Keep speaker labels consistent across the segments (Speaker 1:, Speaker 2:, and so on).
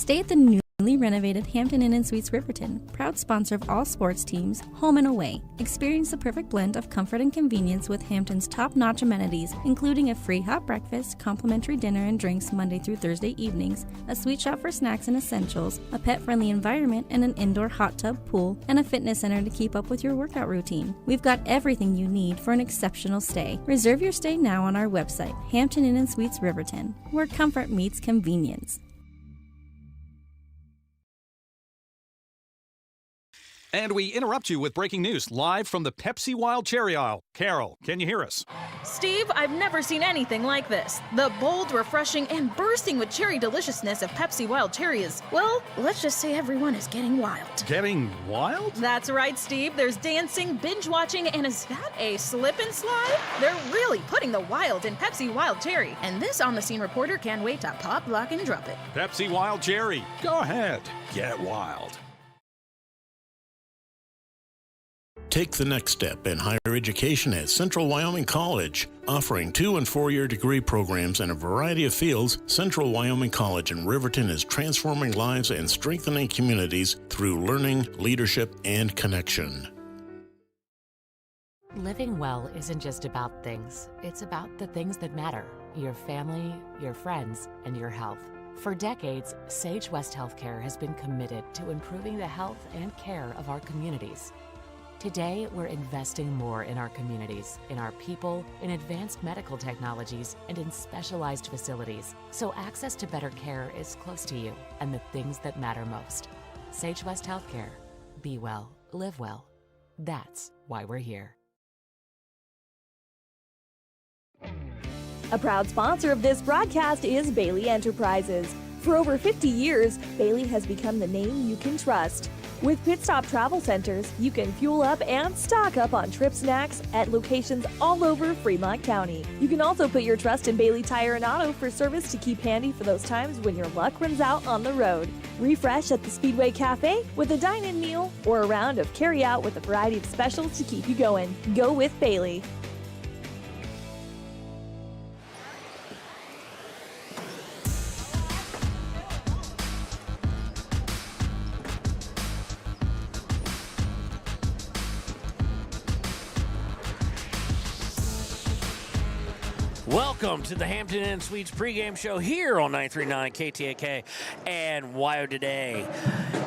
Speaker 1: Stay at the newly renovated Hampton Inn & Suites Riverton, proud sponsor of all sports teams, home and away. Experience the perfect blend of comfort and convenience with Hampton's top-notch amenities, including a free hot breakfast, complimentary dinner and drinks Monday through Thursday evenings, a sweet shop for snacks and essentials, a pet-friendly environment, and an indoor hot tub, pool, and a fitness center to keep up with your workout routine. We've got everything you need for an exceptional stay. Reserve your stay now on our website, Hampton Inn & Suites Riverton, where comfort meets convenience.
Speaker 2: And we interrupt you with breaking news live from the Pepsi Wild Cherry aisle. Carol, can you hear us?
Speaker 3: Steve, I've never seen anything like this. The bold, refreshing, and bursting with cherry deliciousness of Pepsi Wild Cherry is, well, let's just say everyone is getting wild.
Speaker 2: Getting wild?
Speaker 3: That's right, Steve. There's dancing, binge-watching, and is that a slip and slide? They're really putting the wild in Pepsi Wild Cherry, and this on-the-scene reporter can't wait to pop, lock, and drop it.
Speaker 2: Pepsi Wild Cherry. Go ahead. Get wild.
Speaker 4: Take the next step in higher education at Central Wyoming College. Offering 2- and 4-year degree programs in a variety of fields, Central Wyoming College in Riverton is transforming lives and strengthening communities through learning, leadership, and connection.
Speaker 5: Living well isn't just about things. It's about the things that matter. Your family, your friends, and your health. For decades, Sage West Healthcare has been committed to improving the health and care of our communities. Today, we're investing more in our communities, in our people, in advanced medical technologies, and in specialized facilities, so access to better care is close to you and the things that matter most. Sage West Healthcare. Be well, live well. That's why we're here.
Speaker 6: A proud sponsor of this broadcast is Bailey Enterprises. For over 50 years, Bailey has become the name you can trust. With Pit Stop Travel Centers, you can fuel up and stock up on trip snacks at locations all over Fremont County. You can also put your trust in Bailey Tire and Auto for service to keep handy for those times when your luck runs out on the road. Refresh at the Speedway Cafe with a dine-in meal or a round of carry-out with a variety of specials to keep you going. Go with Bailey.
Speaker 7: Welcome to the Hampton Inn Suites pregame show here on 93.9 KTAK and WYO Today.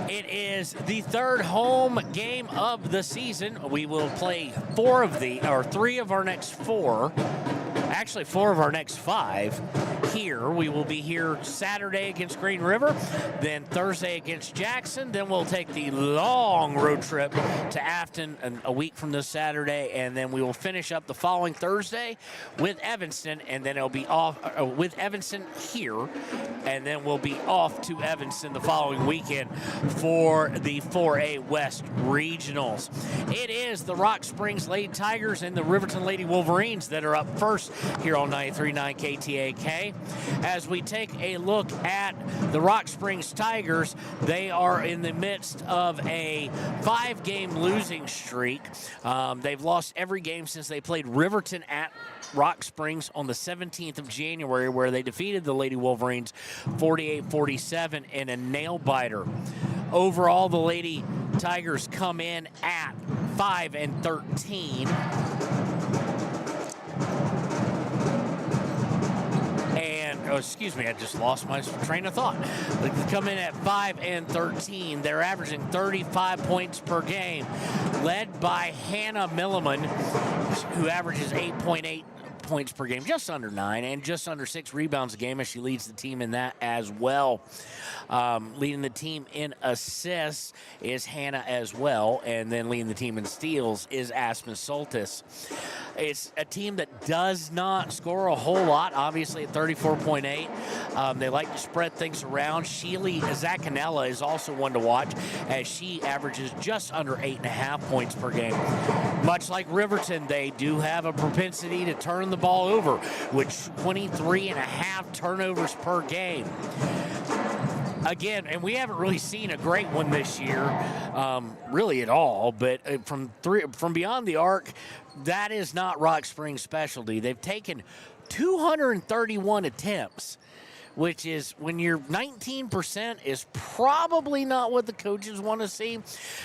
Speaker 7: It is the third home game of the season. We will play three of our next four. Actually, 4 of our next 5 here. We will be here Saturday against Green River, then Thursday against Jackson. Then we'll take the long road trip to Afton a week from this Saturday, and then we will finish up the following Thursday with Evanston, and then it'll be off with Evanston here, and then we'll be off to Evanston the following weekend for the 4A West Regionals. It is the Rock Springs Lady Tigers and the Riverton Lady Wolverines that are up first here on 93.9 KTAK. As we take a look at the Rock Springs Tigers, they are in the midst of a 5-game losing streak. They've lost every game since they played Riverton at Rock Springs on the 17th of January, where they defeated the Lady Wolverines 48-47 in a nail-biter. Overall, the Lady Tigers come in at 5-13. I just lost my train of thought. They come in at 5-13. They're averaging 35 points per game, led by Hannah Milliman, who averages 8.8 points per game, just under 9, and just under 6 rebounds a game as she leads the team in that as well. Leading the team in assists is Hannah as well, and then leading the team in steals is Aspen Soltis. It's a team that does not score a whole lot, obviously at 34.8. They like to spread things around. Sheely Zaccanella is also one to watch, as she averages just under 8.5 points per game. Much like Riverton, they do have a propensity to turn the ball over, with 23.5 turnovers per game. Again, and we haven't really seen a great one this year, really at all, but from beyond the arc, that is not Rock Springs' specialty. They've taken 231 attempts which is when you're 19% is probably not what the coaches want to see.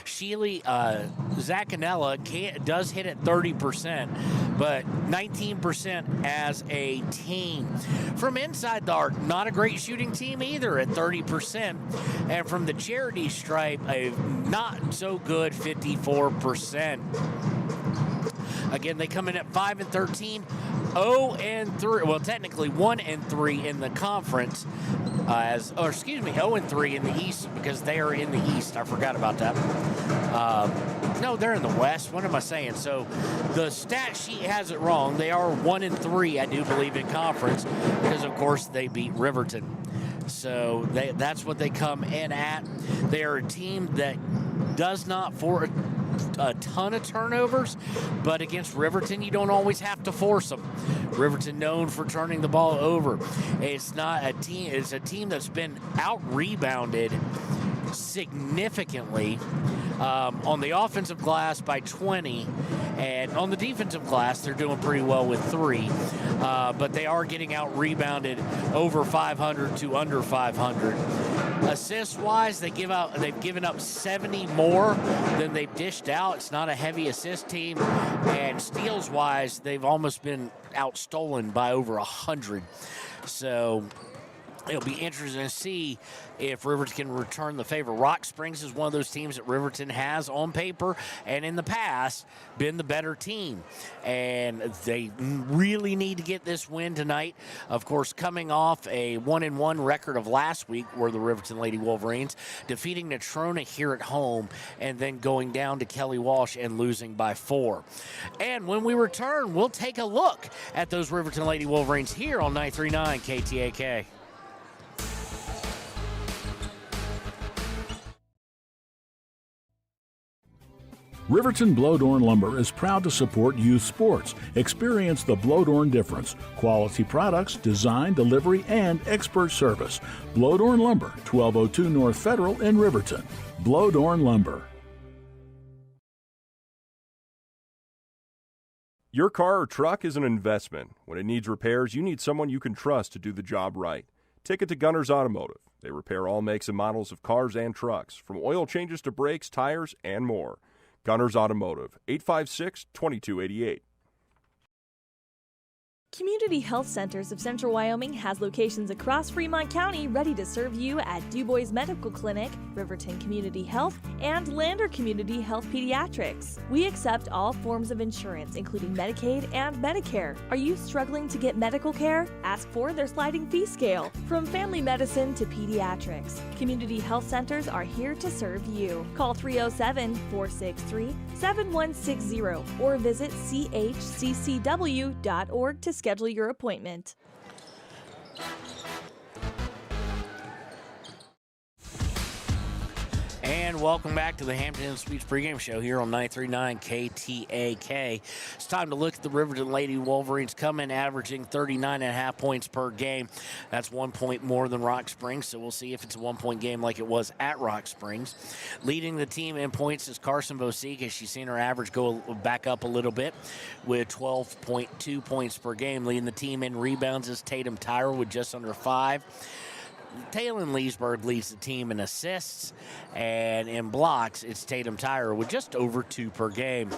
Speaker 7: Sheely Zaccanella does hit at 30%, but 19% as a team. From inside the arc, not a great shooting team either at 30%. And from the charity stripe, a not so good 54%. Again, they come in at 5-13, 0-3. Well, technically 1-3 in the conference, 0-3 in the East because they are in the East. I forgot about that. No, they're in the West. What am I saying? So the stat sheet has it wrong. They are 1-3, I do believe, in conference because, of course, they beat Riverton. So that's what they come in at. They are a team that does not for a ton of turnovers, but against Riverton, you don't always have to force them. Riverton known for turning the ball over. It's not a team. It's a team that's been out-rebounded significantly on the offensive glass by 20, and on the defensive glass, they're doing pretty well with 3, but they are getting out-rebounded over 500 to under 500. Assists-wise, they've given up 70 more than they've dished out. It's not a heavy assist team. And steals-wise, they've almost been outstolen by over 100. So it'll be interesting to see if Riverton can return the favor. Rock Springs is one of those teams that Riverton has on paper and in the past been the better team. And they really need to get this win tonight. Of course, coming off a 1-1 record of last week were the Riverton Lady Wolverines, defeating Natrona here at home and then going down to Kelly Walsh and losing by 4. And when we return, we'll take a look at those Riverton Lady Wolverines here on 939 KTAK.
Speaker 4: Riverton Blowdorn Lumber is proud to support youth sports. Experience the Blowdorn difference. Quality products, design, delivery, and expert service. Blowdorn Lumber, 1202 North Federal in Riverton. Blowdorn Lumber.
Speaker 8: Your car or truck is an investment. When it needs repairs, you need someone you can trust to do the job right. Take it to Gunners Automotive. They repair all makes and models of cars and trucks, from oil changes to brakes, tires, and more. Gunners Automotive, 856-2288.
Speaker 6: Community Health Centers of Central Wyoming has locations across Fremont County ready to serve you at DuBois Medical Clinic, Riverton Community Health, and Lander Community Health Pediatrics. We accept all forms of insurance, including Medicaid and Medicare. Are you struggling to get medical care? Ask for their sliding fee scale. From family medicine to pediatrics, Community Health Centers are here to serve you. Call 307-463-7160 or visit chccw.org to schedule your appointment.
Speaker 7: And welcome back to the Hampton Inn Suites pregame show here on 939 KTAK. It's time to look at the Riverton Lady Wolverines, coming averaging 39.5 points per game. That's 1 point more than Rock Springs, so we'll see if it's a 1 point game like it was at Rock Springs. Leading the team in points is Carson Bosica. She's seen her average go back up a little bit with 12.2 points per game. Leading the team in rebounds is Tatum Tyra with just under 5. Taylon Leesburg leads the team in assists, and in blocks, it's Tatum Tyra with just over 2 per game.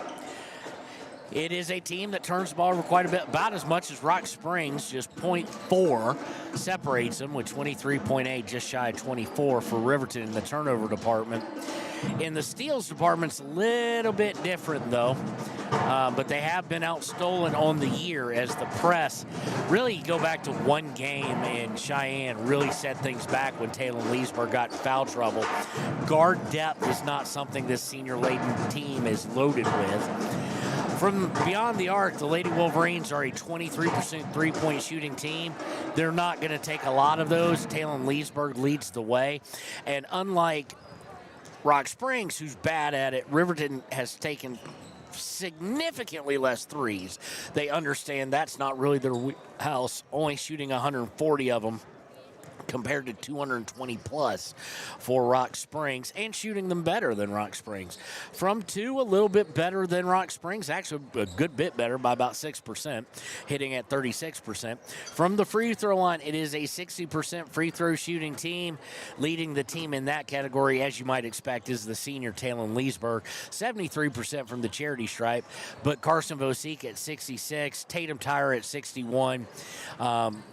Speaker 7: It is a team that turns the ball over quite a bit, about as much as Rock Springs, just 0.4 separates them with 23.8, just shy of 24 for Riverton in the turnover department. In the steals department, it's a little bit different, though, but they have been outstolen on the year as the press really go back to one game in Cheyenne, really set things back when Taylon Leesburg got in foul trouble. Guard depth is not something this senior-laden team is loaded with. From beyond the arc, the Lady Wolverines are a 23% three-point shooting team. They're not going to take a lot of those. Taylon Leesburg leads the way, and unlike Rock Springs, who's bad at it, Riverton has taken significantly less threes. They understand that's not really their house, only shooting 140 of them. compared to 220 plus for Rock Springs, and shooting them better than Rock Springs. From 2, a little bit better than Rock Springs, actually a good bit better by about 6%, hitting at 36%. From the free throw line, it is a 60% free throw shooting team. Leading the team in that category, as you might expect, is the senior Talon Leesburg, 73% from the charity stripe, but Carson Vosik at 66, Tatum Tyre at 61.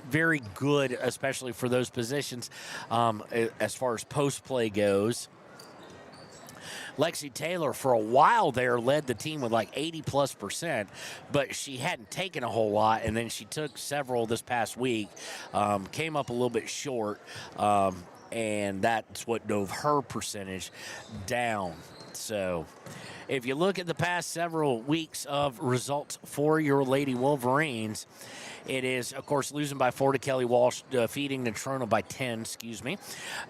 Speaker 7: Very good, especially for those positions as far as post play goes. Lexi Taylor, for a while there, led the team with like 80+%, but she hadn't taken a whole lot, and then she took several this past week, came up a little bit short, and that's what drove her percentage down. So if you look at the past several weeks of results for your Lady Wolverines, it is, of course, losing by 4 to Kelly Walsh, defeating Natrona by 10,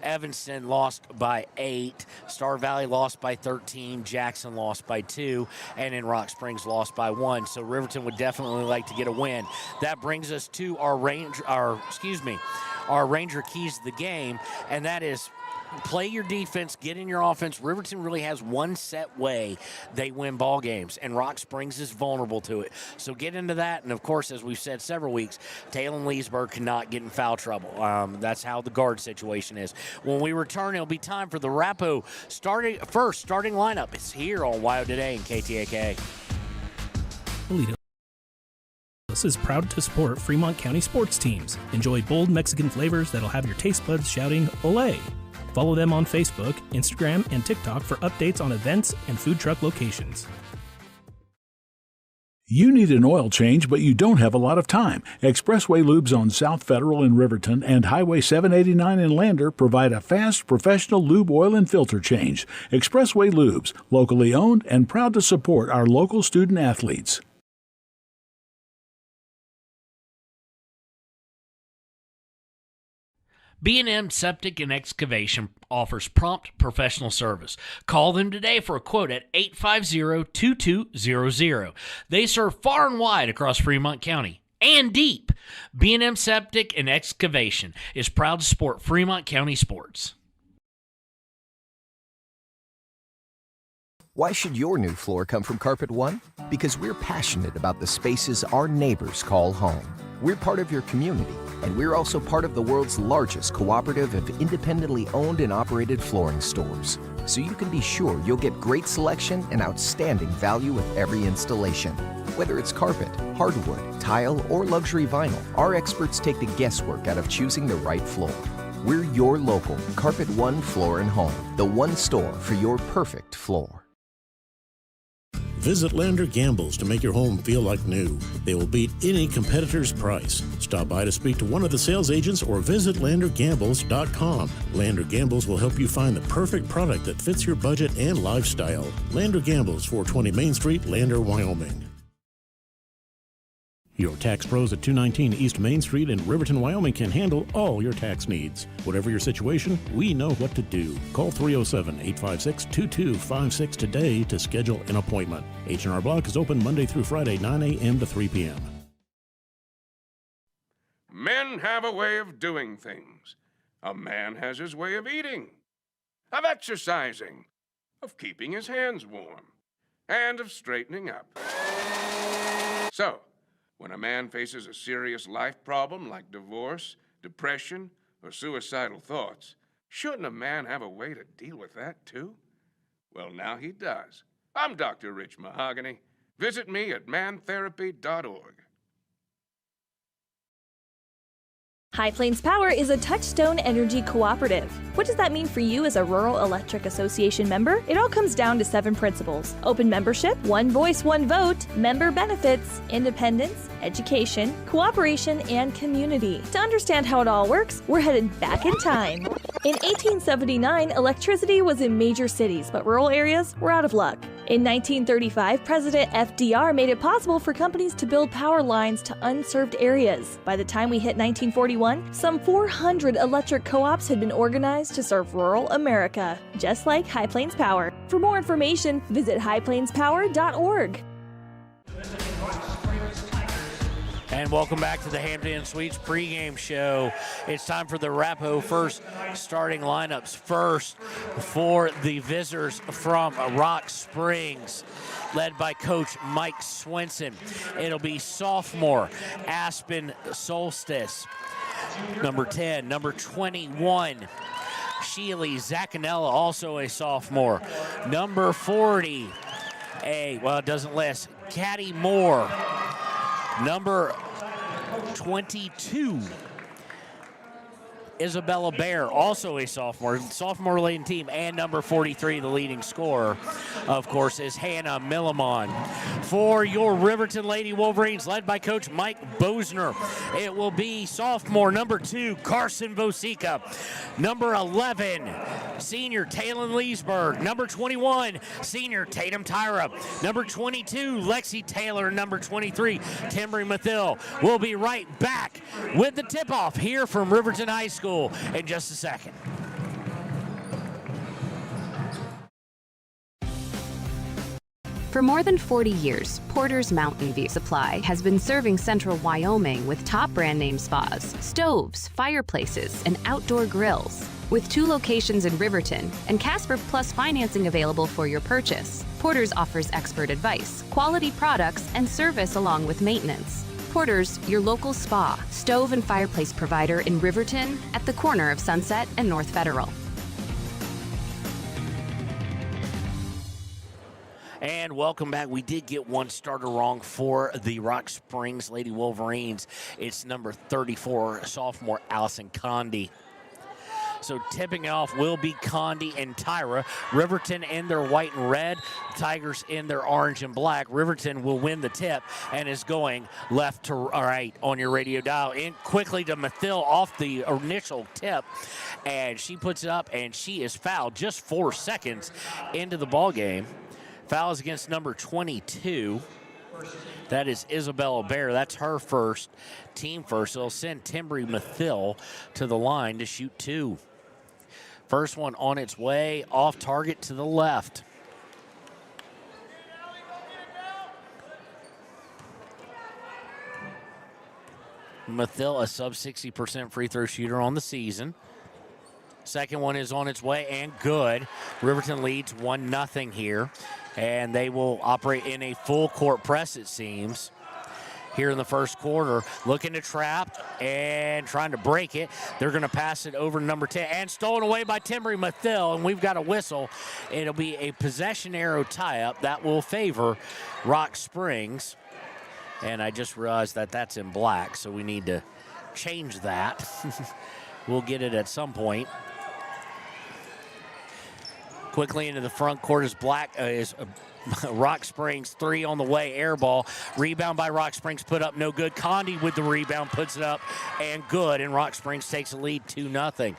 Speaker 7: Evanston lost by 8. Star Valley lost by 13. Jackson lost by 2. And in Rock Springs lost by 1. So Riverton would definitely like to get a win. That brings us to our Ranger keys to the game, and that is play your defense, get in your offense. Riverton really has one set way they win ball games, and Rock Springs is vulnerable to it. So get into that, and of course, as we've said several weeks, Talon Leesburg cannot get in foul trouble. That's how the guard situation is. When we return, it'll be time for the Rapo starting lineup. It's here on Wild Today in KTAK.
Speaker 9: This is proud to support Fremont County sports teams. Enjoy bold Mexican flavors that'll have your taste buds shouting, "Olé!" Follow them on Facebook, Instagram, and TikTok for updates on events and food truck locations.
Speaker 10: You need an oil change, but you don't have a lot of time. Expressway Lubes on South Federal in Riverton and Highway 789 in Lander provide a fast, professional lube oil and filter change. Expressway Lubes, locally owned and proud to support our local student athletes.
Speaker 11: B&M Septic and Excavation offers prompt professional service. Call them today for a quote at 850-2200. They serve far and wide across Fremont County and deep. B&M Septic and Excavation is proud to support Fremont County sports.
Speaker 12: Why should your new floor come from Carpet One? Because we're passionate about the spaces our neighbors call home. We're part of your community, and we're also part of the world's largest cooperative of independently owned and operated flooring stores. So you can be sure you'll get great selection and outstanding value with every installation. Whether it's carpet, hardwood, tile, or luxury vinyl, our experts take the guesswork out of choosing the right floor. We're your local Carpet One Floor and Home, the one store for your perfect floor.
Speaker 4: Visit Lander Gambles to make your home feel like new. They will beat any competitor's price. Stop by to speak to one of the sales agents or visit LanderGambles.com. Lander Gambles will help you find the perfect product that fits your budget and lifestyle. Lander Gambles, 420 Main Street, Lander, Wyoming. Your tax pros at 219 East Main Street in Riverton, Wyoming can handle all your tax needs. Whatever your situation, we know what to do. Call 307-856-2256 today to schedule an appointment. H&R Block is open Monday through Friday, 9 a.m. to 3 p.m.
Speaker 13: Men have a way of doing things. A man has his way of eating, of exercising, of keeping his hands warm, and of straightening up. So, when a man faces a serious life problem like divorce, depression, or suicidal thoughts, shouldn't a man have a way to deal with that too? Well, now he does. I'm Dr. Rich Mahogany. Visit me at mantherapy.org.
Speaker 6: High Plains Power is a Touchstone Energy cooperative. What does that mean for you as a Rural Electric Association member? It all comes down to 7 principles: open membership, one voice, one vote, member benefits, independence, education, cooperation, and community. To understand how it all works, we're headed back in time. In 1879, electricity was in major cities, but rural areas were out of luck. In 1935, President FDR made it possible for companies to build power lines to unserved areas. By the time we hit 1941, some 400 electric co-ops had been organized to serve rural America, just like High Plains Power. For more information, visit highplainspower.org.
Speaker 7: And welcome back to the Hampton Inn Suites pregame show. It's time for the Rapo First starting lineups. First for the visitors from Rock Springs, led by Coach Mike Swenson. It'll be sophomore Aspen Solstice. Number 10, number 21, Sheely Zaccanella, also a sophomore. Number 40, it doesn't list, Caddy Moore. Number 22, Isabella Bear, also a sophomore laden team, and number 43, the leading scorer, of course, is Hannah Millimon. For your Riverton Lady Wolverines, led by Coach Mike Bosner, it will be sophomore number 2, Carson Vosica. Number 11, senior Talon Leesburg. Number 21, senior Tatum Tyra. Number 22, Lexi Taylor. Number 23, Timbry Mathill. We'll be right back with the tip-off here from Riverton High School in just a second.
Speaker 14: For more than 40 years, Porter's Mountain View Supply has been serving central Wyoming with top brand name spas, stoves, fireplaces, and outdoor grills. With 2 locations in Riverton and Casper Plus financing available for your purchase, Porter's offers expert advice, quality products, and service along with maintenance. Porter's, your local spa, stove, and fireplace provider in Riverton at the corner of Sunset and North Federal.
Speaker 7: And welcome back. We did get one starter wrong for the Rock Springs Lady Wolverines. It's number 34, sophomore Allison Condi. So tipping it off will be Condi and Tyra. Riverton in their white and red, Tigers in their orange and black. Riverton will win the tip and is going left to right on your radio dial. In quickly to Mathill off the initial tip, and she puts it up, and she is fouled just 4 seconds into the ball game. Foul is against number 22. That is Isabella Bear. That's her first, team first. They'll send Timbry Mathill to the line to shoot 2. First one on its way, off target to the left. Mathill, a sub 60% free throw shooter on the season. Second one is on its way and good. Riverton leads 1-0 here, and they will operate in a full court press, it seems, here in the first quarter. Looking to trap and trying to break it. They're going to pass it over to number 10 and stolen away by Timbry Mathill, and we've got a whistle. It'll be a possession arrow tie-up that will favor Rock Springs. And I just realized that that's in black, so we need to change that. We'll get it at some point. Quickly into the front court is Rock Springs, 3 on the way, air ball. Rebound by Rock Springs, put up, no good. Condi with the rebound, puts it up, and good. And Rock Springs takes a lead, 2-0.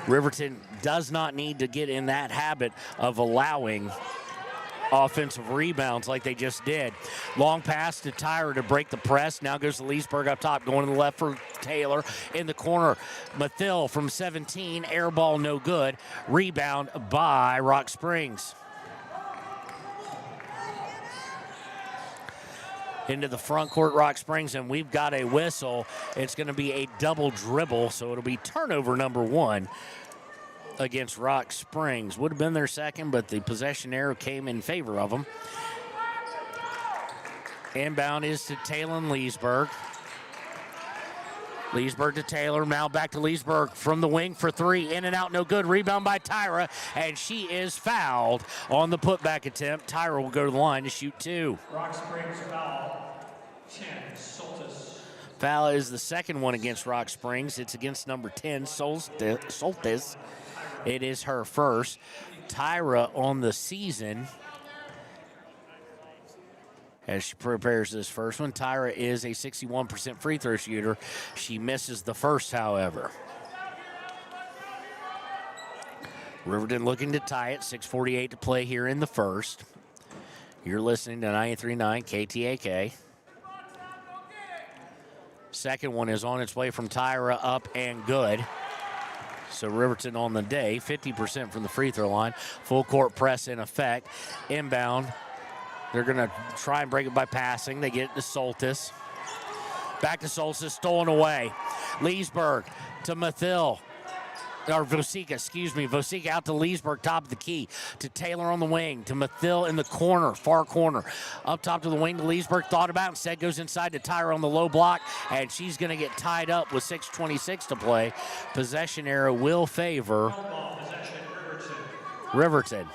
Speaker 7: Riverton does not need to get in that habit of allowing offensive rebounds like they just did. Long pass to Tyra to break the press. Now goes to Leesburg up top, going to the left for Taylor. In the corner, Mathill from 17, air ball no good. Rebound by Rock Springs. Into the front court, Rock Springs, and we've got a whistle. It's going to be a double dribble, so it'll be turnover number 1 against Rock Springs. Would have been their second, but the possession arrow came in favor of them. Inbound is to Talon Leesburg. Leesburg to Taylor, now back to Leesburg from the wing for 3, in and out, no good. Rebound by Tyra, and she is fouled on the putback attempt. Tyra will go to the line to shoot 2.
Speaker 15: Rock Springs foul, 10, Soltis.
Speaker 7: Foul is the second one against Rock Springs. It's against number 10, Soltis. It is her first. Tyra on the season, as she prepares this first one, Tyra is a 61% free throw shooter. She misses the first, however. Riverton looking to tie it, 6:48 to play here in the first. You're listening to 93.9 KTAK. Second one is on its way from Tyra, up and good. So Riverton on the day, 50% from the free throw line. Full court press in effect. Inbound. They're going to try and break it by passing. They get it to Soltis. Back to Solstice, stolen away. Leesburg to Mathil. Or Vosika, excuse me. Vosika out to Leesburg, top of the key. To Taylor on the wing. To Mathil in the corner, far corner. Up top to the wing to Leesburg. Thought about it. Instead goes inside to Tyra on the low block. And she's going to get tied up with 6:26 to play. Possession arrow will favor Riverton.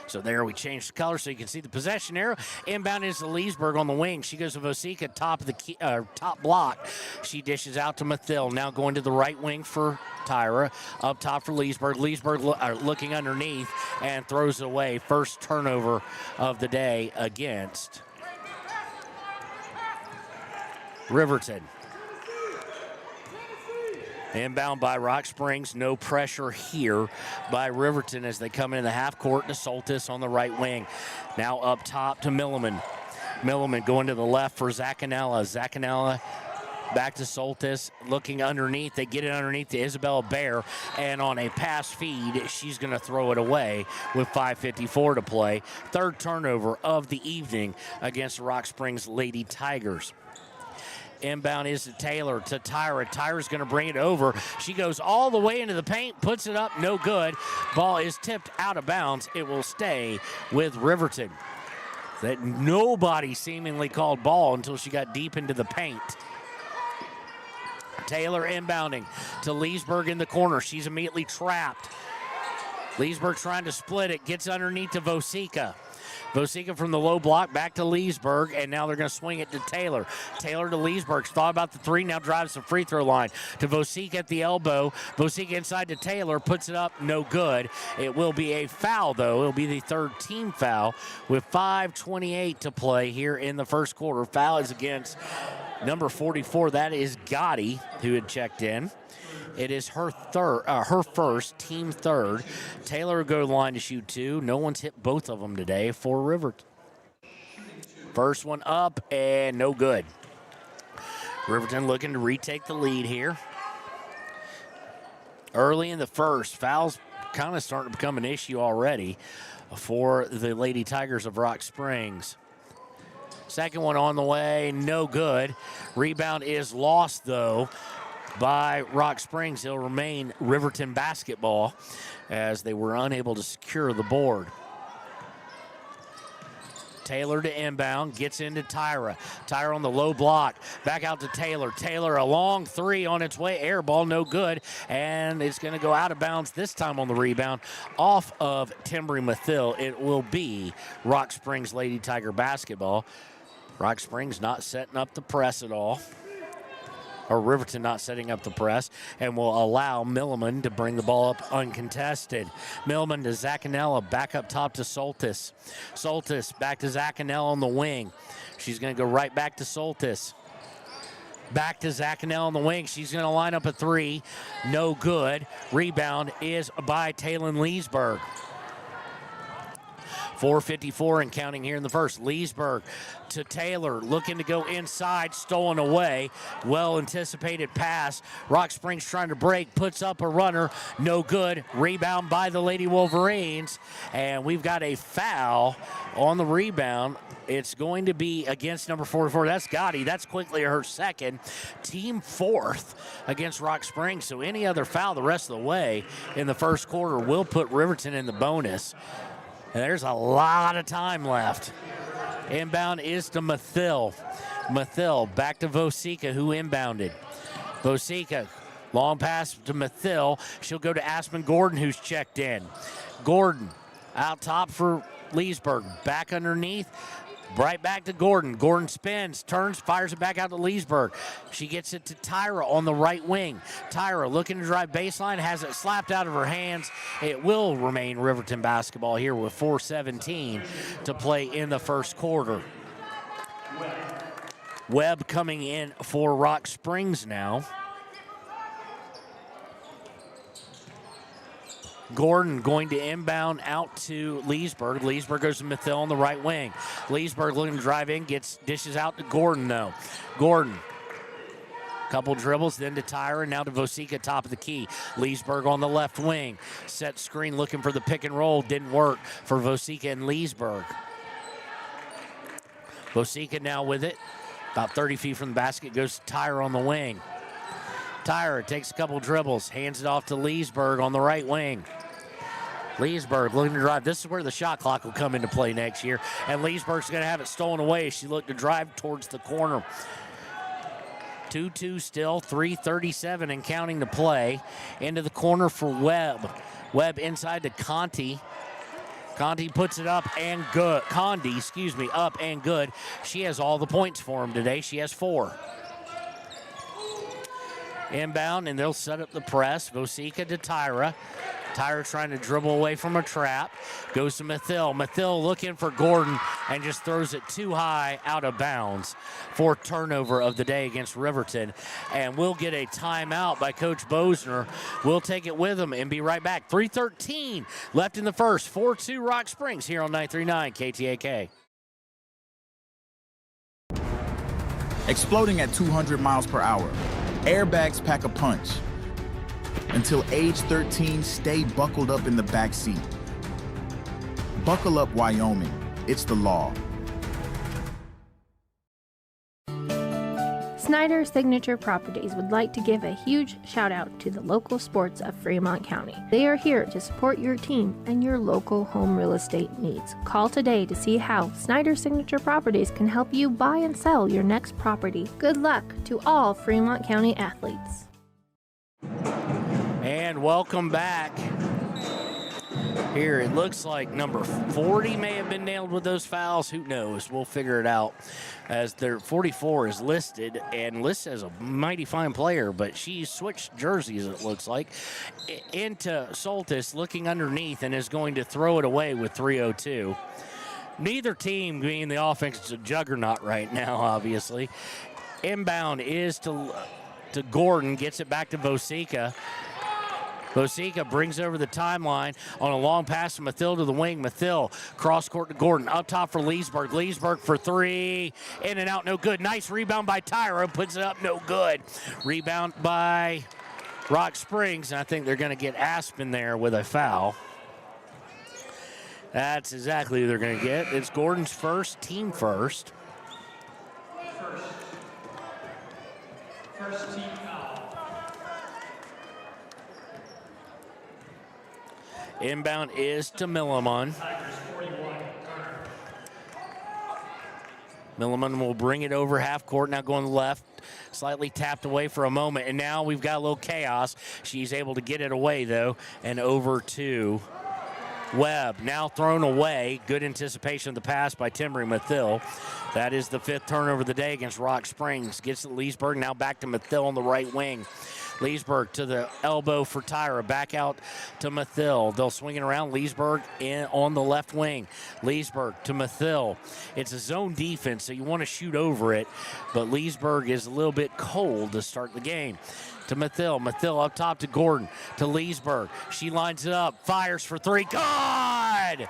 Speaker 7: So there we changed the color so you can see the possession arrow. Inbound is to Leesburg on the wing. She goes to Vosika, top of the key, top block. She dishes out to Mathil. Now going to the right wing for Tyra. Up top for Leesburg. Leesburg looking underneath and throws it away. First turnover of the day against Riverton. Inbound by Rock Springs. No pressure here by Riverton as they come in the half court to Soltis on the right wing. Now up top to Milliman. Milliman going to the left for Zaccanella. Zaccanella back to Soltis, looking underneath. They get it underneath to Isabella Bear, and on a pass feed, she's going to throw it away with 5:54 to play. Third turnover of the evening against Rock Springs Lady Tigers. Inbound is to Taylor, to Tyra. Tyra's going to bring it over. She goes all the way into the paint, puts it up, no good. Ball is tipped out of bounds. It will stay with Riverton. That nobody seemingly called ball until she got deep into the paint. Taylor inbounding to Leesburg in the corner. She's immediately trapped. Leesburg trying to split it, gets underneath to Vosika. Vosika from the low block back to Leesburg, and now they're going to swing it to Taylor. Taylor to Leesburg. Thought about the three, now drives the free throw line to Vosika at the elbow. Vosika inside to Taylor, puts it up, no good. It will be a foul, though. It'll be the third team foul with 5:28 to play here in the first quarter. Foul is against number 44. That is Gotti, who had checked in. It is her first, team third. Taylor will go to the line to shoot two. No one's hit both of them today for Riverton. First one up and no good. Riverton looking to retake the lead here. Early in the first, fouls kind of starting to become an issue already for the Lady Tigers of Rock Springs. Second one on the way, no good. Rebound is lost, though, by Rock Springs. It'll remain Riverton basketball as they were unable to secure the board. Taylor to inbound, gets into Tyra. Tyra on the low block, back out to Taylor. Taylor a long three on its way, air ball, no good, and it's going to go out of bounds this time on the rebound off of Timbry Mathil. It will be Rock Springs Lady Tiger basketball. Rock Springs not setting up the press at all. Or Riverton not setting up the press, and will allow Milliman to bring the ball up uncontested. Milliman to Zaccanella, back up top to Soltis. Soltis back to Zaccanella on the wing. She's going to go right back to Soltis. Back to Zaccanella on the wing. She's going to line up a three. No good. Rebound is by Taylor Leesburg. 4:54 and counting here in the first. Leesburg to Taylor, looking to go inside, stolen away. Well anticipated pass. Rock Springs trying to break, puts up a runner, no good. Rebound by the Lady Wolverines, and we've got a foul on the rebound. It's going to be against number 44. That's Gotti. That's quickly her second. Team fourth against Rock Springs. So any other foul the rest of the way in the first quarter will put Riverton in the bonus. And there's a lot of time left. Inbound is to Mathil. Mathil back to Vosika, who inbounded. Vosika, long pass to Mathil. She'll go to Aspen Gordon, who's checked in. Gordon out top for Leesburg. Back underneath. Right back to Gordon. Gordon spins, turns, fires it back out to Leesburg. She gets it to Tyra on the right wing. Tyra looking to drive baseline, has it slapped out of her hands. It will remain Riverton basketball here with 4:17 to play in the first quarter. Webb coming in for Rock Springs now. Gordon going to inbound out to Leesburg. Leesburg goes to Mathil on the right wing. Leesburg looking to drive in, dishes out to Gordon, though. Gordon, couple dribbles, then to Tyra, now to Vosika, top of the key. Leesburg on the left wing. Set screen looking for the pick and roll. Didn't work for Vosika and Leesburg. Bosica now with it. About 30 feet from the basket goes to Tyra on the wing. Tyra takes a couple dribbles, hands it off to Leesburg on the right wing. Leesburg looking to drive. This is where the shot clock will come into play next year. And Leesburg's going to have it stolen away as she looked to drive towards the corner. 2-2 still, 3:37 and counting to play. Into the corner for Webb. Webb inside to Conti. Conti puts it up and good. Condi, up and good. She has all the points for him today. She has 4. Inbound, and they'll set up the press. Bosica to Tyra. Tyra trying to dribble away from a trap. Goes to Mathill. Mathill looking for Gordon and just throws it too high out of bounds. 4th turnover of the day against Riverton. And we'll get a timeout by Coach Bosner. We'll take it with him and be right back. 3:13 left in the first. 4-2 Rock Springs here on 939 KTAK.
Speaker 16: Exploding at 200 miles per hour. Airbags pack a punch. Until age 13, stay buckled up in the back seat. Buckle up, Wyoming. It's the law.
Speaker 17: Snyder Signature Properties would like to give a huge shout out to the local sports of Fremont County. They are here to support your team and your local home real estate needs. Call today to see how Snyder Signature Properties can help you buy and sell your next property. Good luck to all Fremont County athletes.
Speaker 7: And welcome back. Here, it looks like number 40 may have been nailed with those fouls. Who knows? We'll figure it out. As their 44 is listed, and listed as a mighty fine player, but she switched jerseys, it looks like, into Soltis, looking underneath, and is going to throw it away with 3:02. Neither team being the offensive juggernaut right now, obviously. Inbound is to Gordon, gets it back to Bosica. Bosica brings over the timeline on a long pass from Mathill to the wing. Mathill cross court to Gordon. Up top for Leesburg. Leesburg for 3. In and out, no good. Nice rebound by Tyra. Puts it up, no good. Rebound by Rock Springs. And I think they're going to get Aspen there with a foul. That's exactly who they're going to get. It's Gordon's first, team first. First team foul. Inbound is to Milliman. Milliman will bring it over half court, now going left. Slightly tapped away for a moment, and now we've got a little chaos. She's able to get it away, though, and over to Webb. Now thrown away. Good anticipation of the pass by Timbery Mathill. That is the 5th turnover of the day against Rock Springs. Gets it to Leesburg, now back to Mathill on the right wing. Leesburg to the elbow for Tyra. Back out to Mathill. They'll swing it around. Leesburg in on the left wing. Leesburg to Mathill. It's a zone defense, so you want to shoot over it, but Leesburg is a little bit cold to start the game. To Mathill. Mathill up top to Gordon. To Leesburg. She lines it up. Fires for 3. Good!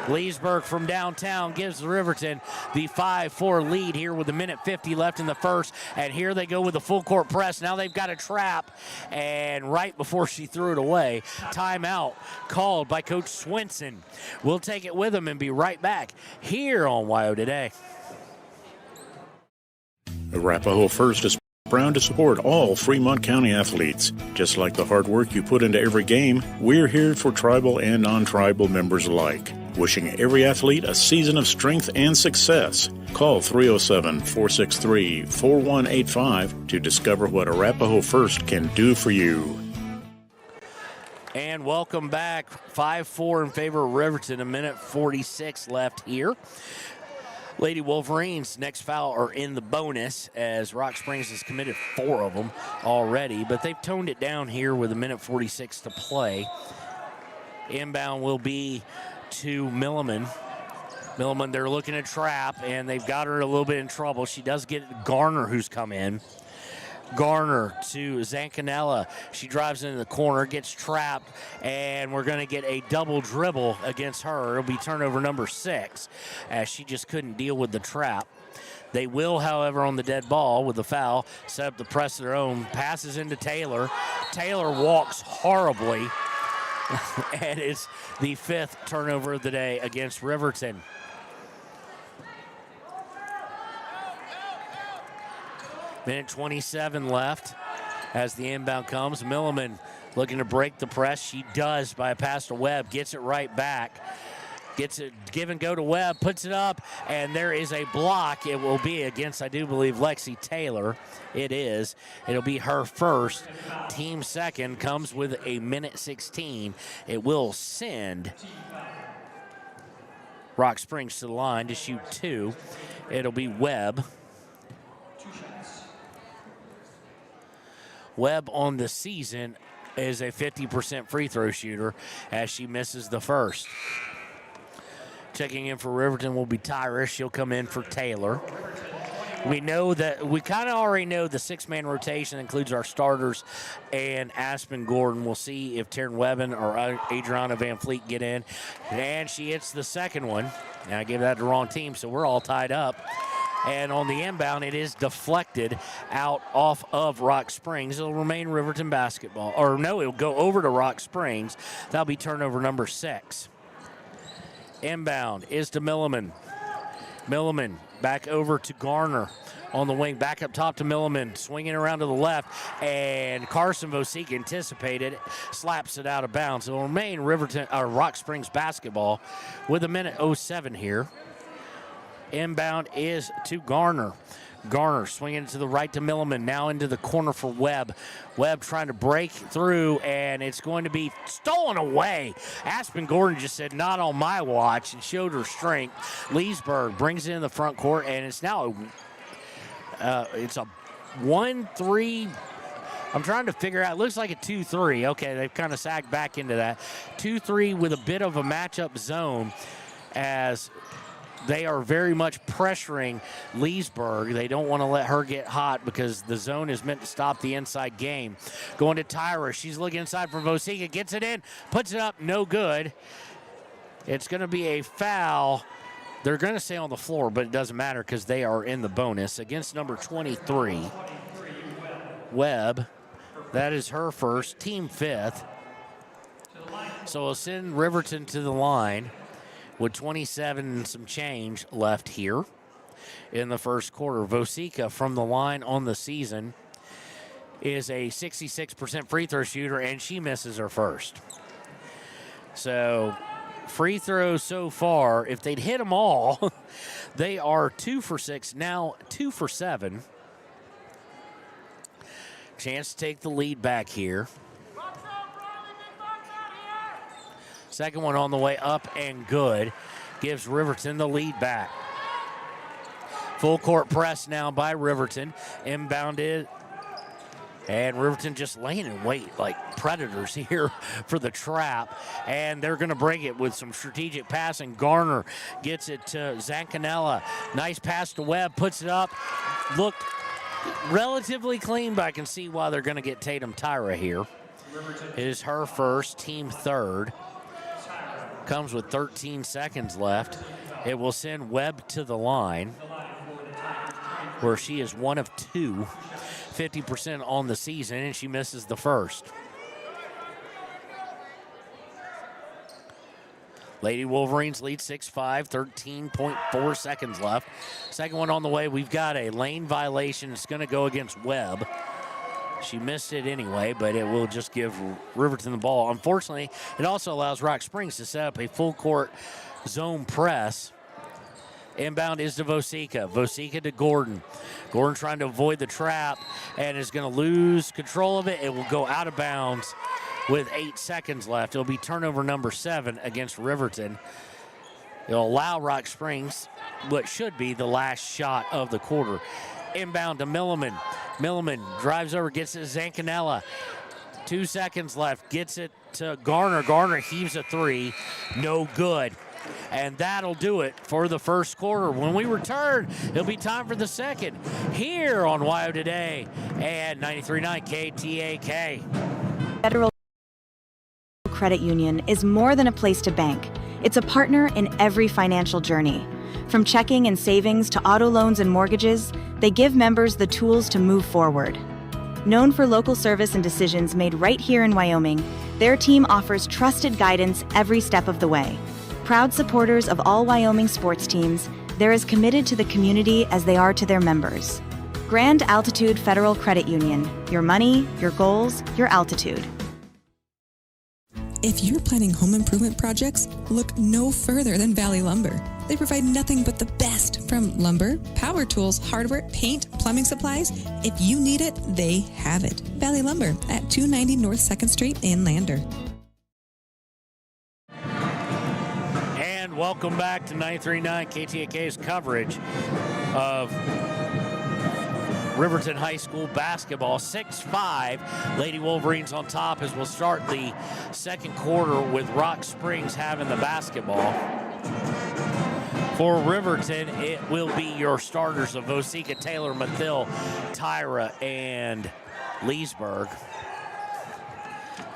Speaker 7: Leesburg from downtown gives Riverton the 5-4 lead here with 1:50 left in the first. And here they go with the full court press. Now they've got a trap. And right before she threw it away, timeout called by Coach Swenson. We'll take it with them and be right back here on WYO Today.
Speaker 4: Arapahoe First is proud to support all Fremont County athletes. Just like the hard work you put into every game, we're here for tribal and non-tribal members alike. Wishing every athlete a season of strength and success. Call 307-463-4185 to discover what Arapahoe First can do for you.
Speaker 7: And welcome back. 5-4 in favor of Riverton. 1:46 left here. Lady Wolverines, next foul are in the bonus as Rock Springs has committed 4 of them already, but they've toned it down here with 1:46 to play. Inbound will be to Milliman. Milliman, they're looking at trap, and they've got her a little bit in trouble. She does get Garner, who's come in. Garner to Zancanella. She drives into the corner, gets trapped, and we're going to get a double dribble against her. It'll be turnover number 6, as she just couldn't deal with the trap. They will, however, on the dead ball with the foul, set up the press of their own. Passes into Taylor. Taylor walks horribly, and it's the 5th turnover of the day against Riverton. Minute 27 left as the inbound comes. Milliman looking to break the press. She does by a pass to Webb. Gets it right back. Gets it, give and go to Webb, puts it up, and there is a block. It will be against, I do believe, Lexi Taylor. It is. It'll be her first. Team second comes with a minute 16. It will send Rock Springs to the line to shoot 2. It'll be Webb. Webb on the season is a 50% free throw shooter as she misses the first. Checking in for Riverton will be Tyra. She'll come in for Taylor. We know that we kind of already know the 6-man rotation includes our starters and Aspen Gordon. We'll see if Taryn Webben or Adriana Van Fleet get in. And she hits the second one. And I gave that to the wrong team, so we're all tied up. And on the inbound, it is deflected out off of Rock Springs. It'll remain Riverton basketball. Or no, it'll go over to Rock Springs. That'll be turnover number 6. Inbound is to Milliman. Milliman back over to Garner on the wing. Back up top to Milliman. Swinging around to the left. And Carson Vosik anticipated. Slaps it out of bounds. It'll remain Rock Springs basketball with a minute 07 here. Inbound is to Garner. Garner swinging to the right to Milliman. Now into the corner for Webb. Webb trying to break through, and it's going to be stolen away. Aspen Gordon just said, not on my watch, and showed her strength. Leesburg brings it in the front court, and it's now it's a 1-3. I'm trying to figure out. It looks like a 2-3. Okay, they've kind of sagged back into that. 2-3 with a bit of a matchup zone as they are very much pressuring Leesburg. They don't want to let her get hot because the zone is meant to stop the inside game. Going to Tyra. She's looking inside for Vosika. Gets it in. Puts it up. No good. It's going to be a foul. They're going to stay on the floor, but it doesn't matter because they are in the bonus against number 23. Webb. That is her first. Team 5th. So we'll send Riverton to the line with 27 and some change left here in the first quarter. Vosika from the line on the season is a 66% free throw shooter, and she misses her first. So free throws so far, if they'd hit them all, they are 2 for 6, now 2 for 7. Chance to take the lead back here. Second one on the way up and good. Gives Riverton the lead back. Full court press now by Riverton. Inbounded. And Riverton just laying in wait like predators here for the trap. And they're going to break it with some strategic passing. Garner gets it to Zancanella. Nice pass to Webb. Puts it up. Looked relatively clean, but I can see why they're going to get Tatum Tyra here. It is her first, team 3rd. Comes with 13 seconds left. It will send Webb to the line where she is 1 of 2, 50% on the season, and she misses the first. Lady Wolverines lead 6-5, 13.4 seconds left. Second one on the way. We've got a lane violation. It's going to go against Webb. She missed it anyway, but it will just give Riverton the ball. Unfortunately, it also allows Rock Springs to set up a full court zone press. Inbound is to Vosika. Vosika to Gordon. Gordon trying to avoid the trap and is going to lose control of it. It will go out of bounds with 8 seconds left. It'll be turnover number 7 against Riverton. It'll allow Rock Springs what should be the last shot of the quarter. Inbound to Milliman. Milliman drives over, gets it to Zancanella. 2 seconds left, gets it to Garner. Garner heaves a 3, no good. And that'll do it for the first quarter. When we return, it'll be time for the second here on WYO Today and 93.9 KTAK.
Speaker 18: Federal Credit Union is more than a place to bank. It's a partner in every financial journey. From checking and savings to auto loans and mortgages, they give members the tools to move forward. Known for local service and decisions made right here in Wyoming, their team offers trusted guidance every step of the way. Proud supporters of all Wyoming sports teams, they're as committed to the community as they are to their members. Grand Altitude Federal Credit Union. Your money, your goals, your altitude.
Speaker 19: If you're planning home improvement projects, look no further than Valley Lumber. They provide nothing but the best from lumber, power tools, hardware, paint, plumbing supplies. If you need it, they have it. Valley Lumber at 290 North 2nd Street in Lander.
Speaker 7: And welcome back to 93.9 KTAK's coverage of Riverton High School basketball. 6-5, Lady Wolverines on top as we'll start the second quarter with Rock Springs having the basketball. For Riverton, it will be your starters of Vosika, Taylor, Mathil, Tyra, and Leesburg.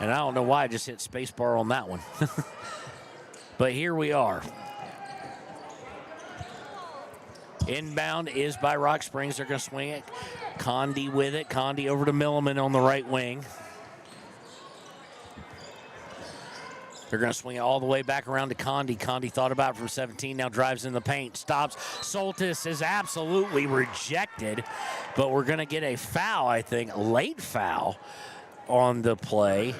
Speaker 7: And I don't know why I just hit spacebar on that one. But here we are. Inbound is by Rock Springs. They're going to swing it. Condi with it. Condi over to Milliman on the right wing. They're going to swing it all the way back around to Condi. Condi thought about it from 17, now drives in the paint, stops. Soltis is absolutely rejected, but we're going to get a foul, I think, a late foul on the play.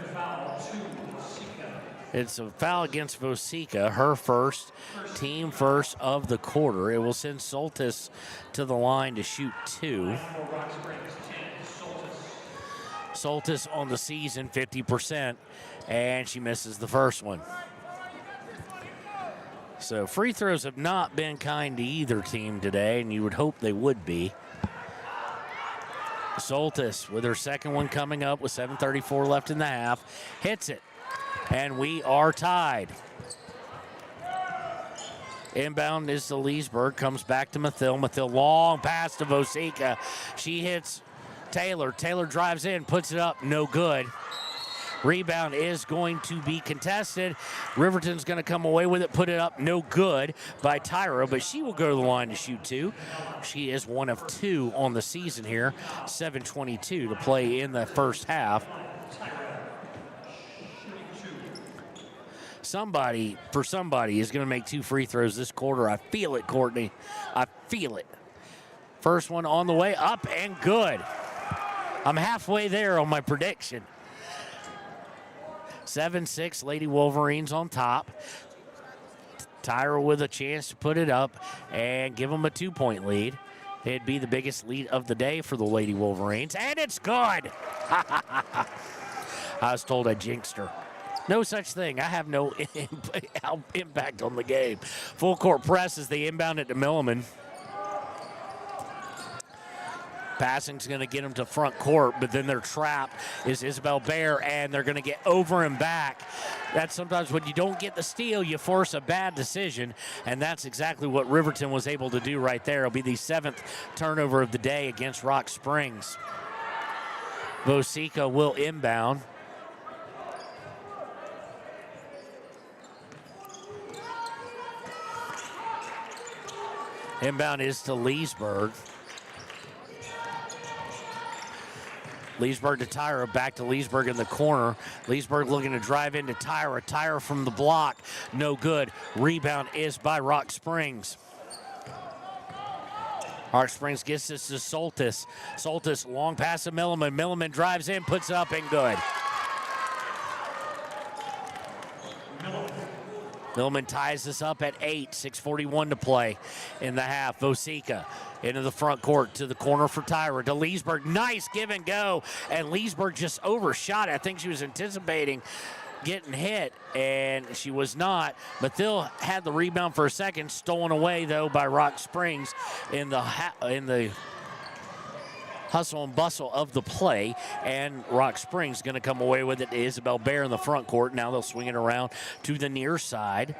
Speaker 7: It's a foul against Vosika, her first, team first of the quarter. It will send Soltis to the line to shoot 2. Soltis on the season, 50%, and she misses the first one. So free throws have not been kind to either team today, and you would hope they would be. Soltis with her second one coming up with 7:34 left in the half, hits it. And we are tied. Inbound is to Leesburg, comes back to Mathil. Mathil long pass to Vosika. She hits Taylor. Taylor drives in, puts it up, no good. Rebound is going to be contested. Riverton's going to come away with it, put it up, no good by Tyra, but she will go to the line to shoot 2. She is 1 of 2 on the season here. 7:22 to play in the first half. Somebody is going to make 2 free throws this quarter. I feel it, Courtney. I feel it. First one on the way, up and good. I'm halfway there on my prediction. 7-6, Lady Wolverines on top. Tyra with a chance to put it up and give them a 2-point lead. It'd be the biggest lead of the day for the Lady Wolverines, and it's good. I was told I jinxed her. No such thing. I have no impact on the game. Full court press as they inbound it to Milliman. Passing's going to get them to front court, but then their trap is Isabel Bear, and they're going to get over and back. That's sometimes when you don't get the steal, you force a bad decision, and that's exactly what Riverton was able to do right there. It'll be the 7th turnover of the day against Rock Springs. Vosika will inbound. Inbound is to Leesburg. Leesburg to Tyra, back to Leesburg in the corner. Leesburg looking to drive into Tyra. Tyra from the block, no good. Rebound is by Rock Springs. Rock Springs gets this to Soltis. Soltis, long pass to Milliman. Milliman drives in, puts up and good. Milliman ties this up at 8, 6:41 to play in the half. Vosika into the front court to the corner for Tyra. To Leesburg, nice give and go. And Leesburg just overshot it. I think she was anticipating getting hit, and she was not. Mathil had the rebound for a second, stolen away, though, by Rock Springs in the hustle and bustle of the play, and Rock Springs going to come away with it. Isabel Bear in the front court. Now they'll swing it around to the near side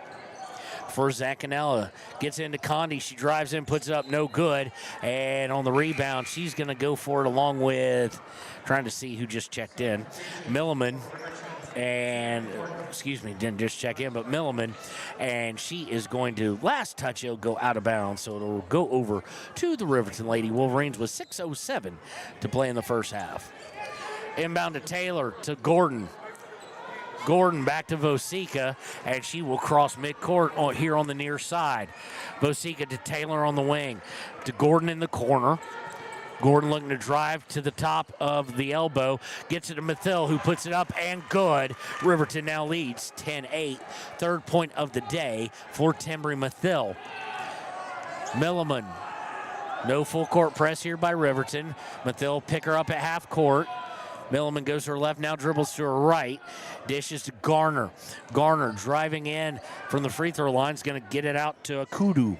Speaker 7: for Zaccanella. Gets into Condi. She drives in, puts it up, no good. And on the rebound, she's going to go for it along with, trying to see who just checked in, Milliman. And, didn't just check in, but Milliman. And she is going to, last touch, it'll go out of bounds. So it'll go over to the Riverton Lady Wolverines with 6:07 to play in the first half. Inbound to Taylor, to Gordon. Gordon back to Vosika, and she will cross midcourt here on the near side. Vosika to Taylor on the wing. To Gordon in the corner. Gordon looking to drive to the top of the elbow. Gets it to Mathil, who puts it up and good. Riverton now leads 10-8. Third point of the day for Tembry Mathil. Milliman. No full court press here by Riverton. Mathil pick her up at half court. Milliman goes to her left, now dribbles to her right. Dishes to Garner. Garner driving in from the free throw line is going to get it out to Akudu.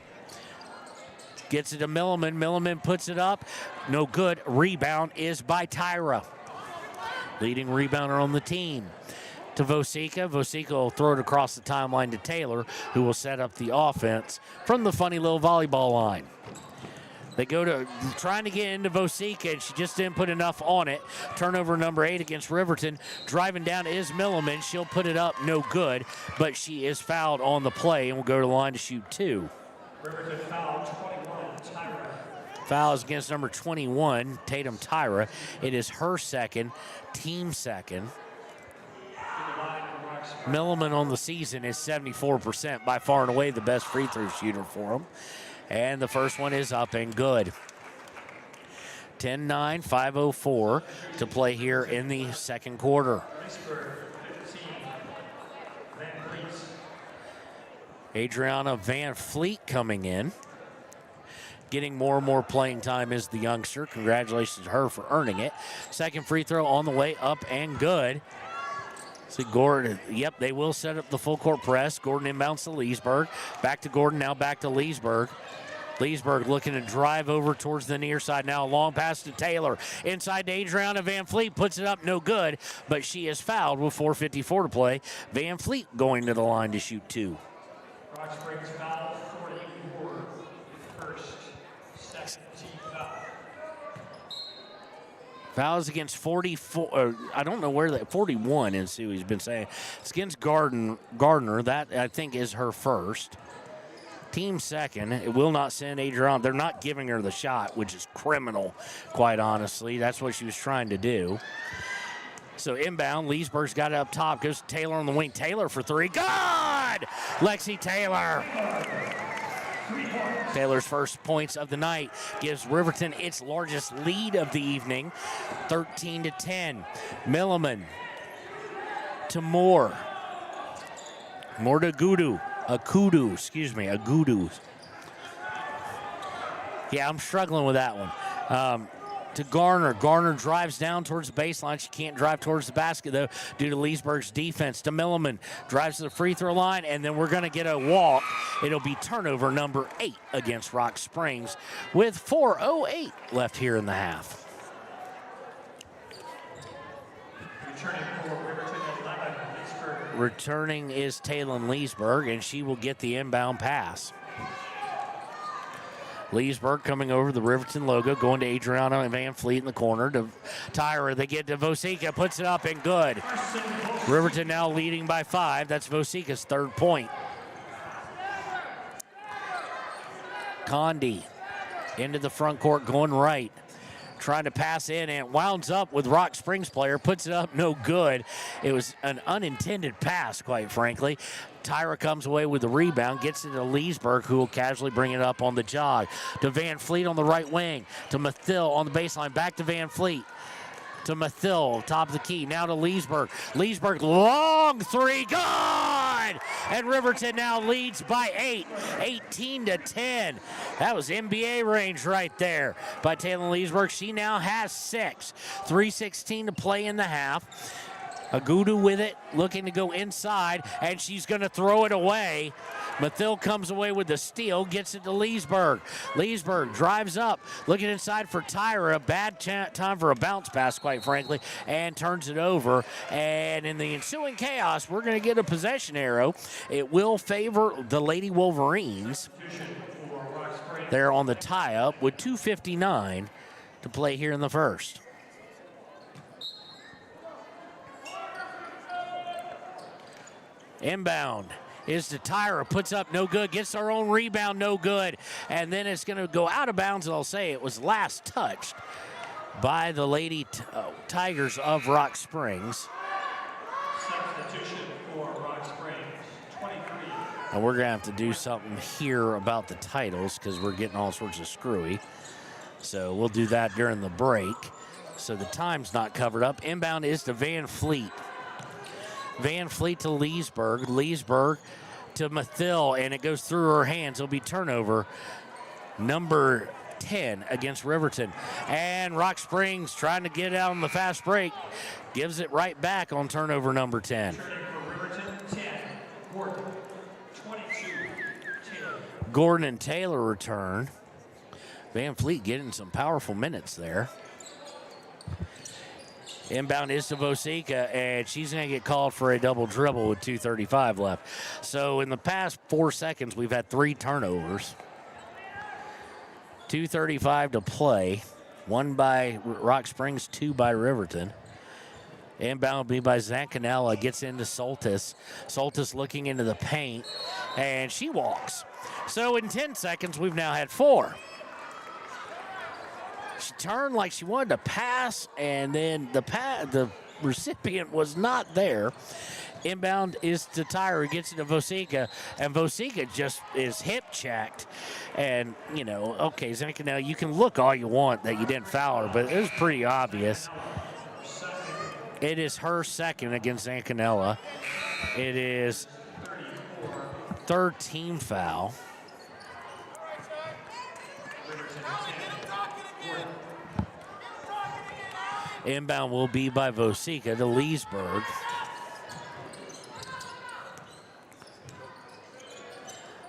Speaker 7: Gets it to Milliman. Milliman puts it up. No good. Rebound is by Tyra. Leading rebounder on the team. To Vosika. Vosika will throw it across the timeline to Taylor, who will set up the offense from the funny little volleyball line. They go to trying to get into Vosika, and she just didn't put enough on it. Turnover number 8 against Riverton. Driving down is Milliman. She'll put it up, no good, but she is fouled on the play and will go to the line to shoot 2.
Speaker 15: Riverton foul 21, Tyra.
Speaker 7: Foul is against number 21, Tatum Tyra. It is her second, team second. Milliman on the season is 74%, by far and away the best free throw shooter for him. And the first one is up and good. 10-9, 5:04 to play here in the second quarter. Adriana Van Fleet coming in. Getting more and more playing time is the youngster. Congratulations to her for earning it. Second free throw on the way, up and good. So Gordon, yep, they will set up the full court press. Gordon inbounds to Leesburg. Back to Gordon, now back to Leesburg. Leesburg looking to drive over towards the near side now. A long pass to Taylor. Inside to Adriana Van Fleet. Puts it up, no good. But she is fouled with 4:54 to play. Van Fleet going to the line to shoot 2.
Speaker 15: Rock Springs foul 44. First, second team foul.
Speaker 7: Fouls against 44. I don't know where that 41 is. Who he's been saying. It's against Gardner. That I think is her first. Team second. It will not send Adriana. They're not giving her the shot, which is criminal, quite honestly. That's what she was trying to do. So inbound, Leesburg's got it up top. Goes to Taylor on the wing. Taylor for 3. Good! Lexi Taylor. Taylor's first points of the night gives Riverton its largest lead of the evening, 13-10. Milliman to Moore. Moore to Agudu. Yeah, I'm struggling with that one. To Garner. Garner drives down towards the baseline. She can't drive towards the basket, though, due to Leesburg's defense. To Milliman. Drives to the free throw line, and then we're going to get a walk. It'll be turnover number 8 against Rock Springs with 4:08 left here in the half. Returning is Taylon Leesburg, and she will get the inbound pass. Leesburg coming over the Riverton logo, going to Adriana Van Fleet in the corner. To Tyra, they get to Vosika, puts it up and good. Riverton now leading by 5. That's Vosika's third point. Condi into the front court, going right. Trying to pass in and wounds up with Rock Springs player, puts it up, no good. It was an unintended pass, quite frankly. Tyra comes away with the rebound, gets it to Leesburg, who will casually bring it up on the jog. To Van Fleet on the right wing. To Mathil on the baseline. Back to Van Fleet. To Mathil, top of the key. Now to Leesburg. Leesburg, long 3, good! And Riverton now leads by 8, 18-10. That was NBA range right there by Taylor Leesburg. She now has 6. 3:16 to play in the half. Agudu with it, looking to go inside, and she's going to throw it away. Mathil comes away with the steal, gets it to Leesburg. Leesburg drives up, looking inside for Tyra. A bad time for a bounce pass, quite frankly, and turns it over. And in the ensuing chaos, we're going to get a possession arrow. It will favor the Lady Wolverines. They're on the tie-up with 2:59 to play here in the first. Inbound is to Tyra, puts up no good, gets our own rebound, no good, and then it's going to go out of bounds, and I'll say it was last touched by the Lady Tigers of Rock Springs.
Speaker 15: Substitution for Rock Springs, 23.
Speaker 7: And we're going to have to do something here about the titles because we're getting all sorts of screwy. So we'll do that during the break. So the time's not covered up. Inbound is to Van Fleet. Van Fleet to Leesburg. Leesburg to Mathill, and it goes through her hands. It'll be turnover number 10 against Riverton. And Rock Springs trying to get out on the fast break. Gives it right back on turnover number 10. Gordon and Taylor return. Van Fleet getting some powerful minutes there. Inbound is to Vosica, and she's going to get called for a double dribble with 2:35 left. So in the past 4 seconds, we've had 3 turnovers. 2:35 to play. 1 by Rock Springs, 2 by Riverton. Inbound will be by Zancanella, gets into Soltis. Soltis looking into the paint, and she walks. So in 10 seconds, we've now had 4. She turned like she wanted to pass, and then the recipient was not there. Inbound is to Tyra, gets it to Vosica, and Vosica just is hip checked. And, you know, okay, Zancanella, you can look all you want that you didn't foul her, but it was pretty obvious. It is her second against Zancanella. It is third team foul. Inbound will be by Vosica to Leesburg.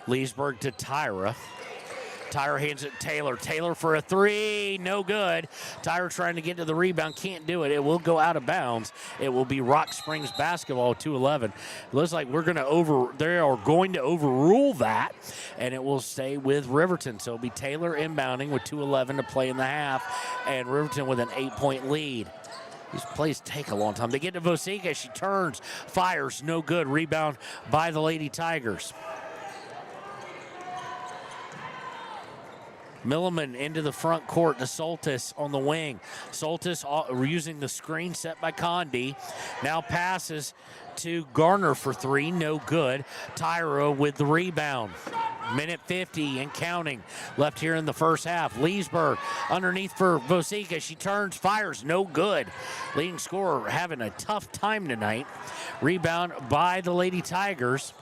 Speaker 7: Leesburg to Tyra. Tyra hands it to Taylor. Taylor for a 3, no good. Tyra trying to get to the rebound, can't do it. It will go out of bounds. It will be Rock Springs basketball, 2:11. Looks like they are going to overrule that, and it will stay with Riverton. So it'll be Taylor inbounding with 2:11 to play in the half, and Riverton with an 8-point lead. These plays take a long time. They get to Vosica. She turns, fires, no good. Rebound by the Lady Tigers. Milliman into the front court to Soltis on the wing. Soltis using the screen set by Condi. Now passes to Garner for 3, no good. Tyra with the rebound. Minute 50 and counting left here in the first half. Leesburg underneath for Vosica. She turns, fires, no good. Leading scorer having a tough time tonight. Rebound by the Lady Tigers.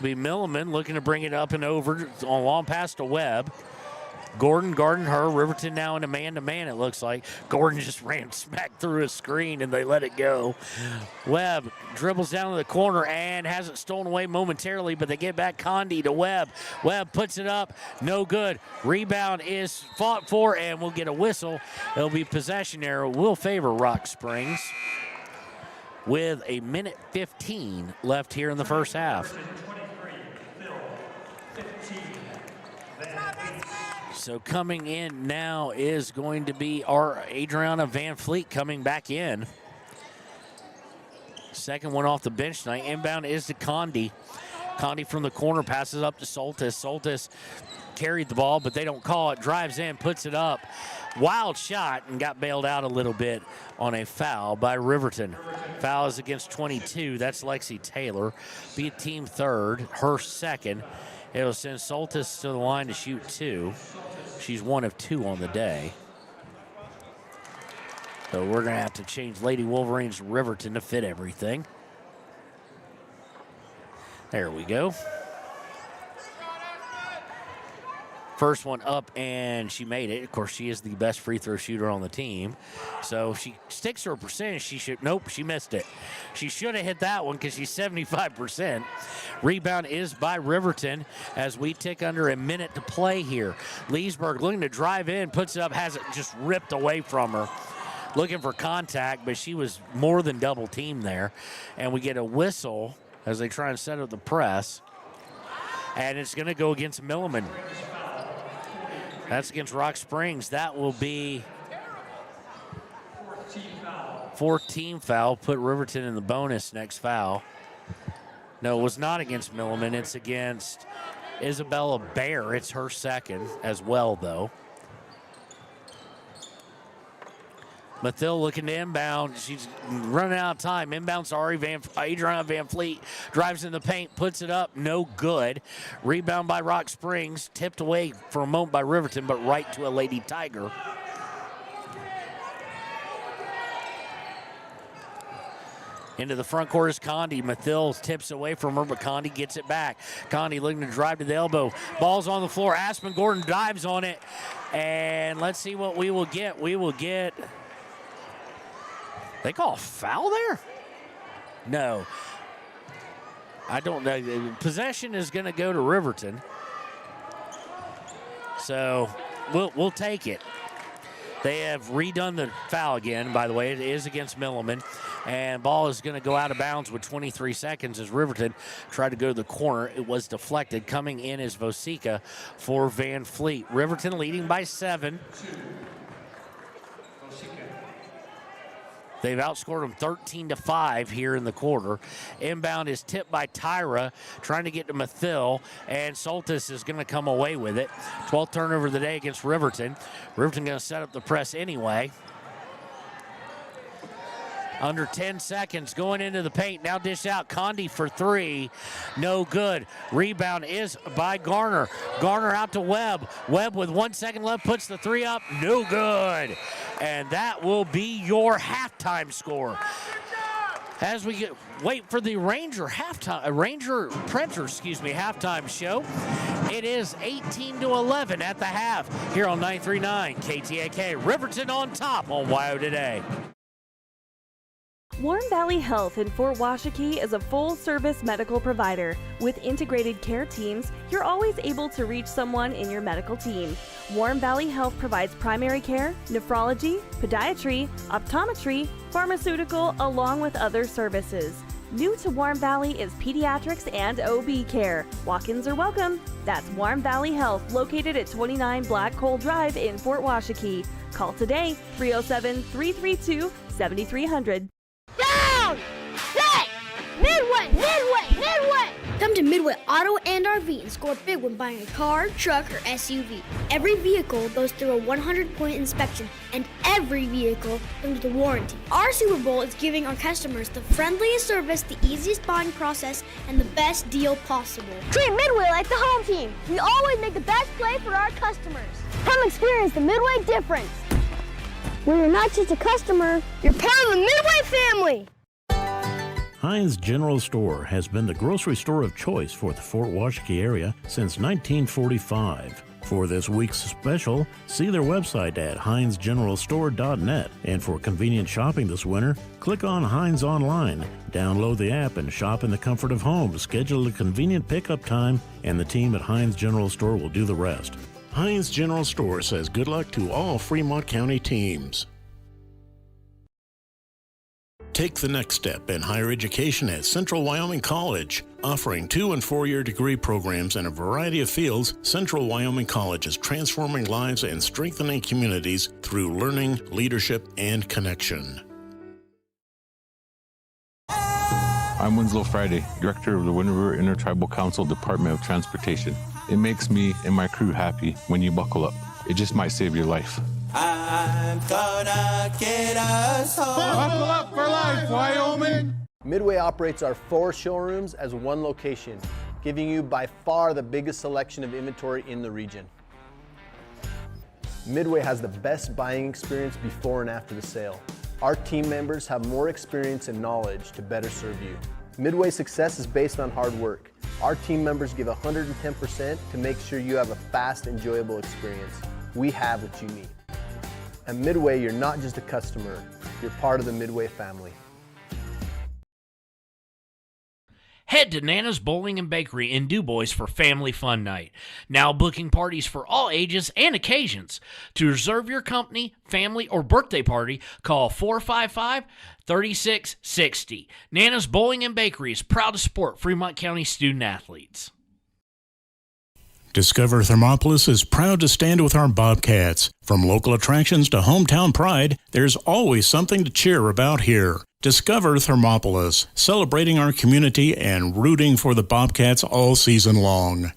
Speaker 7: Be Milliman looking to bring it up and over on long pass to Webb. Gordon guarding her. Riverton now in a man-to-man, it looks like. Gordon just ran smack through a screen, and they let it go. Webb dribbles down to the corner and has it stolen away momentarily, but they get back Condi to Webb. Webb puts it up. No good. Rebound is fought for, and we'll get a whistle. It'll be possession error. Will favor Rock Springs with a minute 15 left here in the first half. So coming in now is going to be our Adriana Van Fleet coming back in. Second one off the bench tonight. Inbound is to Condi. Condi from the corner passes up to Soltis. Soltis carried the ball, but they don't call it. Drives in, puts it up. Wild shot and got bailed out a little bit on a foul by Riverton. Foul is against 22. That's Lexi Taylor. Be a team third, her second. It'll send Soltis to the line to shoot 2. She's 1 of 2 on the day. So we're going to have to change Lady Wolverines Riverton to fit everything. There we go. First one up, and she made it. Of course, she is the best free throw shooter on the team. So she sticks to her percentage. Nope, she missed it. She should have hit that one because she's 75%. Rebound is by Riverton as we tick under a minute to play here. Leesburg looking to drive in, puts it up, has it just ripped away from her. Looking for contact, but she was more than double teamed there. And we get a whistle as they try and set up the press. And it's going to go against Milliman. That's against Rock Springs. That will be 14 foul. Put Riverton in the bonus next foul. No, it was not against Milliman. It's against Isabella Bear. It's her second as well, though. Mathill looking to inbound. She's running out of time. Inbound, sorry. Adriana Van Fleet drives in the paint, puts it up. No good. Rebound by Rock Springs. Tipped away for a moment by Riverton, but right to a Lady Tiger. Into the front court is Condi. Mathill tips away from her, but Condi gets it back. Condi looking to drive to the elbow. Ball's on the floor. Aspen Gordon dives on it. And let's see what we will get. We will get... They call a foul there? No. I don't know. Possession is going to go to Riverton. So we'll take it. They have redone the foul again, by the way. It is against Milliman. And ball is going to go out of bounds with 23 seconds as Riverton tried to go to the corner. It was deflected. Coming in is Vosica for Van Fleet. Riverton leading by 7. They've outscored them 13-5 here in the quarter. Inbound is tipped by Tyra, trying to get to Mathill, and Soltis is going to come away with it. 12th turnover of the day against Riverton. Riverton going to set up the press anyway. Under 10 seconds, going into the paint. Now dish out. Condi for 3. No good. Rebound is by Garner. Garner out to Webb. Webb with 1 second left puts the 3 up. No good. And that will be your halftime score. As we wait for the Ranger Printer halftime show. It is 18-11 at the half here on 939 KTAK. Riverton on top on WYO Today.
Speaker 6: Warm Valley Health in Fort Washakie is a full-service medical provider. With integrated care teams, you're always able to reach someone in your medical team. Warm Valley Health provides primary care, nephrology, podiatry, optometry, pharmaceutical, along with other services. New to Warm Valley is pediatrics and OB care. Walk-ins are welcome. That's Warm Valley Health, located at 29 Black Coal Drive in Fort Washakie. Call today, 307-332-7300.
Speaker 20: Down! Set! Midway! Come to Midway Auto and RV and score big when buying a car, truck, or SUV. Every vehicle goes through a 100-point inspection, and every vehicle comes with a warranty. Our Super Bowl is giving our customers the friendliest service, the easiest buying process, and the best deal possible.
Speaker 21: Treat Midway like the home team. We always make the best play for our customers. Come experience the Midway difference, where you're not just a customer, you're part of the Midway family.
Speaker 4: Heinz General Store has been the grocery store of choice for the Fort Washakie area since 1945. For this week's special, see their website at heinzgeneralstore.net. And for convenient shopping this winter, click on Heinz Online, download the app, and shop in the comfort of home. Schedule a convenient pickup time, and the team at Heinz General Store will do the rest. Heinz General Store says good luck to all Fremont County teams. Take the next step in higher education at Central Wyoming College. Offering 2- and 4-year degree programs in a variety of fields, Central Wyoming College is transforming lives and strengthening communities through learning, leadership, and connection.
Speaker 22: I'm Winslow Friday, Director of the Wind River Intertribal Council Department of Transportation. It makes me and my crew happy when you buckle up. It just might save your life.
Speaker 23: I'm gonna get us home. Buckle up for life, Wyoming!
Speaker 24: Midway operates our 4 showrooms as one location, giving you by far the biggest selection of inventory in the region. Midway has the best buying experience before and after the sale. Our team members have more experience and knowledge to better serve you. Midway's success is based on hard work. Our team members give 110% to make sure you have a fast, enjoyable experience. We have what you need. At Midway, you're not just a customer, you're part of the Midway family.
Speaker 11: Head to Nana's Bowling and Bakery in DuBois for Family Fun Night. Now booking parties for all ages and occasions. To reserve your company, family, or birthday party, call 455-3660. Nana's Bowling and Bakery is proud to support Fremont County student athletes.
Speaker 4: Discover Thermopolis is proud to stand with our Bobcats. From local attractions to hometown pride, there's always something to cheer about here. Discover Thermopolis, celebrating our community and rooting for the Bobcats all season long.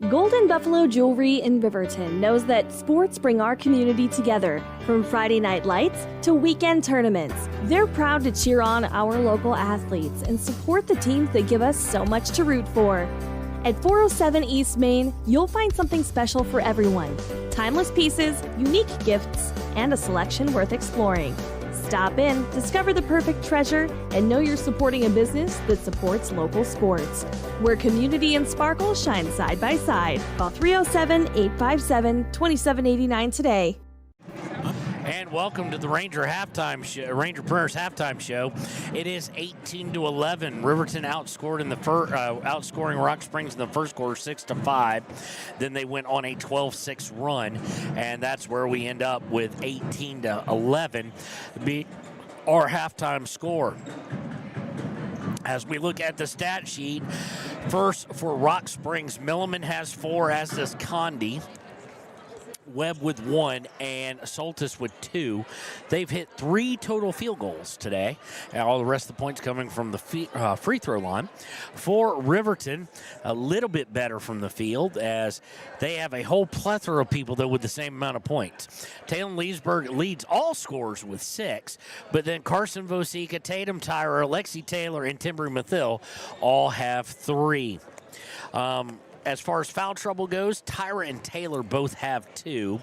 Speaker 6: Golden Buffalo Jewelry in Riverton knows that sports bring our community together, from Friday night lights to weekend tournaments. They're proud to cheer on our local athletes and support the teams that give us so much to root for. At 407 East Main, you'll find something special for everyone. Timeless pieces, unique gifts, and a selection worth exploring. Stop in, discover the perfect treasure, and know you're supporting a business that supports local sports, where community and sparkle shine side by side. Call 307-857-2789 today.
Speaker 7: And welcome to the Ranger halftime show, Ranger Printers halftime show. It is 18-11. Riverton outscored in the outscoring Rock Springs in the first quarter 6-5. Then they went on a 12-6 run, and that's where we end up with 18-11. Be our halftime score. As we look at the stat sheet, first for Rock Springs, Milliman has 4, as does Condi. Webb with 1 and Soltis with 2. They've hit 3 total field goals today, and all the rest of the points coming from the free throw line. For Riverton, a little bit better from the field, as they have a whole plethora of people, though, with the same amount of points. Talon Leesburg leads all scorers with 6, but then Carson Vosika, Tatum Tyra, Lexi Taylor, and Timbry Mathil all have 3. As far as foul trouble goes, Tyra and Taylor both have 2.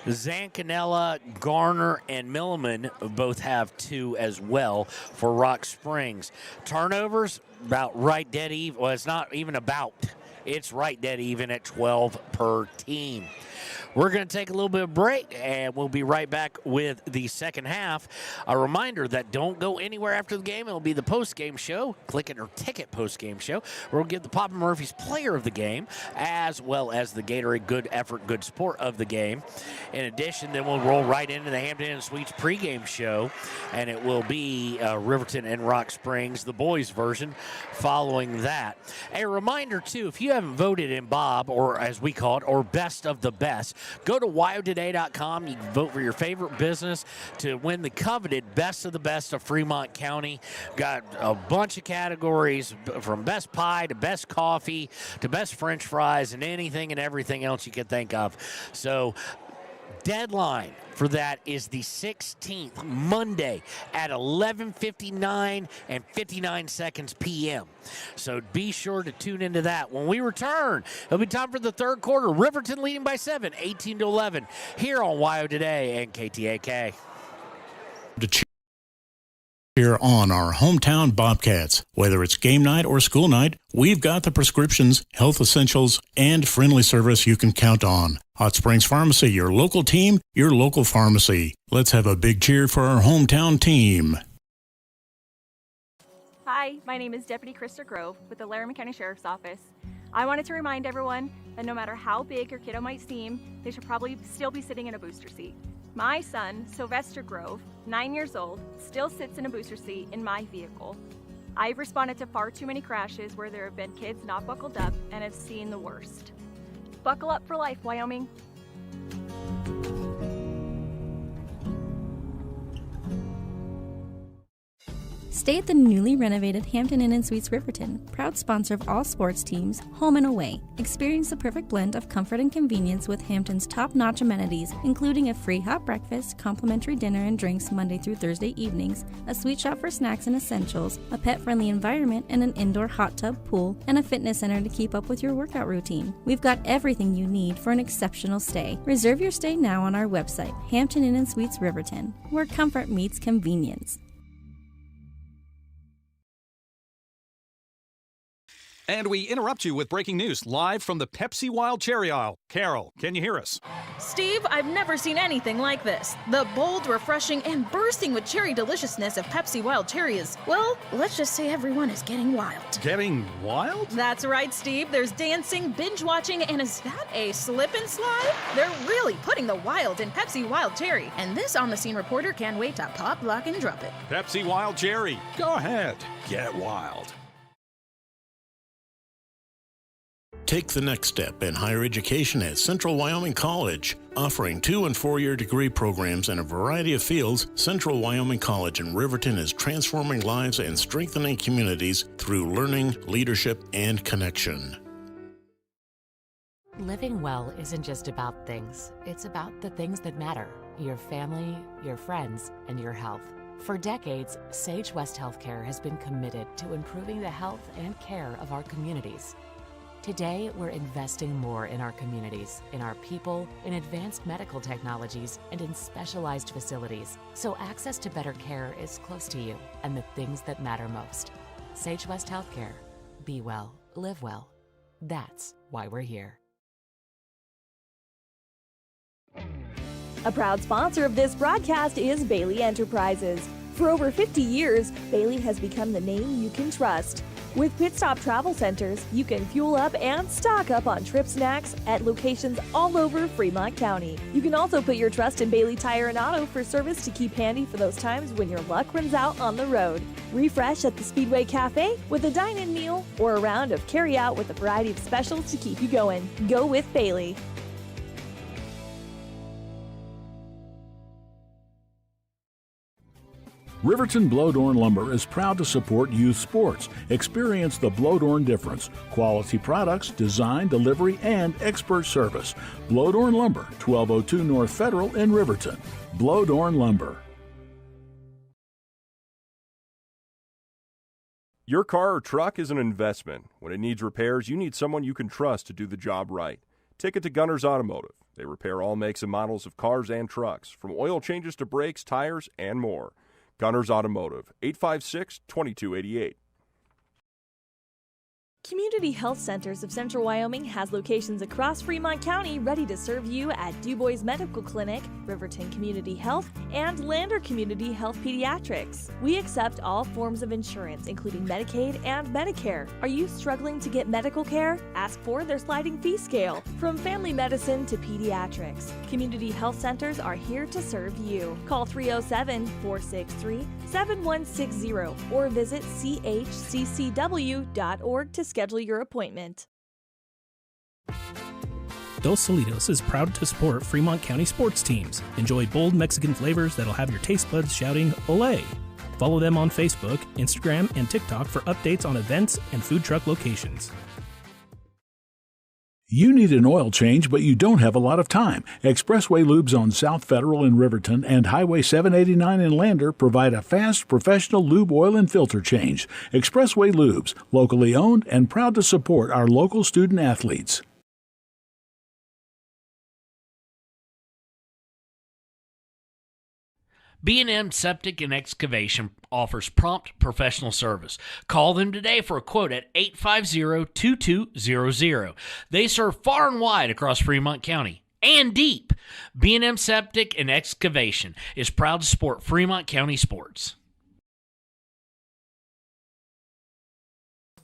Speaker 7: Zancanella, Garner, and Milliman both have 2 as well for Rock Springs. Turnovers, about right dead even. Well, it's not even about. It's right dead even at 12 per team. We're going to take a little bit of break, and we'll be right back with the second half. A reminder that don't go anywhere after the game. It'll be the post-game show, Click It or Ticket post-game show. We'll give the Papa Murphy's player of the game, as well as the Gatorade Good Effort, Good Sport of the game. In addition, then we'll roll right into the Hampton Inn Suites pregame show, and it will be Riverton and Rock Springs, the boys' version, following that. A reminder, too, if you haven't voted in Bob, or as we call it, or Best of the Best, go to wyotoday.com. You can vote for your favorite business to win the coveted Best of the Best of Fremont County. Got a bunch of categories, from best pie to best coffee to best French fries and anything and everything else you can think of. So, deadline for that is the 16th, Monday at 11:59 and 59 seconds p.m. So be sure to tune into that. When we return, it'll be time for the third quarter. Riverton leading by 7, 18-11, here on WYO Today and KTAK.
Speaker 4: Here on our hometown Bobcats. Whether it's game night or school night, we've got the prescriptions, health essentials, and friendly service you can count on. Hot Springs Pharmacy, your local team, your local pharmacy. Let's have a big cheer for our hometown team.
Speaker 1: Hi, my name is Deputy Krista Grove with the Laramie County Sheriff's Office. I wanted to remind everyone that no matter how big your kiddo might seem, they should probably still be sitting in a booster seat. My son, Sylvester Grove, 9 years old, still sits in a booster seat in my vehicle. I've responded to far too many crashes where there have been kids not buckled up and have seen the worst. Buckle up for life, Wyoming.
Speaker 2: Stay at the newly renovated Hampton Inn & Suites Riverton, proud sponsor of all sports teams, home and away. Experience the perfect blend of comfort and convenience with Hampton's top-notch amenities, including a free hot breakfast, complimentary dinner and drinks Monday through Thursday evenings, a sweet shop for snacks and essentials, a pet-friendly environment and an indoor hot tub pool, and a fitness center to keep up with your workout routine. We've got everything you need for an exceptional stay. Reserve your stay now on our website, Hampton Inn & Suites Riverton, where comfort meets convenience.
Speaker 3: And we interrupt you with breaking news live from the Pepsi Wild Cherry aisle. Carol, can you hear us?
Speaker 5: Steve, I've never seen anything like this. The bold, refreshing, and bursting with cherry deliciousness of Pepsi Wild Cherry is, well, let's just say everyone is getting wild.
Speaker 3: Getting wild?
Speaker 5: That's right, Steve. There's dancing, binge-watching, and is that a slip and slide? They're really putting the wild in Pepsi Wild Cherry, and this on-the-scene reporter can't wait to pop, lock, and drop it.
Speaker 3: Pepsi Wild Cherry. Go ahead. Get wild.
Speaker 4: Take the next step in higher education at Central Wyoming College. Offering 2- and 4-year degree programs in a variety of fields, Central Wyoming College in Riverton is transforming lives and strengthening communities through learning, leadership, and connection.
Speaker 8: Living well isn't just about things. It's about the things that matter. Your family, your friends, and your health. For decades, Sage West Healthcare has been committed to improving the health and care of our communities. Today, we're investing more in our communities, in our people, in advanced medical technologies, and in specialized facilities, so access to better care is close to you and the things that matter most. Sage West Healthcare. Be well, live well. That's why we're here.
Speaker 6: A proud sponsor of this broadcast is Bailey Enterprises. For over 50 years, Bailey has become the name you can trust. With Pit Stop Travel Centers, you can fuel up and stock up on trip snacks at locations all over Fremont County. You can also put your trust in Bailey Tire and Auto for service to keep handy for those times when your luck runs out on the road. Refresh at the Speedway Cafe with a dine-in meal or a round of carry-out with a variety of specials to keep you going. Go with Bailey.
Speaker 9: Riverton Blowdorn Lumber is proud to support youth sports. Experience the Blowdorn difference. Quality products, design, delivery, and expert service. Blowdorn Lumber, 1202 North Federal in Riverton. Blowdorn Lumber.
Speaker 10: Your car or truck is an investment. When it needs repairs, you need someone you can trust to do the job right. Take it to Gunners Automotive. They repair all makes and models of cars and trucks, from oil changes to brakes, tires, and more. Gunners Automotive, 856-2288.
Speaker 6: Community Health Centers of Central Wyoming has locations across Fremont County ready to serve you at Du Bois Medical Clinic, Riverton Community Health, and Lander Community Health Pediatrics. We accept all forms of insurance, including Medicaid and Medicare. Are you struggling to get medical care? Ask for their sliding fee scale. From family medicine to pediatrics, Community Health Centers are here to serve you. Call 307-463-7160 or visit chccw.org to schedule your appointment.
Speaker 12: Dos Solitos is proud to support Fremont County sports teams. Enjoy bold Mexican flavors that'll have your taste buds shouting "Olé!" Follow them on Facebook, Instagram, and TikTok for updates on events and food truck locations.
Speaker 9: You need an oil change, but you don't have a lot of time. Expressway Lubes on South Federal in Riverton and Highway 789 in Lander provide a fast, professional lube, oil, and filter change. Expressway Lubes, locally owned and proud to support our local student athletes.
Speaker 11: B&M Septic and Excavation offers prompt professional service. Call them today for a quote at 850-2200. They serve far and wide across Fremont County and deep. B&M Septic and Excavation is proud to support Fremont County sports.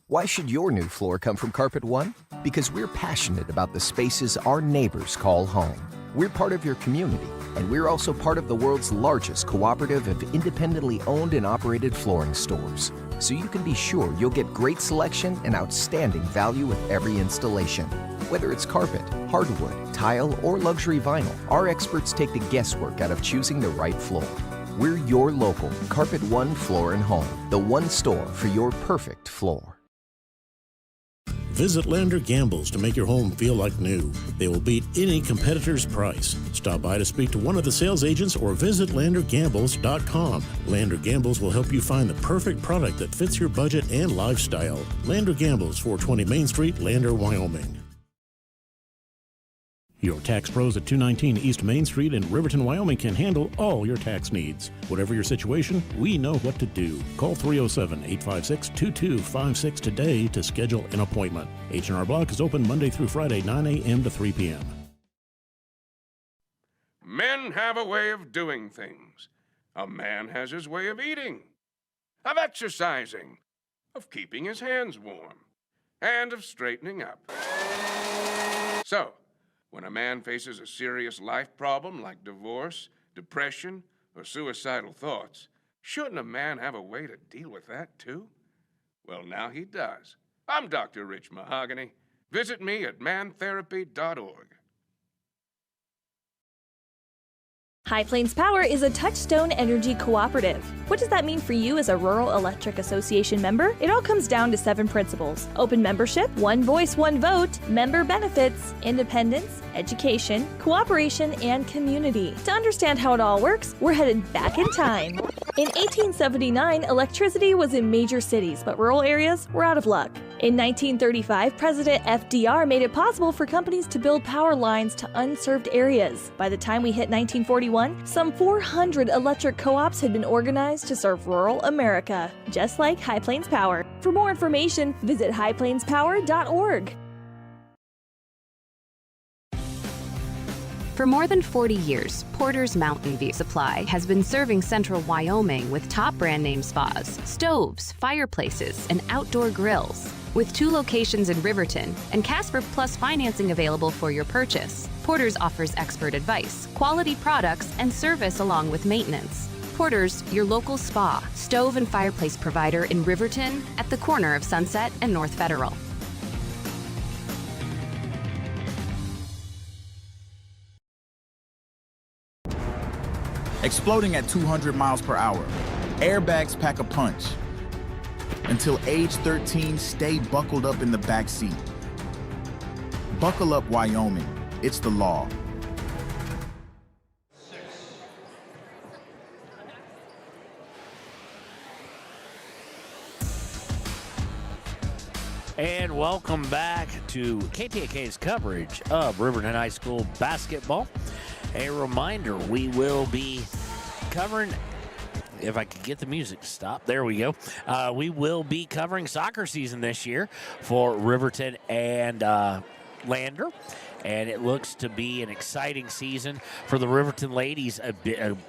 Speaker 25: Why should your new floor come from Carpet One? Because we're passionate about the spaces our neighbors call home. We're part of your community, and we're also part of the world's largest cooperative of independently owned and operated flooring stores. So you can be sure you'll get great selection and outstanding value with every installation. Whether it's carpet, hardwood, tile, or luxury vinyl, our experts take the guesswork out of choosing the right floor. We're your local Carpet One Floor and Home, the one store for your perfect floor.
Speaker 4: Visit Lander Gambles to make your home feel like new. They will beat any competitor's price. Stop by to speak to one of the sales agents or visit LanderGambles.com. Lander Gambles will help you find the perfect product that fits your budget and lifestyle. Lander Gambles, 420 Main Street, Lander, Wyoming. Your tax pros at 219 East Main Street in Riverton, Wyoming can handle all your tax needs. Whatever your situation, we know what to do. Call 307-856-2256 today to schedule an appointment. H&R Block is open Monday through Friday, 9 a.m. to 3 p.m.
Speaker 13: Men have a way of doing things. A man has his way of eating, of exercising, of keeping his hands warm, and of straightening up. So, when a man faces a serious life problem like divorce, depression, or suicidal thoughts, shouldn't a man have a way to deal with that too? Well, now he does. I'm Dr. Rich Mahogany. Visit me at mantherapy.org.
Speaker 6: High Plains Power is a Touchstone Energy cooperative. What does that mean for you as a Rural Electric Association member? It all comes down to 7 principles: open membership, one voice, one vote, member benefits, independence, education, cooperation, and community. To understand how it all works, we're headed back in time. In 1879, electricity was in major cities, but rural areas were out of luck. In 1935, President FDR made it possible for companies to build power lines to unserved areas. By the time we hit 1941, some 400 electric co-ops had been organized to serve rural America, just like High Plains Power. For more information, visit highplainspower.org.
Speaker 14: For more than 40 years, Porter's Mountain View Supply has been serving central Wyoming with top brand name spas, stoves, fireplaces, and outdoor grills. With 2 locations in Riverton and Casper Plus financing available for your purchase, Porter's offers expert advice, quality products, and service along with maintenance. Porter's, your local spa, stove, and fireplace provider in Riverton at the corner of Sunset and North Federal.
Speaker 16: Exploding at 200 miles per hour. Airbags pack a punch. Until age 13, stay buckled up in the back seat. Buckle up, Wyoming. It's the law.
Speaker 7: And welcome back to KTAK's coverage of Riverton High School basketball. A reminder, we will be covering, if I could get the music to stop, there we go. We will be covering soccer season this year for Riverton and Lander. And it looks to be an exciting season for the Riverton ladies.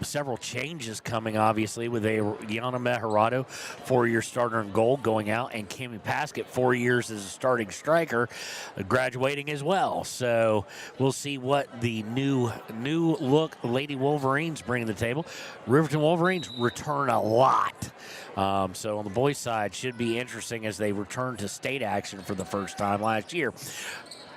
Speaker 7: Several changes coming, obviously, with Yana Meharado, 4-year starter in goal, going out, and Cammie Paskett, 4 years as a starting striker, graduating as well. So we'll see what the new look Lady Wolverines bring to the table. Riverton Wolverines return a lot. So on the boys' side, should be interesting as they return to state action for the first time last year.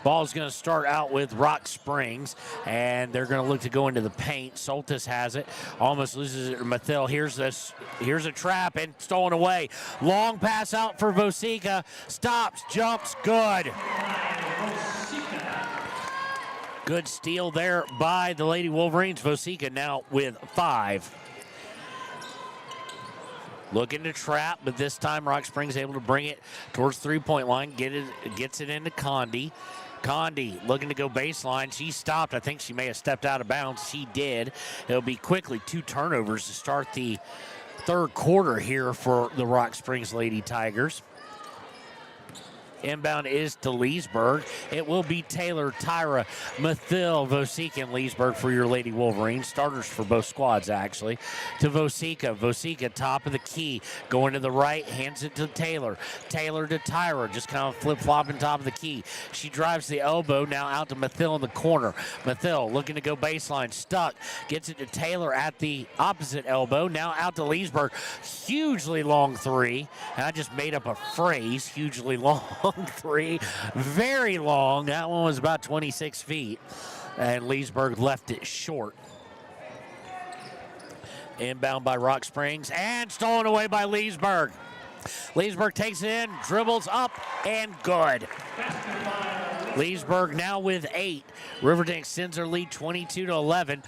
Speaker 7: Ball's going to start out with Rock Springs, and they're going to look to go into the paint. Soltis has it, almost loses it to Mathil. Here's a trap, and stolen away. Long pass out for Vosica. Stops, jumps, good. Good steal there by the Lady Wolverines. Vosica now with 5. Looking to trap, but this time Rock Springs able to bring it towards 3-point line. Gets it into Condi. Condi looking to go baseline. She stopped. I think she may have stepped out of bounds. She did. It'll be quickly 2 turnovers to start the third quarter here for the Rock Springs Lady Tigers. Inbound is to Leesburg. It will be Taylor, Tyra, Mathil, Vosica, and Leesburg for your Lady Wolverines. Starters for both squads, actually. To Vosica. Vosica, top of the key. Going to the right, hands it to Taylor. Taylor to Tyra, just kind of flip-flopping top of the key. She drives the elbow, now out to Mathil in the corner. Mathil looking to go baseline, stuck. Gets it to Taylor at the opposite elbow. Now out to Leesburg. Hugely long 3. And I just made up a phrase, hugely long. 3, very long. That one was about 26 feet, and Leesburg left it short. Inbound by Rock Springs, and stolen away by Leesburg. Leesburg takes it in, dribbles up, and good. Leesburg now with 8. Riverton extends their lead 22-11.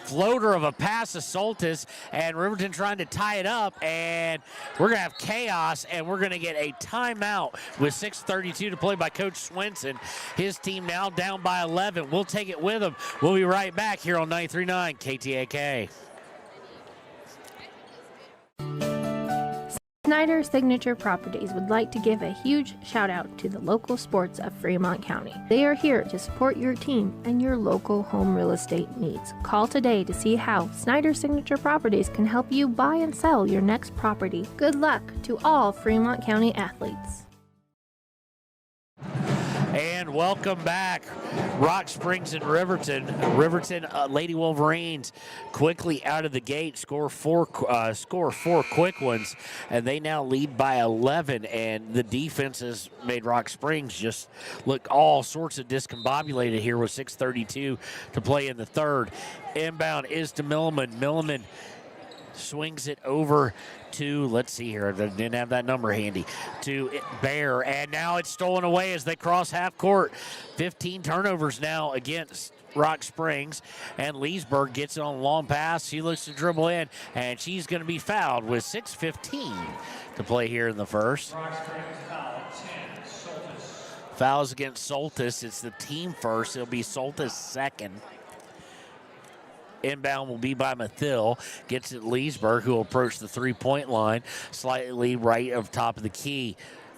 Speaker 7: Floater of a pass to Soltis, and Riverton trying to tie it up, and we're going to have chaos, and we're going to get a timeout with 6:32 to play by Coach Swenson. His team now down by 11. We'll take it with him. We'll be right back here on 93.9 KTAK.
Speaker 17: Snyder Signature Properties would like to give a huge shout out to the local sports of Fremont County. They are here to support your team and your local home real estate needs. Call today to see how Snyder Signature Properties can help you buy and sell your next property. Good luck to all Fremont County athletes.
Speaker 7: And welcome back, Rock Springs and Riverton. Riverton Lady Wolverines quickly out of the gate, score four quick ones, and they now lead by 11. And the defense has made Rock Springs just look all sorts of discombobulated here with 6:32 to play in the third. Inbound is to Milliman. Milliman swings it over to, let's see here, I didn't have that number handy, to Bear, and now it's stolen away as they cross half court. 15 turnovers now against Rock Springs, and Leesburg gets it on a long pass. She looks to dribble in, and she's going to be fouled with 6:15 to play here in the first. Fouls against Soltis. It's the team first. It'll be Soltis second. Inbound will be by Mathil. Gets it Leesburg, who will approach the three-point line, slightly right of top of the key.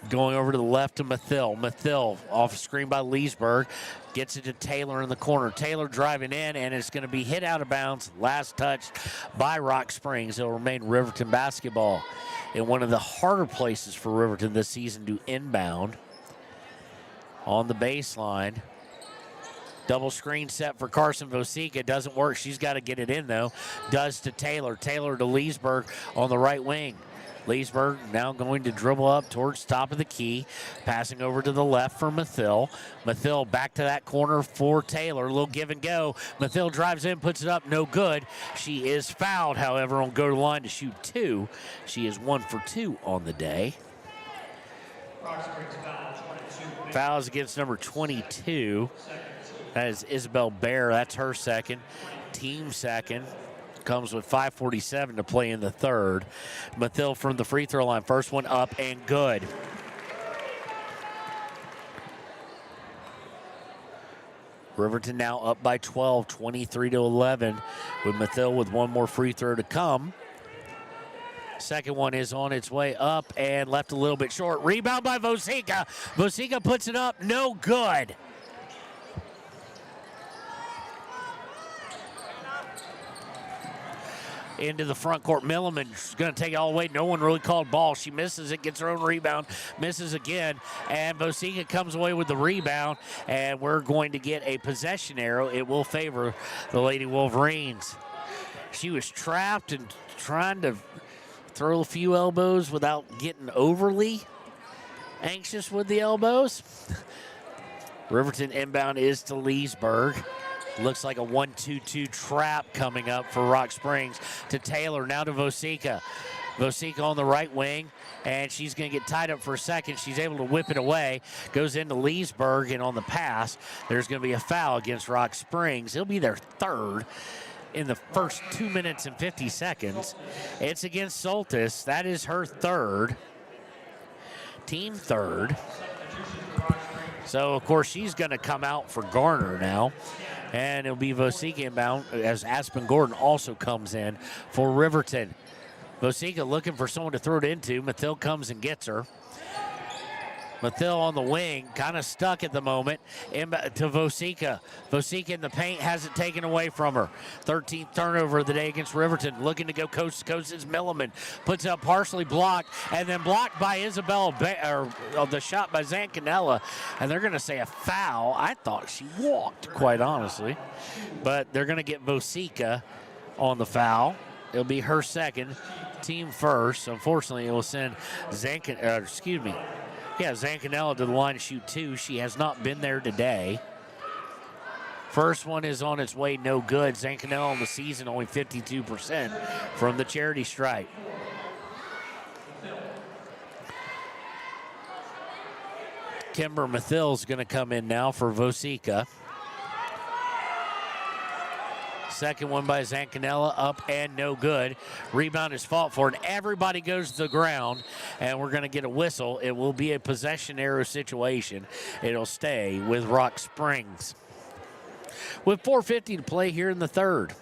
Speaker 7: Going over to the left to Mathil. Mathil off a screen by Leesburg. Gets it to Taylor in the corner. Taylor driving in, and it's going to be hit out of bounds. Last touch by Rock Springs. It'll remain Riverton basketball. In one of the harder places for Riverton this season to inbound. On the baseline. Double screen set for Carson Vosica. Doesn't work. She's got to get it in, though. Does to Taylor. Taylor to Leesburg on the right wing. Leesburg now going to dribble up towards top of the key. Passing over to the left for Mathil. Mathil back to that corner for Taylor. A little give and go. Mathil drives in, puts it up. No good. She is fouled, however, on go to line to shoot two. She is 1 for 2 on the day. Fouls against number 22. That is Isabel Bear. That's her second. Team second. Comes with 5:47 to play in the third. Mathil from the free throw line. First one up and good. Riverton now up by 12, 23-11, with Mathil with one more free throw to come. Second one is on its way up and left a little bit short. Rebound by Vosica. Vosica puts it up. No good. Into the front court. Milliman's going to take it all the way. No one really called ball. She misses it, gets her own rebound, misses again, and Vosica comes away with the rebound, and we're going to get a possession arrow. It will favor the Lady Wolverines. She was trapped and trying to throw a few elbows without getting overly anxious with the elbows. Riverton inbound is to Leesburg. Looks like a 1-2-2 trap coming up for Rock Springs. To Taylor, now to Vosica. Vosica on the right wing, and she's going to get tied up for a second. She's able to whip it away. Goes into Leesburg, and on the pass, there's going to be a foul against Rock Springs. It'll be their third in the first 2 minutes and 50 seconds. It's against Soltis. That is her third. Team third. So, of course, she's going to come out for Garner now. And it'll be Vosica inbound as Aspen Gordon also comes in for Riverton. Vosica looking for someone to throw it into. Mathil comes and gets her. Mathil on the wing, kind of stuck at the moment. To Vosica. Vosica in the paint has it taken away from her. 13th turnover of the day against Riverton. Looking to go coast to coast is Milliman. Puts it up partially blocked, and then blocked by Isabel, the shot by Zancanella. And they're going to say a foul. I thought she walked, quite honestly. But they're going to get Vosica on the foul. It'll be her second, team first. Unfortunately, it will send Zancanella to the line to shoot two. She has not been there today. First one is on its way, no good. Zancanella on the season only 52% from the charity stripe. Kimber Mathil's going to come in now for Vosica. Second one by Zancanella, up and no good. Rebound is fought for, and everybody goes to the ground, and we're going to get a whistle. It will be a possession arrow situation. It'll stay with Rock Springs. With 4:50 to play here in the third.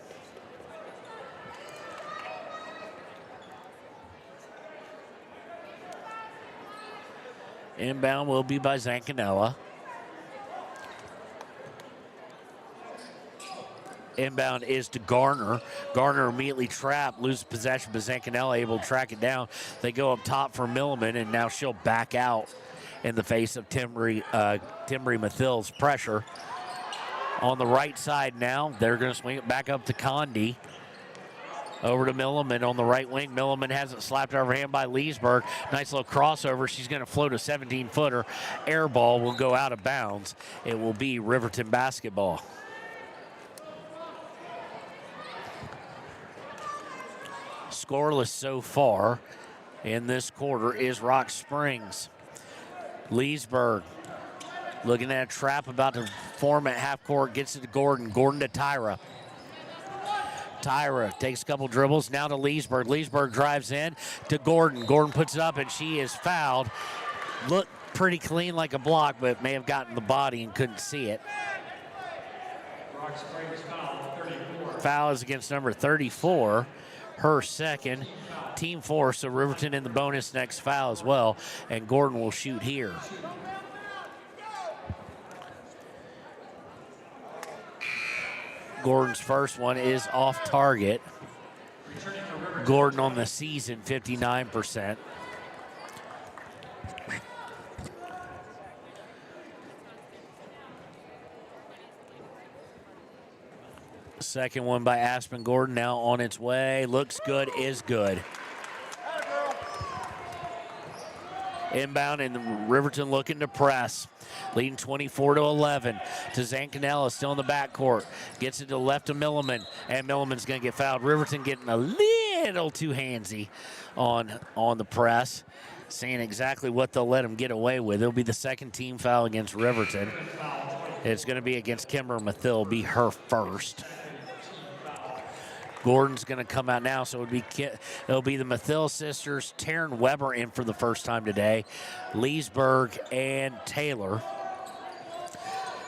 Speaker 7: Inbound will be by Zancanella. Inbound is to Garner. Garner immediately trapped, loses possession, but Zancanella able to track it down. They go up top for Milliman, and now she'll back out in the face of Timbry Mathil's pressure. On the right side now, they're going to swing it back up to Condi. Over to Milliman on the right wing. Milliman has it slapped overhand by Leesburg. Nice little crossover. She's going to float a 17-footer. Air ball will go out of bounds. It will be Riverton basketball. Scoreless so far in this quarter is Rock Springs. Leesburg looking at a trap about to form at half court. Gets it to Gordon. Gordon to Tyra. Tyra takes a couple dribbles, now to Leesburg. Leesburg drives in to Gordon. Gordon puts it up, and she is fouled. Looked pretty clean like a block, but may have gotten the body and couldn't see it. Foul is against number 34, her second. Team 4, so Riverton in the bonus next foul as well, and Gordon will shoot here. Gordon's first one is off target. Gordon on the season, 59%. Second one by Aspen Gordon now on its way. Looks good, is good. Inbound, and Riverton looking to press. Leading 24-11 to Zancanella, still in the backcourt. Gets it to the left of Milliman, and Milliman's going to get fouled. Riverton getting a little too handsy on the press, seeing exactly what they'll let him get away with. It'll be the second team foul against Riverton. It's going to be against Kimber Mathil, be her first. Gordon's going to come out now, so it'll be the Mathil sisters, Taryn Weber in for the first time today, Leesburg and Taylor.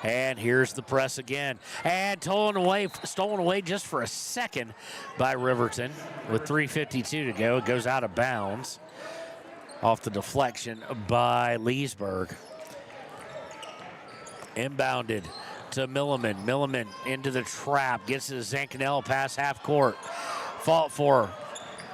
Speaker 7: And here's the press again. And stolen away just for a second by Riverton with 3:52 to go. It goes out of bounds off the deflection by Leesburg. Inbounded to Milliman. Milliman into the trap. Gets to the Zancanella past half court. Fought for her.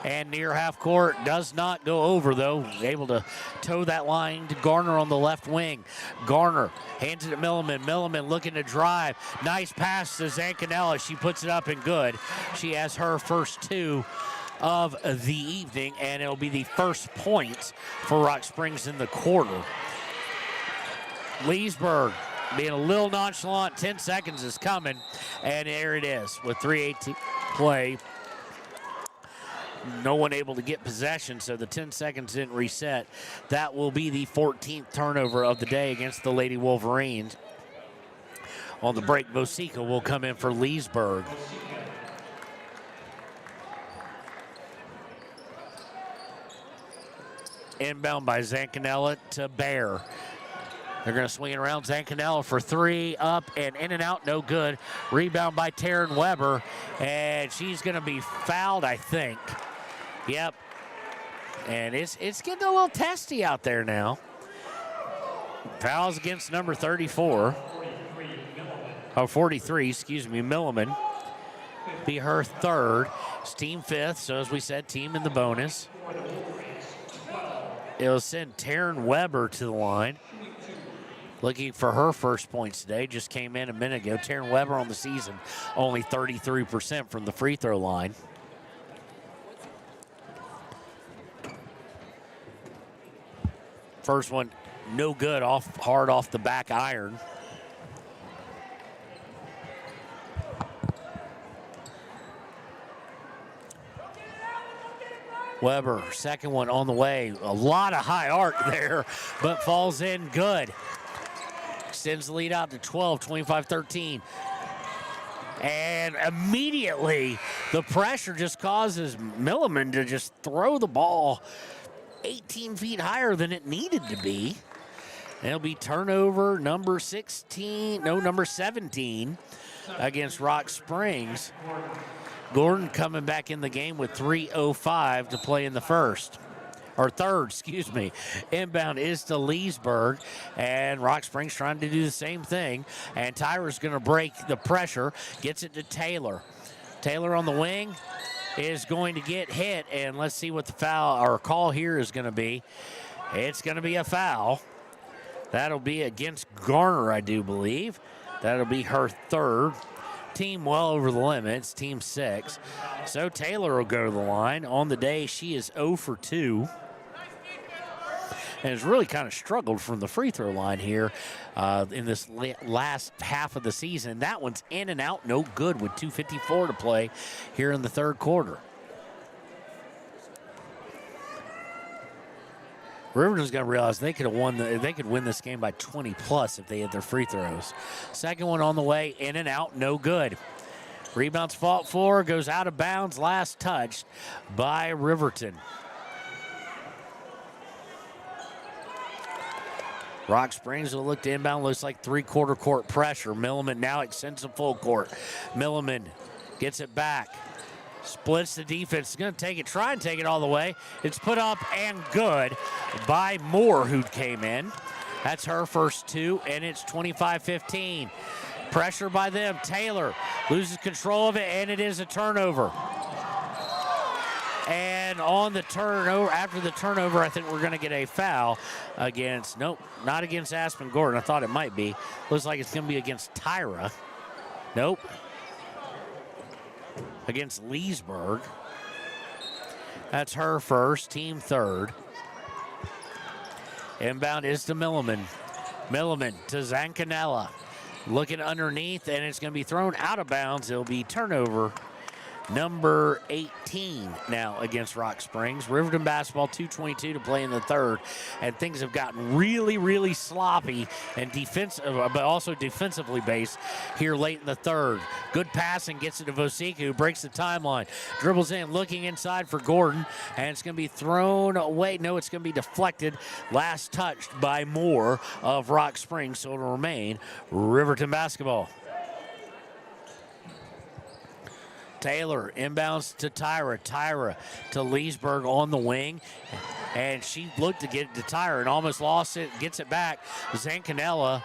Speaker 7: And near half court. Does not go over, though. Able to toe that line to Garner on the left wing. Garner hands it to Milliman. Milliman looking to drive. Nice pass to Zancanella. She puts it up and good. She has her first two of the evening, and it'll be the first points for Rock Springs in the quarter. Leesburg being a little nonchalant. 10 seconds is coming, and there it is with 3:18 play. No one able to get possession, so the 10 seconds didn't reset. That will be the 14th turnover of the day against the Lady Wolverines. On the break, Bosica will come in for Leesburg. Inbound by Zancanella to Bear. They're going to swing it around. Zancanella for three, up and in and out, no good. Rebound by Taryn Weber, and she's going to be fouled, I think. Yep. And it's getting a little testy out there now. Fouls against number 34. Oh, 43, excuse me, Milliman. Be her third. It's team fifth, so as we said, team in the bonus. It'll send Taryn Weber to the line. Looking for her first points today. Just came in a minute ago. Taryn Weber on the season, only 33% from the free throw line. First one, no good, hard off the back iron. Weber, second one on the way. A lot of high arc there, but falls in good. Extends the lead out to 12, 25-13. And immediately, the pressure just causes Milliman to just throw the ball 18 feet higher than it needed to be. And it'll be turnover number 17 against Rock Springs. Gordon coming back in the game with 3:05 to play in the third, excuse me. Inbound is to Leesburg, and Rock Springs trying to do the same thing. And Tyra's going to break the pressure, gets it to Taylor. Taylor on the wing is going to get hit, and let's see what the foul or call here is going to be. It's going to be a foul. That'll be against Garner, I do believe. That'll be her third. Team well over the limits, team 6. So Taylor will go to the line. On the day, she is 0 for 2. And has really kind of struggled from the free throw line here in this last half of the season. That one's in and out, no good with 2:54 to play here in the third quarter. Riverton's got to realize they could have won. They could win this game by 20 plus if they hit their free throws. Second one on the way, in and out, no good. Rebounds fought for, goes out of bounds, last touched by Riverton. Rock Springs will look to inbound, looks like three-quarter court pressure. Milliman now extends to full court. Milliman gets it back. Splits the defense. Is going to take it, try and take it all the way. It's put up and good by Moore, who came in. That's her first 2, and it's 25-15. Pressure by them. Taylor loses control of it, and it is a turnover. And on the turnover, after the turnover, I think we're going to get a foul against, nope, not against Aspen Gordon. I thought it might be. Looks like it's going to be against Tyra. Nope. Against Leesburg. That's her first, team third. Inbound is to Milliman. Milliman to Zancanella. Looking underneath, and it's going to be thrown out of bounds. It'll be turnover number 18 now against Rock Springs. Riverton basketball, 2:22 to play in the third, and things have gotten really, really sloppy and defensive, but also defensively based here late in the third. Good passing, gets it to Vosica, who breaks the timeline, dribbles in, looking inside for Gordon, and it's going to be thrown away. No, it's going to be deflected. Last touched by Moore of Rock Springs, so it'll remain Riverton basketball. Taylor inbounds to Tyra. Tyra to Leesburg on the wing. And she looked to get it to Tyra and almost lost it. Gets it back. Zancanella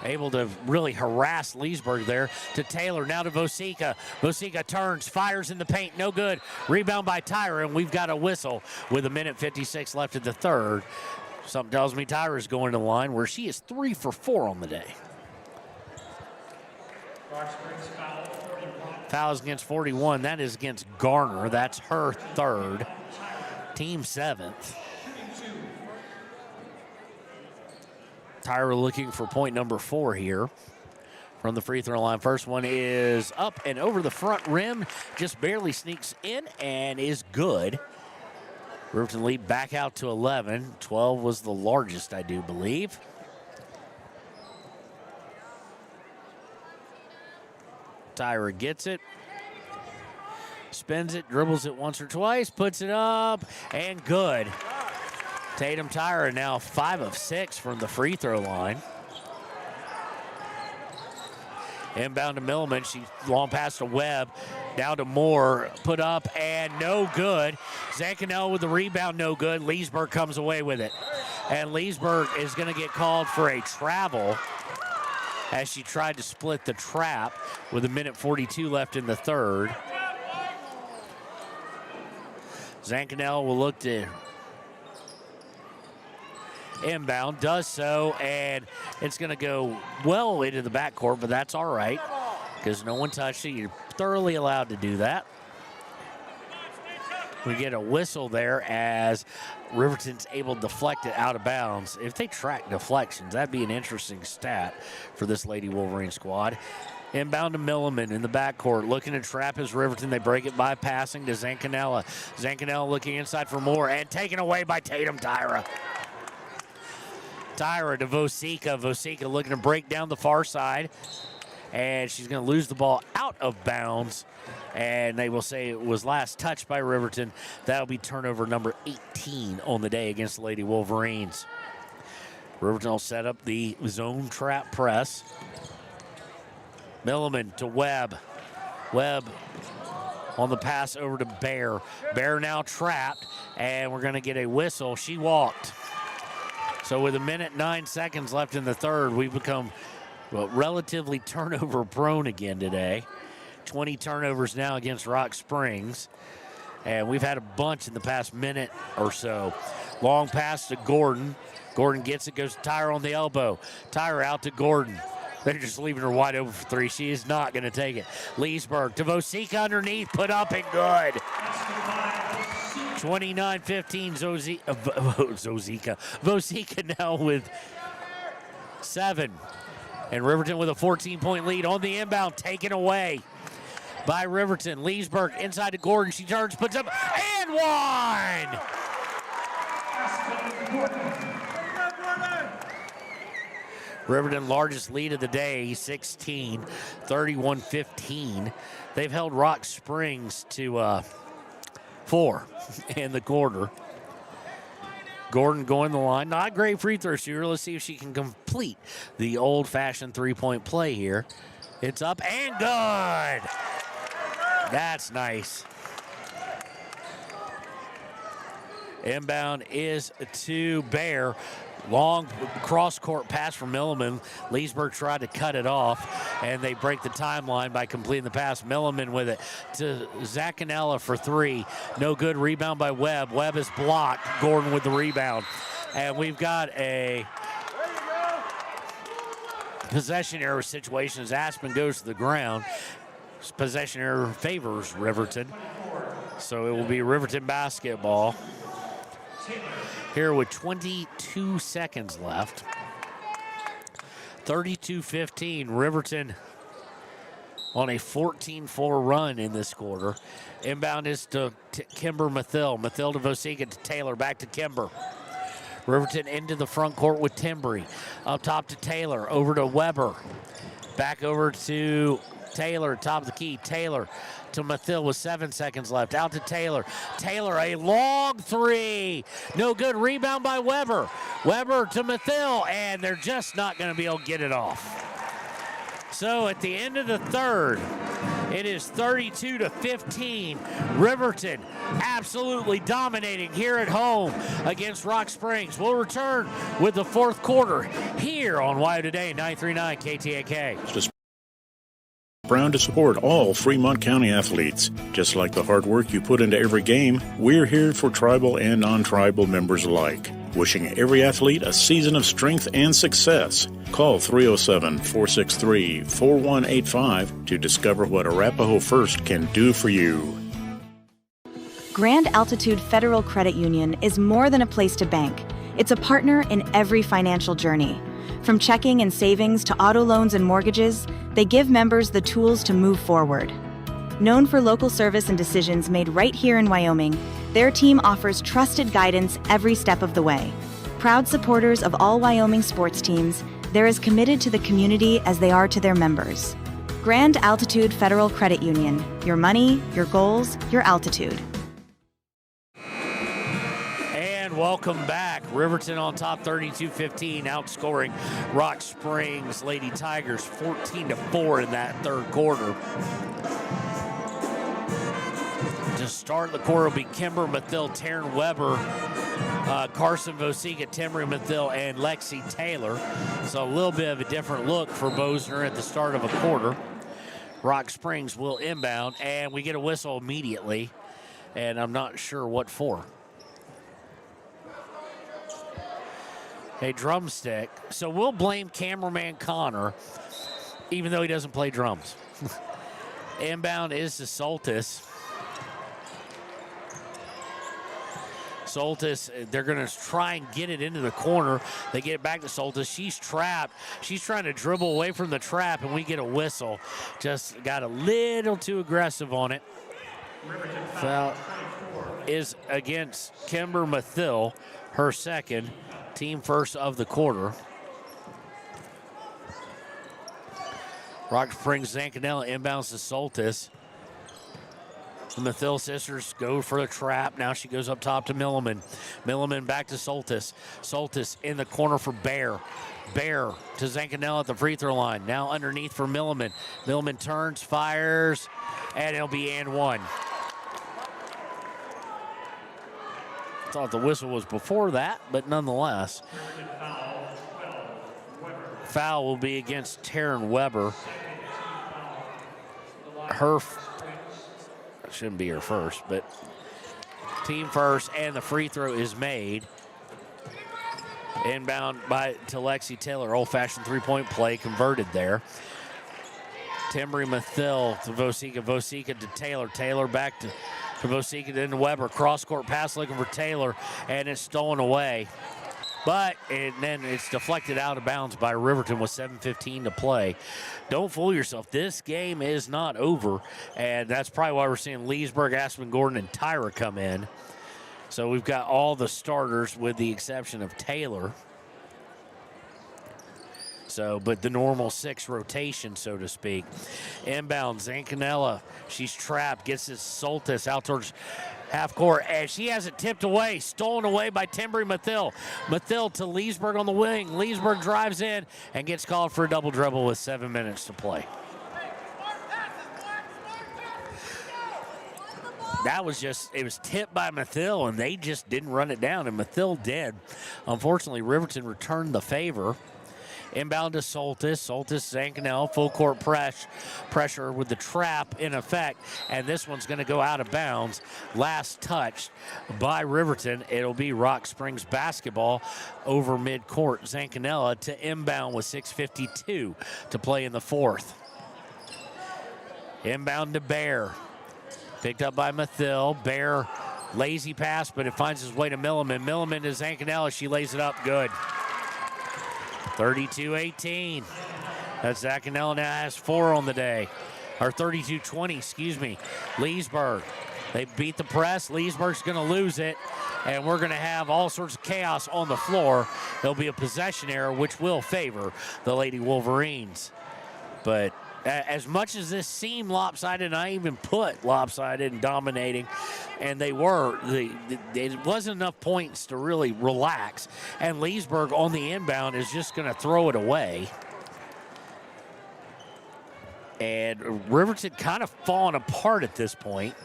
Speaker 7: able to really harass Leesburg there. To Taylor, now to Vosica. Vosica turns, fires in the paint. No good. Rebound by Tyra, and we've got a whistle with 1:56 left in the third. Something tells me Tyra's going to the line where she is 3 for 4 on the day. Fouls against 41. That is against Garner. That's her third. Team 7th. Tyra looking for point number 4 here from the free throw line. First one is up and over the front rim. Just barely sneaks in and is good. Riverton lead back out to 11. 12 was the largest, I do believe. Tyra gets it, spins it, dribbles it once or twice, puts it up, and good. Tatum Tyra now 5 of 6 from the free throw line. Inbound to Milliman, she long pass to Webb, down to Moore, put up and no good. Zancanella with the rebound, no good. Leesburg comes away with it. And Leesburg is gonna get called for a travel as she tried to split the trap with 1:42 left in the third. Zancanella will look to inbound, does so, and it's going to go well into the backcourt, but that's all right because no one touched it. You're thoroughly allowed to do that. We get a whistle there as Riverton's able to deflect it out of bounds. If they track deflections, that'd be an interesting stat for this Lady Wolverine squad. Inbound to Milliman in the backcourt, looking to trap his Riverton. They break it by passing to Zancanella. Zancanella looking inside for more and taken away by Tatum Tyra. Tyra to Vosica. Vosica looking to break down the far side, and she's going to lose the ball out of bounds. And they will say it was last touched by Riverton. That'll be turnover number 18 on the day against the Lady Wolverines. Riverton will set up the zone trap press. Milliman to Webb. Webb on the pass over to Bear. Bear now trapped, and we're going to get a whistle. She walked. So with 1:09 left in the third, we've become relatively turnover prone again today. 20 turnovers now against Rock Springs. And we've had a bunch in the past minute or so. Long pass to Gordon. Gordon gets it, goes to Tyra on the elbow. Tyra out to Gordon. They're just leaving her wide open for three. She is not going to take it. Leesburg to Vosika underneath, put up and good. 29-15, Vosika now with 7. And Riverton with a 14-point lead on the inbound, taken away by Riverton. Leesburg inside to Gordon. She turns, puts up, and one! Riverton largest lead of the day, 16, 31-15. They've held Rock Springs to 4 in the quarter. Gordon going the line. Not a great free throw shooter. Let's see if she can complete the old-fashioned three-point play here. It's up and good. That's nice. Inbound is to Bear. Long cross-court pass from Milliman. Leesburg tried to cut it off, and they break the timeline by completing the pass. Milliman with it to Zaccanella for 3. No good. Rebound by Webb. Webb is blocked. Gordon with the rebound. And we've got a possession error situation as Aspen goes to the ground. Possession error favors Riverton. So it will be Riverton basketball here with 22 seconds left. 32-15, Riverton on a 14-4 run in this quarter. Inbound is to Kimber Mathill. Mathill to Vosika to Taylor, back to Kimber. Riverton into the front court with Timbry. Up top to Taylor, over to Weber. Back over to Taylor, top of the key. Taylor to Mathill with 7 seconds left. Out to Taylor. Taylor, a long 3. No good. Rebound by Weber. Weber to Mathill, and they're just not going to be able to get it off. So at the end of the third, it is 32-15. Riverton absolutely dominating here at home against Rock Springs. We'll return with the fourth quarter here on WYO Today, 93.9 KTAK.
Speaker 4: Proud to support all Fremont County athletes. Just like the hard work you put into every game, we're here for tribal and non-tribal members alike. Wishing every athlete a season of strength and success. Call 307-463-4185 to discover what Arapahoe First can do for you.
Speaker 15: Grand Altitude Federal Credit Union is more than a place to bank. It's a partner in every financial journey. From checking and savings to auto loans and mortgages, they give members the tools to move forward. Known for local service and decisions made right here in Wyoming, their team offers trusted guidance every step of the way. Proud supporters of all Wyoming sports teams, they're as committed to the community as they are to their members. Grand Altitude Federal Credit Union. Your money, your goals, your altitude.
Speaker 7: Welcome back. Riverton on top 32-15, outscoring Rock Springs Lady Tigers 14-4 in that third quarter. To start the quarter will be Kimber Mathill, Taryn Weber, Carson Vosika, Timbry Mathill, and Lexi Taylor. So a little bit of a different look for Bosner at the start of a quarter. Rock Springs will inbound, and we get a whistle immediately, and I'm not sure what for. A drumstick. So we'll blame cameraman Connor, even though he doesn't play drums. Inbound is to Soltis. Soltis, they're going to try and get it into the corner. They get it back to Soltis. She's trapped. She's trying to dribble away from the trap, and we get a whistle. Just got a little too aggressive on it. Foul is against Kimber Mathill, her second. Team first of the quarter. Rock Springs Zancanella inbounds to Soltis. The Mathill sisters go for the trap. Now she goes up top to Milliman. Milliman back to Soltis. Soltis in the corner for Bear. Bear to Zancanella at the free throw line. Now underneath for Milliman. Milliman turns, fires, and it'll be and one. Thought the whistle was before that, but nonetheless. Foul will be against Taryn Weber. Her, shouldn't be her first, but Team first, and the free throw is made. Inbound to Lexi Taylor. Old-fashioned three-point play converted there. Timbry Mathil to Vosika. Vosika to Taylor. Taylor back to Vosika, then to Weber. Cross-court pass looking for Taylor, and it's stolen away. But then it's deflected out of bounds by Riverton with 7:15 to play. Don't fool yourself. This game is not over, and that's probably why we're seeing Leesburg, Aspen Gordon, and Tyra come in. So we've got all the starters with the exception of Taylor. So, but the normal 6 rotation, so to speak. Inbound, Zancanella. She's trapped, gets his Soltis out towards half court, and she has it tipped away, stolen away by Timbry Mathil. Mathil to Leesburg on the wing. Leesburg drives in and gets called for a double dribble with 7 minutes to play. That was it was tipped by Mathil, and they just didn't run it down, and Mathil did. Unfortunately, Riverton returned the favor. Inbound to Soltis. Soltis, Zancanel, full court pressure with the trap in effect, and this one's going to go out of bounds. Last touch by Riverton. It'll be Rock Springs basketball over midcourt. Zancanella to inbound with 6:52 to play in the fourth. Inbound to Bear. Picked up by Mathil. Bear, lazy pass, but it finds its way to Milliman. Milliman to Zancanella. She lays it up good. 32-18. That's Zancanella now has 4 on the day. Or 32-20, excuse me. Leesburg. They beat the press. Leesburg's going to lose it. And we're going to have all sorts of chaos on the floor. There'll be a possession error, which will favor the Lady Wolverines. But as much as this seemed lopsided, and I even put lopsided and dominating, and they were, it wasn't enough points to really relax. And Leesburg on the inbound is just going to throw it away. And Riverton kind of falling apart at this point.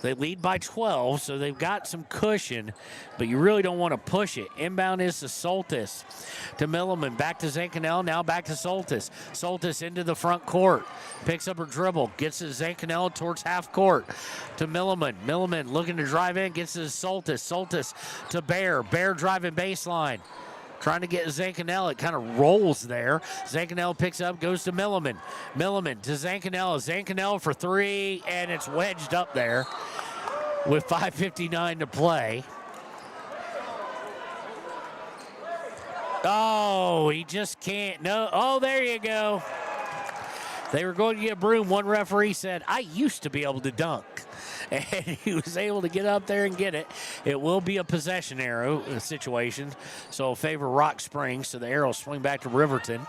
Speaker 7: They lead by 12, so they've got some cushion, but you really don't want to push it. Inbound is to Soltis. To Milliman, back to Zancanel, now back to Soltis. Soltis into the front court. Picks up her dribble, gets to Zancanel towards half court. To Milliman. Milliman looking to drive in, gets to Soltis. Soltis to Bear. Bear driving baseline. Trying to get Zancanella. It kind of rolls there. Zancanella picks up, goes to Milliman. Milliman to Zancanella. Zancanella for 3, and it's wedged up there with 5:59 to play. Oh, he just can't. No. Oh, there you go. They were going to get a broom. One referee said, I used to be able to dunk. And he was able to get up there and get it. It will be a possession arrow situation, so it'll favor Rock Springs, so the arrow swing back to Riverton.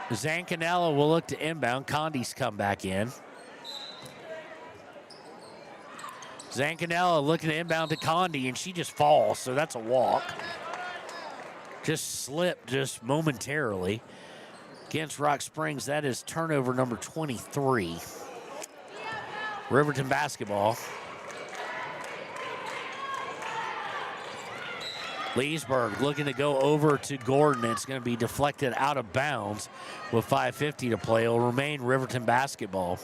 Speaker 7: Zancanella will look to inbound. Condi's come back in. Zancanella looking to inbound to Condi, and she just falls, so that's a walk. Just slipped just momentarily. Against Rock Springs, that is turnover number 23. Riverton basketball. Leesburg looking to go over to Gordon. It's going to be deflected out of bounds with 5:50 to play. It'll remain Riverton basketball.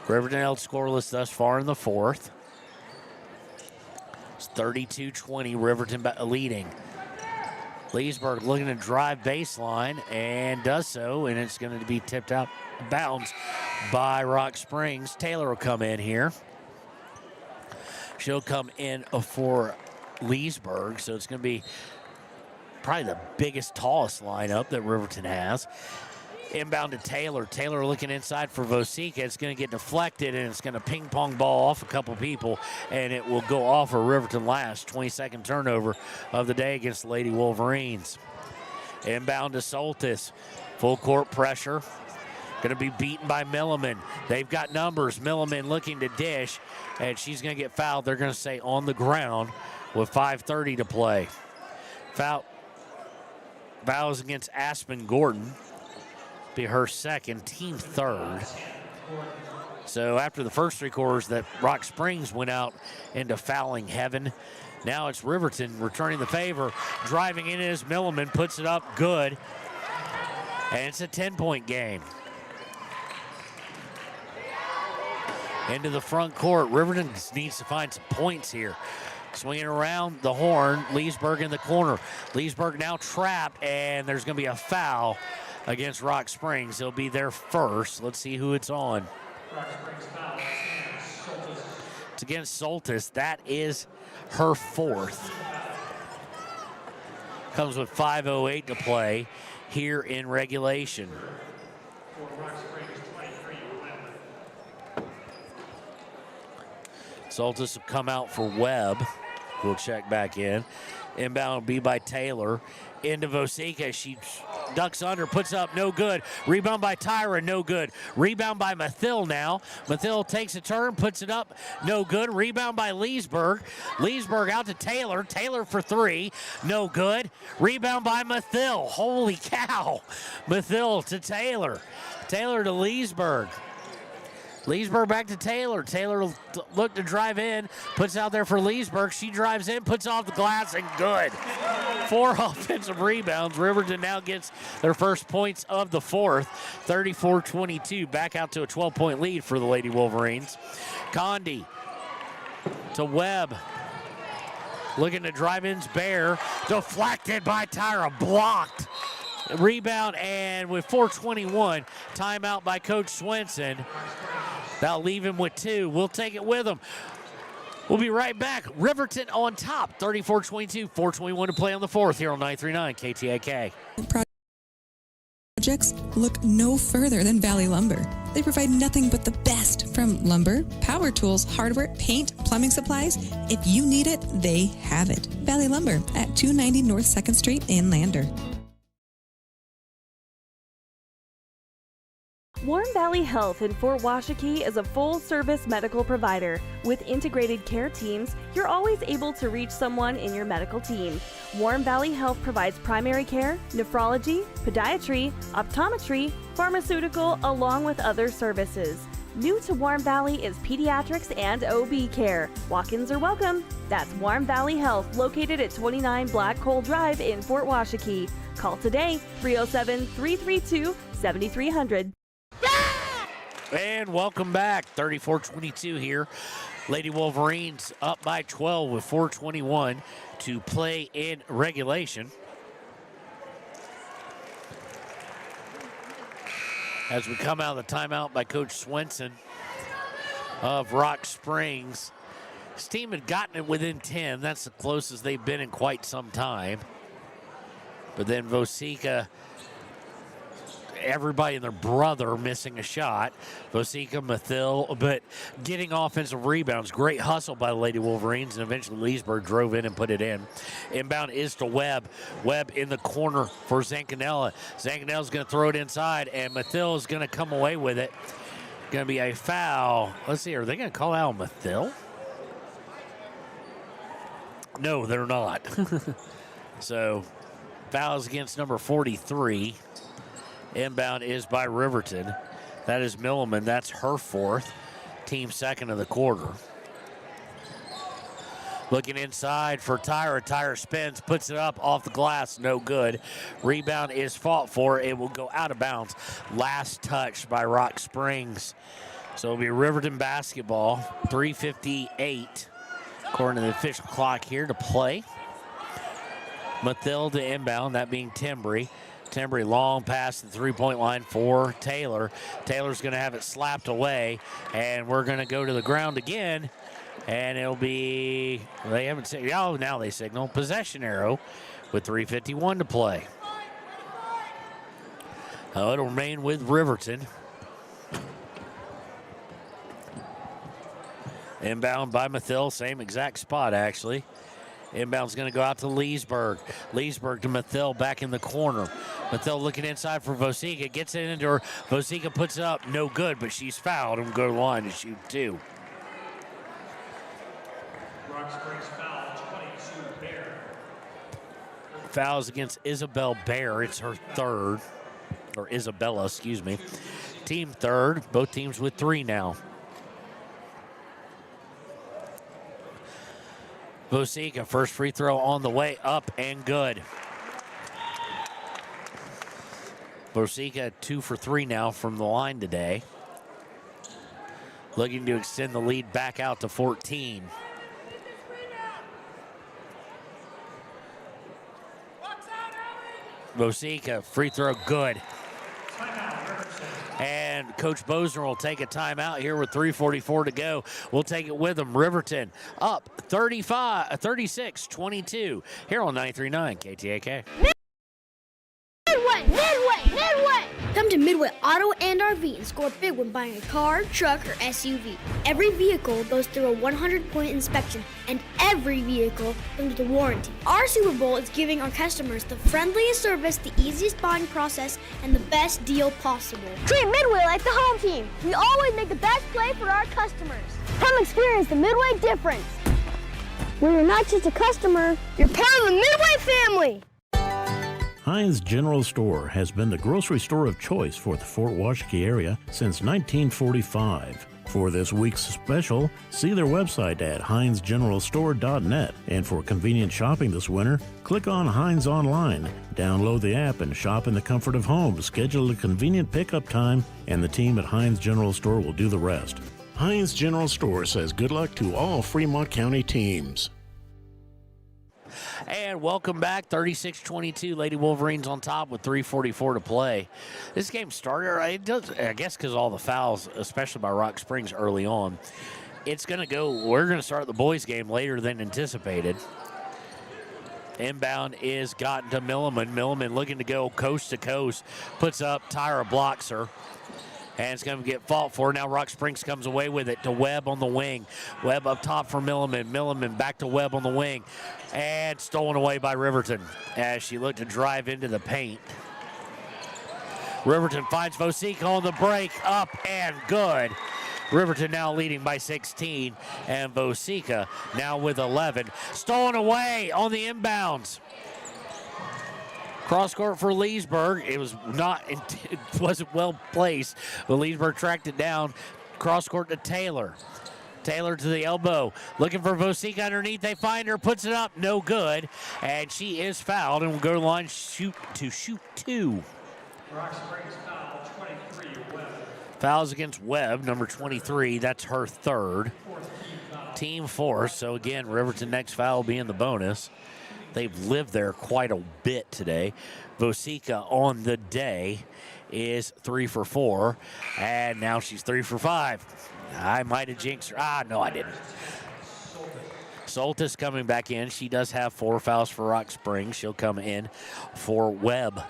Speaker 7: Riverton held scoreless thus far in the fourth. It's 32-20, Riverton leading. Leesburg looking to drive baseline and does so, and it's going to be tipped out of bounds by Rock Springs. Taylor will come in here. She'll come in for Leesburg, so it's going to be probably the biggest, tallest lineup that Riverton has. Inbound to Taylor. Taylor looking inside for Vosika. It's going to get deflected, and it's going to ping-pong ball off a couple people, and it will go off for Riverton last. 22nd turnover of the day against the Lady Wolverines. Inbound to Soltis. Full court pressure. Going to be beaten by Milliman. They've got numbers. Milliman looking to dish, and she's going to get fouled. They're going to say on the ground with 5:30 to play. Fouls against Aspen Gordon. Be her second, team third. So after the first 3 quarters, that Rock Springs went out into fouling heaven. Now it's Riverton returning the favor. Driving in is Milliman, puts it up good. And it's a 10-point game. into the front court. Riverton needs to find some points here. Swinging around the horn, Leesburg in the corner. Leesburg now trapped, and there's going to be a foul against Rock Springs. It'll be their first. Let's see who it's on.
Speaker 11: Rock Springs foul.
Speaker 7: It's against Soltis. That is her fourth. Comes with 5:08 to play here in regulation. Soltis will come out for Webb. We'll check back in. Inbound will be by Taylor. Into Vosika. She ducks under, puts up, no good. Rebound by Tyra, no good. Rebound by Mathil now. Mathil takes a turn, puts it up, no good. Rebound by Leesburg. Leesburg out to Taylor. Taylor for three, no good. Rebound by Mathil. Holy cow. Mathil to Taylor. Taylor to Leesburg. Leesburg back to Taylor. Taylor looked to drive in, puts out there for Leesburg. She drives in, puts off the glass, and good. 4 offensive rebounds. Riverton now gets their first points of the fourth. 34-22, back out to a 12-point lead for the Lady Wolverines. Condi to Webb. Looking to drive in's Bear. Deflected by Tyra, blocked. Rebound, and with 4:21, timeout by Coach Swenson. That'll leave him with 2. We'll take it with him. We'll be right back. Riverton on top, 34-22, 4:21 to play on the fourth here on 939 KTAK.
Speaker 18: Projects look no further than Valley Lumber. They provide nothing but the best from lumber, power tools, hardware, paint, plumbing supplies. If you need it, they have it. Valley Lumber at 290 North 2nd Street in Lander.
Speaker 6: Warm Valley Health in Fort Washakie is a full-service medical provider. With integrated care teams, you're always able to reach someone in your medical team. Warm Valley Health provides primary care, nephrology, podiatry, optometry, pharmaceutical, along with other services. New to Warm Valley is pediatrics and OB care. Walk-ins are welcome. That's Warm Valley Health, located at 29 Black Coal Drive in Fort Washakie. Call today, 307-332-7300.
Speaker 7: And welcome back. 34-22 here. Lady Wolverines up by 12 with 4:21 to play in regulation. As we come out of the timeout by Coach Swenson of Rock Springs. His team had gotten it within 10. That's the closest they've been in quite some time. But then Vosika, everybody and their brother missing a shot. Vosika, Mathil, but getting offensive rebounds. Great hustle by the Lady Wolverines, and eventually Leesburg drove in and put it in. Inbound is to Webb. Webb in the corner for Zancanella. Zancanella's going to throw it inside, and Mathil is going to come away with it. Going to be a foul. Let's see, are they going to call out Mathil? No, they're not. So, fouls against number 43. Inbound is by Riverton. That is Milliman. That's her fourth. Team second of the quarter. Looking inside for Tyra. Tyra spins, puts it up off the glass. No good. Rebound is fought for. It will go out of bounds. Last touch by Rock Springs. So it'll be Riverton basketball. 3:58 according to the official clock here to play. Mathil to inbound, that being Timbry. Timbry long past the three-point line for Taylor. Taylor's going to have it slapped away, and we're going to go to the ground again, and it'll be, they haven't signaled, oh, now they signal possession arrow with 3:51 to play. It'll remain with Riverton. Inbound by Mathil, same exact spot actually. Inbound's going to go out to Leesburg. Leesburg to Mathil back in the corner. Mathil looking inside for Vosika. Gets it into her. Vosika puts it up. No good, but she's fouled and go to the line to shoot 2.
Speaker 11: Rock Springs foul, 22 Bear.
Speaker 7: Fouls against Isabel Bear. It's her third. Or Isabella, excuse me. Team third. Both teams with 3 now. Vosika, first free throw on the way, up and good. Vosika 2 for 3 now from the line today. looking to extend the lead back out to 14. Vosika, free throw, good. And Coach Bosner will take a timeout here with 3:44 to go. We'll take it with him. Riverton up 36-22 here on 93.9 KTAK.
Speaker 19: Midway! Come to Midway Auto and RV and score big when buying a car, truck, or SUV. Every vehicle goes through a 100-point inspection, and every vehicle comes with a warranty. Our Super Bowl is giving our customers the friendliest service, the easiest buying process, and the best deal possible.
Speaker 20: Treat Midway like the home team. We always make the best play for our customers. Come experience the Midway difference. Where you're not just a customer, you're part of the Midway family.
Speaker 4: Heinz General Store has been the grocery store of choice for the Fort Washakie area since 1945. For this week's special, see their website at heinzgeneralstore.net. And for convenient shopping this winter, click on Heinz Online, download the app, and shop in the comfort of home. Schedule a convenient pickup time, and the team at Heinz General Store will do the rest. Heinz General Store says good luck to all Fremont County teams.
Speaker 7: And welcome back, 36-22, Lady Wolverines on top with 3:44 to play. This game started, I guess because all the fouls, especially by Rock Springs early on. We're going to start the boys game later than anticipated. Inbound is gotten to Milliman. Milliman looking to go coast to coast, puts up, Tyra blocks her. And it's going to get fought for. Now Rock Springs comes away with it to Webb on the wing. Webb up top for Milliman. Milliman back to Webb on the wing. And stolen away by Riverton as she looked to drive into the paint. Riverton finds Vosika on the break. Up and good. Riverton now leading by 16. And Vosika now with 11. Stolen away on the inbounds. Cross court for Leesburg. It wasn't well placed, but Leesburg tracked it down. Cross court to Taylor. Taylor to the elbow, looking for Vosika underneath. They find her, puts it up, no good, and she is fouled and will go to the line shoot two.
Speaker 21: Rock Springs foul 23, Webb.
Speaker 7: Fouls against Webb, number 23. That's her third. Team fourth. So again, Riverton next foul will be in the bonus. They've lived there quite a bit today. Vosika on the day is 3 for 4, and now she's 3 for 5. I might have jinxed her. No, I didn't. Soltis coming back in. She does have 4 fouls for Rock Springs. She'll come in for Webb.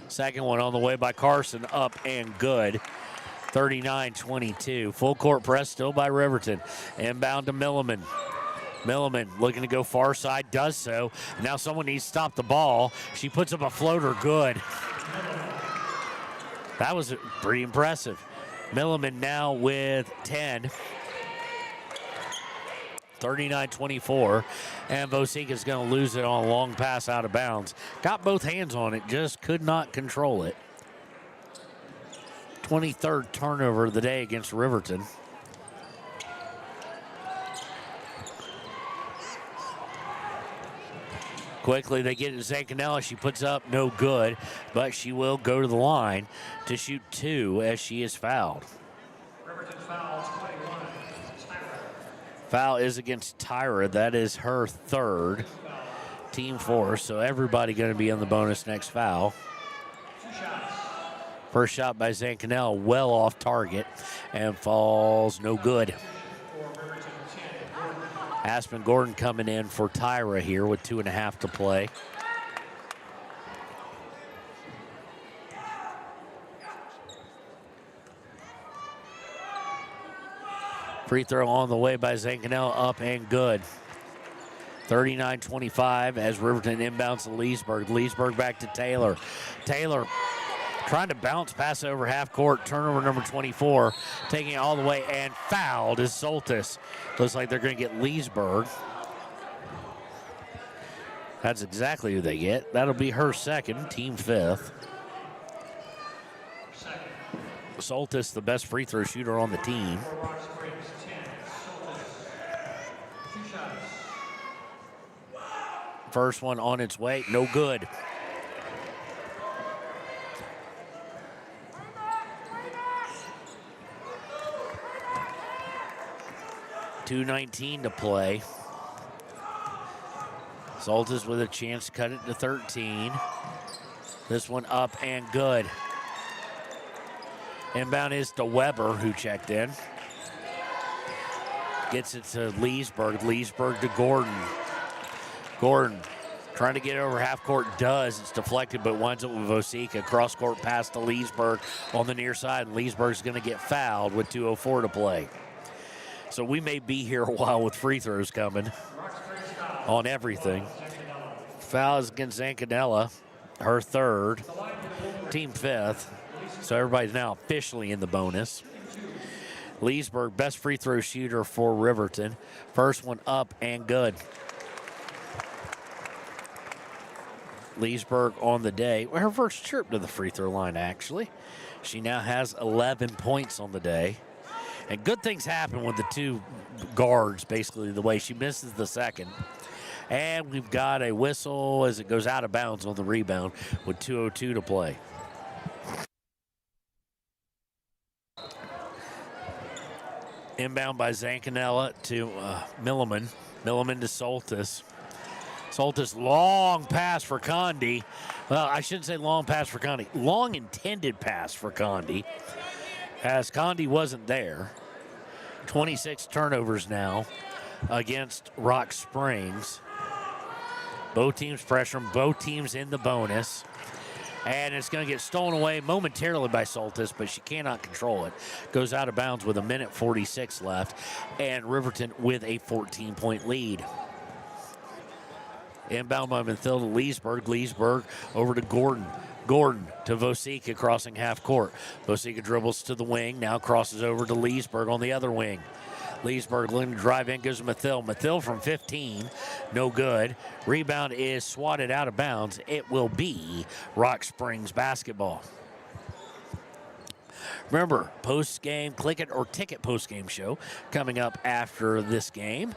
Speaker 7: Second one on the way by Carson, up and good. 39-22. Full court press still by Riverton. Inbound to Milliman. Milliman looking to go far side, does so. Now someone needs to stop the ball. She puts up a floater, good. That was pretty impressive. Milliman now with 10. 39-24, and Vosika's going to lose it on a long pass out of bounds. Got both hands on it, just could not control it. 23rd turnover of the day against Riverton. Quickly, they get it to Zancanella. She puts up no good, but she will go to the line to shoot 2 as she is fouled.
Speaker 21: Riverton foul 21.
Speaker 7: Foul is against Tyra. That is her third. Team 4, so everybody going to be on the bonus next foul. First shot by Zancanella, well off target, and falls no good. Aspen Gordon coming in for Tyra here with 2.5 to play. Free throw on the way by Zancanella, up and good. 39-25 as Riverton inbounds to Leesburg. Leesburg back to Taylor. Taylor trying to bounce pass over half court. Turnover number 24. Taking it all the way and fouled is Soltis. Looks like they're going to get Leesburg. That's exactly who they get. That'll be her second, team 5th. Soltis, the best free throw shooter on the team. First one on its way, no good. .219 to play. Soltis with a chance to cut it to 13. This one up and good. Inbound is to Weber, who checked in. Gets it to Leesburg. Leesburg to Gordon. Gordon trying to get over half court, does. It's deflected, but winds up with Vosika. Cross court pass to Leesburg on the near side, and Leesburg's going to get fouled with 2:04 to play. So we may be here a while with free throws coming on everything. Fouls against Zancanella, her third, team fifth. So everybody's now officially in the bonus. Leesburg, best free throw shooter for Riverton. First one up and good. Leesburg on the day. Her first trip to the free throw line, actually. She now has 11 points on the day. And good things happen with the two guards, basically, the way she misses the second. And we've got a whistle as it goes out of bounds on the rebound with 2:02 to play. Inbound by Zancanella to Milliman. Milliman to Soltis. Soltis, long pass for Condi. Well, I shouldn't say long pass for Condi. Long intended pass for Condi, as Condi wasn't there. 26 turnovers now against Rock Springs. Both teams pressuring, both teams in the bonus. And it's going to get stolen away momentarily by Soltis, but she cannot control it. Goes out of bounds with 1:46 left, and Riverton with a 14-point lead. Inbound by Mathill to Leesburg. Leesburg over to Gordon. Gordon to Vosika crossing half court. Vosika dribbles to the wing, now crosses over to Leesburg on the other wing. Leesburg looking to drive in, goes to Mathill. Mathill from 15, no good. Rebound is swatted out of bounds. It will be Rock Springs basketball. Remember, post-game, click it or ticket post-game show coming up after this game.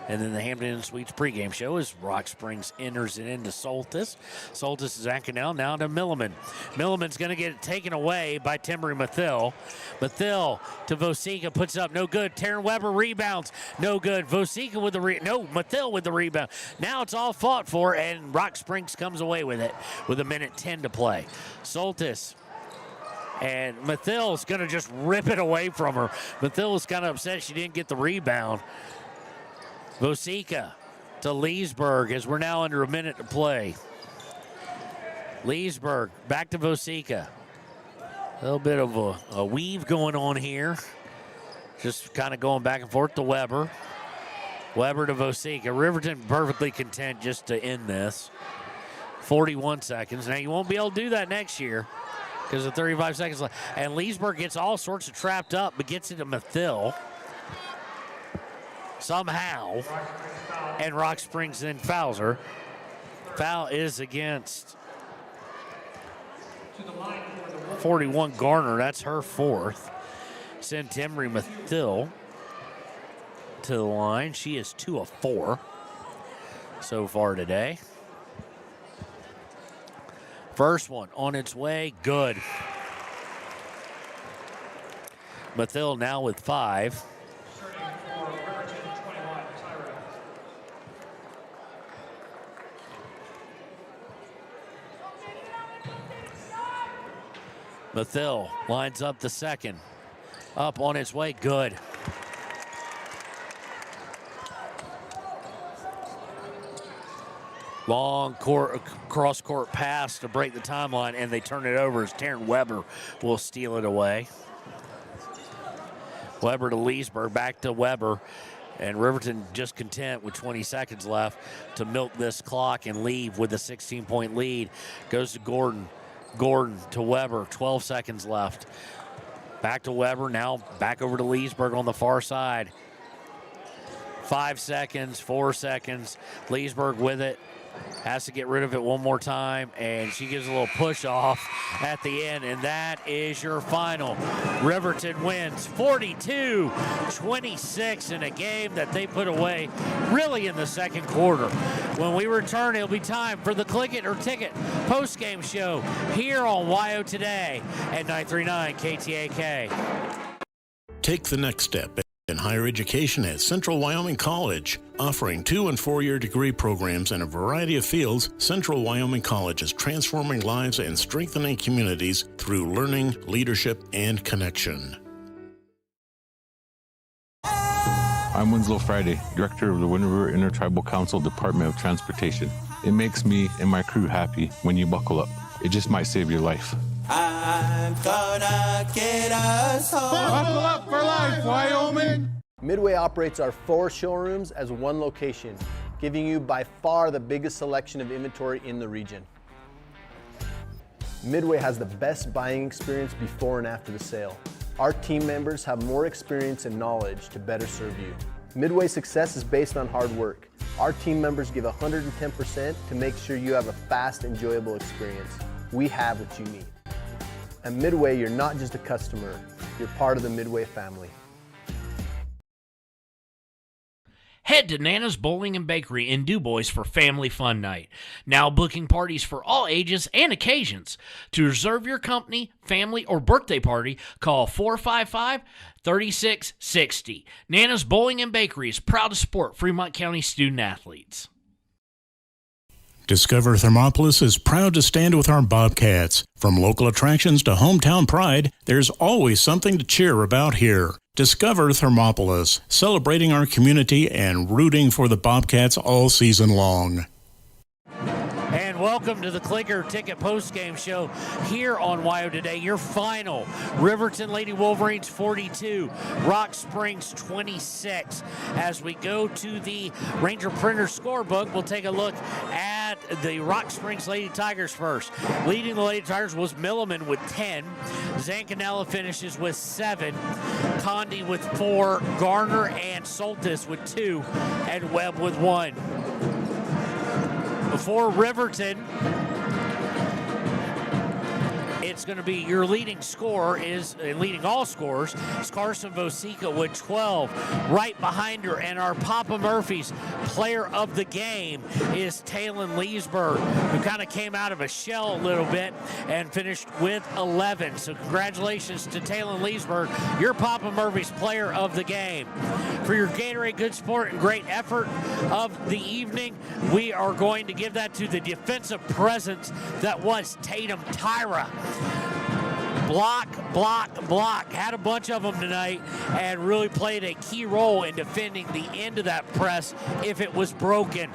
Speaker 7: And then the Hampton Inn Suites pregame show as Rock Springs enters it into Soltis. Soltis is Zancanel now to Milliman. Milliman's going to get it taken away by Timbery Mathill. Mathill to Vosika, puts up, no good. Taryn Weber rebounds, no good. Vosika with the Mathill with the rebound. Now it's all fought for, and Rock Springs comes away with it with 1:10 to play. Soltis. And Mathill's going to just rip it away from her. Mathill was kind of upset she didn't get the rebound. Vosika to Leesburg as we're now under 1 minute to play. Leesburg back to Vosika. A little bit of a weave going on here. Just kind of going back and forth to Weber. Weber to Vosika. Riverton perfectly content just to end this. 41 seconds. Now you won't be able to do that next year because of 35 seconds left. And Leesburg gets all sorts of trapped up but gets it to Mathill. Somehow, and Rock Springs then fouls her. Foul is against 41 Garner. That's her fourth. Send Timbery Mathill to the line. She is 2 of 4 so far today. First one on its way, good. Mathill now with 5. Mathill lines up the second. Up on its way, good. Long cross-court pass to break the timeline, and they turn it over as Taryn Weber will steal it away. Weber to Leesburg, back to Weber. And Riverton just content with 20 seconds left to milk this clock and leave with a 16-point lead. Goes to Gordon. Gordon to Weber, 12 seconds left. Back to Weber, now back over to Leesburg on the far side. 5 seconds, 4 seconds. Leesburg with it. Has to get rid of it one more time, and she gives a little push off at the end, and that is your final. Riverton wins 42-26 in a game that they put away really in the second quarter. When we return, it'll be time for the Click It or Ticket post-game show here on WYO Today at 939 KTAK.
Speaker 4: Take the next step in higher education at Central Wyoming College. Offering 2- and 4-year degree programs in a variety of fields, Central Wyoming College is transforming lives and strengthening communities through learning, leadership, and connection.
Speaker 1: I'm Winslow Friday, Director of the Wind River Intertribal Council Department of Transportation. It makes me and my crew happy when you buckle up. It just might save your life.
Speaker 2: I'm gonna get us home. Buckle up for life, Wyoming!
Speaker 22: Midway operates our 4 showrooms as one location, giving you by far the biggest selection of inventory in the region. Midway has the best buying experience before and after the sale. Our team members have more experience and knowledge to better serve you. Midway's success is based on hard work. Our team members give 110% to make sure you have a fast, enjoyable experience. We have what you need. At Midway, you're not just a customer, you're part of the Midway family.
Speaker 11: Head to Nana's Bowling and Bakery in DuBois for Family Fun Night. Now booking parties for all ages and occasions. To reserve your company, family, or birthday party, call 455-3660. Nana's Bowling and Bakery is proud to support Fremont County student athletes.
Speaker 4: Discover Thermopolis is proud to stand with our Bobcats. From local attractions to hometown pride, there's always something to cheer about here. Discover Thermopolis, celebrating our community and rooting for the Bobcats all season long.
Speaker 7: And welcome to the Clicker Ticket postgame show here on WYO Today. Your final, Riverton Lady Wolverines 42, Rock Springs 26. As we go to the Ranger Printer scorebook, we'll take a look at the Rock Springs Lady Tigers first. Leading the Lady Tigers was Milliman with 10. Zancanella finishes with 7. Condi with 4. Garner and Soltis with 2. And Webb with 1. For Riverton, it's going to be your leading scorer is leading all scorers is Carson Vosica with 12. Right behind her, and our Papa Murphy's player of the game is Talon Leesburg, who kind of came out of a shell a little bit and finished with 11. So congratulations to Talon Leesburg, your Papa Murphy's player of the game. For your Gatorade Good Sport and great effort of the evening, we are going to give that to the defensive presence that was Tatum Tyra. Block. Had a bunch of them tonight and really played a key role in defending the end of that press if it was broken.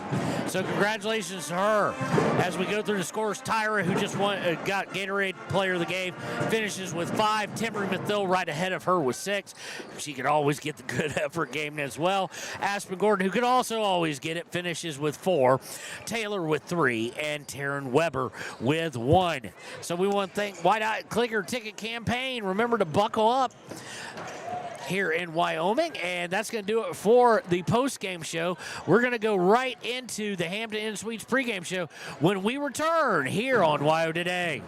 Speaker 7: So congratulations to her. As we go through the scores, Tyra, who just got Gatorade Player of the Game, finishes with 5. Timbery Mathill right ahead of her with 6. She could always get the good effort game as well. Aspen Gordon, who could also always get it, finishes with 4. Taylor with 3. And Taryn Weber with 1. So we want to thank White Eye Clicker Ticket Campaign. Remember to buckle up here in Wyoming, and that's going to do it for the post-game show. We're going to go right into the Hampton Inn Suites pregame show when we return here on WYO Today.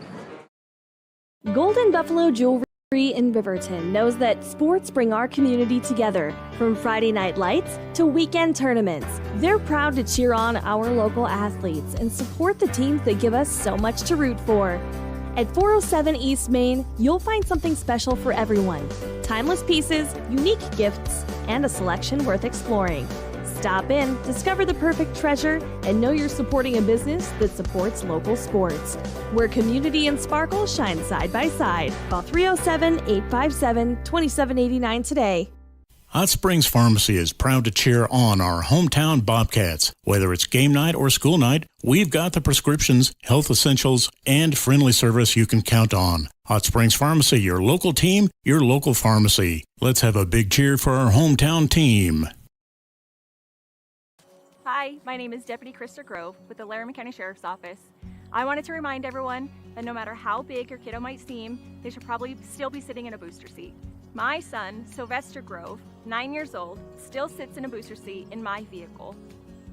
Speaker 6: Golden Buffalo Jewelry in Riverton knows that sports bring our community together, from Friday night lights to weekend tournaments. They're proud to cheer on our local athletes and support the teams that give us so much to root for. At 407 East Main, you'll find something special for everyone. Timeless pieces, unique gifts, and a selection worth exploring. Stop in, discover the perfect treasure, and know you're supporting a business that supports local sports, where community and sparkle shine side by side. Call 307-857-2789 today.
Speaker 4: Hot Springs Pharmacy is proud to cheer on our hometown Bobcats. Whether it's game night or school night, we've got the prescriptions, health essentials, and friendly service you can count on. Hot Springs Pharmacy, your local team, your local pharmacy. Let's have a big cheer for our hometown team.
Speaker 23: Hi, my name is Deputy Krista Grove with the Laramie County Sheriff's Office. I wanted to remind everyone that no matter how big your kiddo might seem, they should probably still be sitting in a booster seat. My son, Sylvester Grove, 9 years old, still sits in a booster seat in my vehicle.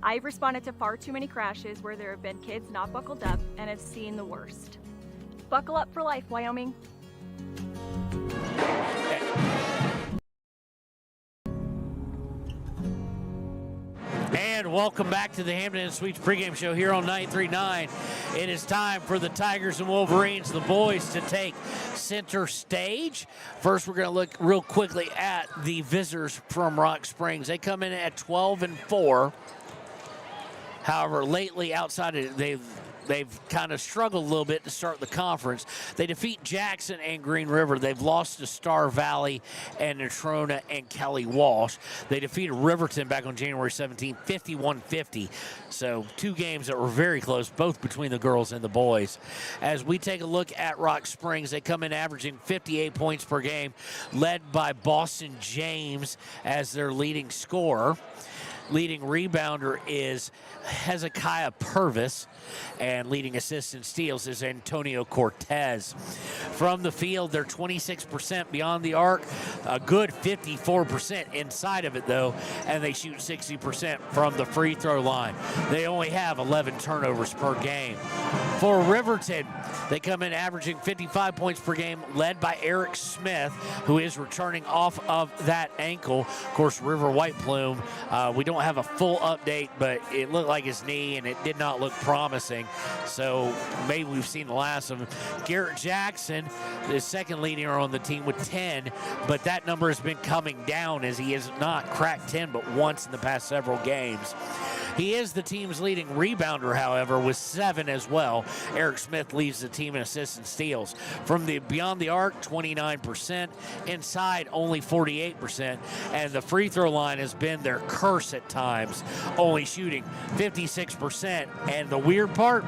Speaker 23: I've responded to far too many crashes where there have been kids not buckled up and have seen the worst. Buckle up for life, Wyoming.
Speaker 7: And welcome back to the Hampton Inn Suites pregame show here on 93.9. It is time for the Tigers and Wolverines, the boys, to take center stage. First, we're going to look real quickly at the visitors from Rock Springs. They come in at 12-4. However, lately outside of it, they've kind of struggled a little bit to start the conference. They defeat Jackson and Green River. They've lost to Star Valley and Natrona and Kelly Walsh. They defeated Riverton back on January 17th, 51-50. So 2 games that were very close, both between the girls and the boys. As we take a look at Rock Springs, they come in averaging 58 points per game, led by Boston James as their leading scorer. Leading rebounder is Hezekiah Purvis, and leading assist in steals is Antonio Cortez. From the field, they're 26% beyond the arc, a good 54% inside of it, though, and they shoot 60% from the free throw line. They only have 11 turnovers per game. For Riverton, they come in averaging 55 points per game, led by Eric Smith, who is returning off of that ankle. Of course, River White Plume, we don't have a full update, but it looked like his knee, and it did not look promising. So maybe we've seen the last of him. Garrett Jackson, the second leader on the team with 10, but that number has been coming down as he has not cracked 10 but once in the past several games. He is the team's leading rebounder, however, with 7 as well. Eric Smith leads the team in assists and steals. From the beyond the arc, 29%. Inside, only 48%. And the free throw line has been their curse at times, only shooting 56%. And the weird part,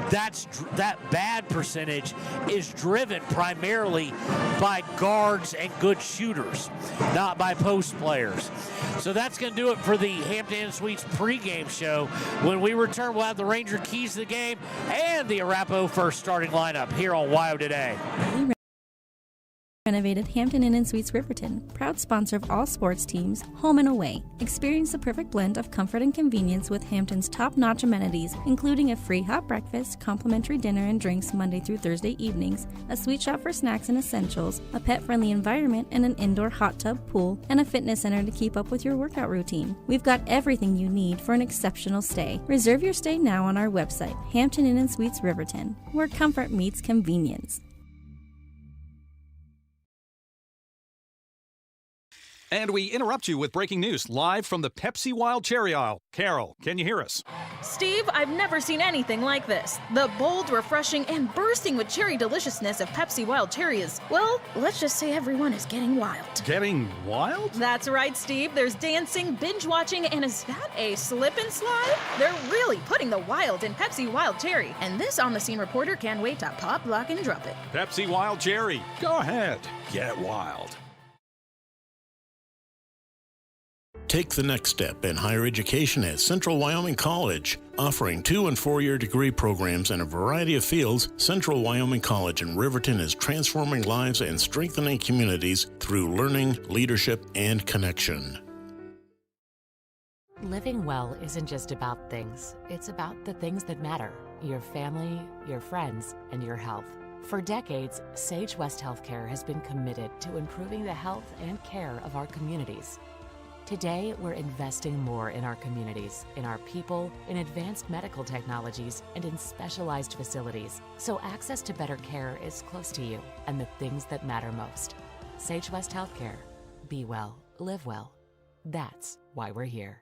Speaker 7: that bad percentage is driven primarily by guards and good shooters, not by post players. So that's going to do it for the Hampton Inn Suites pregame show. When we return, we'll have the Ranger keys to the game and the Arapahoe first starting lineup here on WYO Today.
Speaker 3: Renovated Hampton Inn & Suites Riverton, proud sponsor of all sports teams, home and away. Experience the perfect blend of comfort and convenience with Hampton's top-notch amenities, including a free hot breakfast, complimentary dinner and drinks Monday through Thursday evenings, a sweet shop for snacks and essentials, a pet-friendly environment and an indoor hot tub pool, and a fitness center to keep up with your workout routine. We've got everything you need for an exceptional stay. Reserve your stay now on our website, Hampton Inn & Suites Riverton, where comfort meets convenience.
Speaker 5: And we interrupt you with breaking news live from the Pepsi Wild Cherry aisle. Carol, can you hear us?
Speaker 8: Steve, I've never seen anything like this. The bold, refreshing, and bursting with cherry deliciousness of Pepsi Wild Cherry is, well, let's just say everyone is getting wild.
Speaker 5: Getting wild?
Speaker 8: That's right, Steve. There's dancing, binge-watching, and is that a slip and slide? They're really putting the wild in Pepsi Wild Cherry, and this on-the-scene reporter can't wait to pop, lock, and drop it.
Speaker 5: Pepsi Wild Cherry. Go ahead. Get wild.
Speaker 4: Take the next step in higher education at Central Wyoming College. Offering 2- and 4-year degree programs in a variety of fields, Central Wyoming College in Riverton is transforming lives and strengthening communities through learning, leadership, and connection.
Speaker 10: Living well isn't just about things. It's about the things that matter. Your family, your friends, and your health. For decades, Sage West Healthcare has been committed to improving the health and care of our communities. Today, we're investing more in our communities, in our people, in advanced medical technologies, and in specialized facilities, so access to better care is close to you and the things that matter most. Sage West Healthcare. Be well, live well. That's why we're here.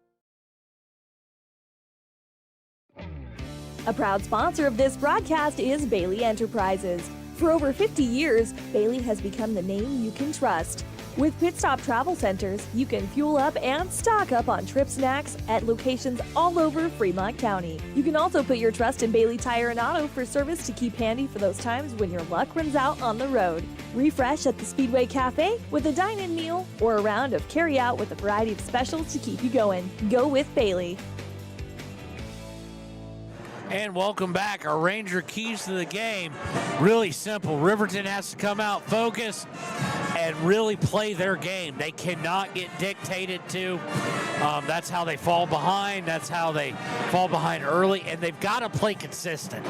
Speaker 6: A proud sponsor of this broadcast is Bailey Enterprises. For over 50 years, Bailey has become the name you can trust. With Pit Stop Travel Centers, you can fuel up and stock up on trip snacks at locations all over Fremont County. You can also put your trust in Bailey Tire and Auto for service to keep handy for those times when your luck runs out on the road. Refresh at the Speedway Cafe with a dine-in meal or a round of carry-out with a variety of specials to keep you going. Go with Bailey.
Speaker 7: And welcome back. Our Ranger keys to the game. Really simple. Riverton has to come out, focus, and really play their game. They cannot get dictated to. That's how they fall behind. That's how they fall behind early, and they've got to play consistent.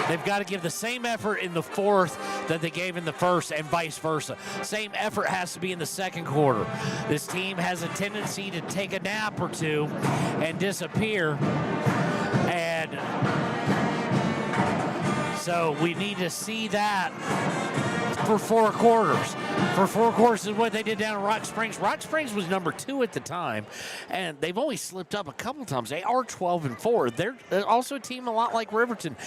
Speaker 7: They've got to give the same effort in the fourth that they gave in the first, and vice versa. Same effort has to be in the second quarter. This team has a tendency to take a nap or two and disappear, and so we need to see that for 4 quarters. For 4 quarters is what they did down in Rock Springs. Rock Springs was number 2 at the time, and they've only slipped up a couple times. They are 12-4. They're also a team a lot like Riverton.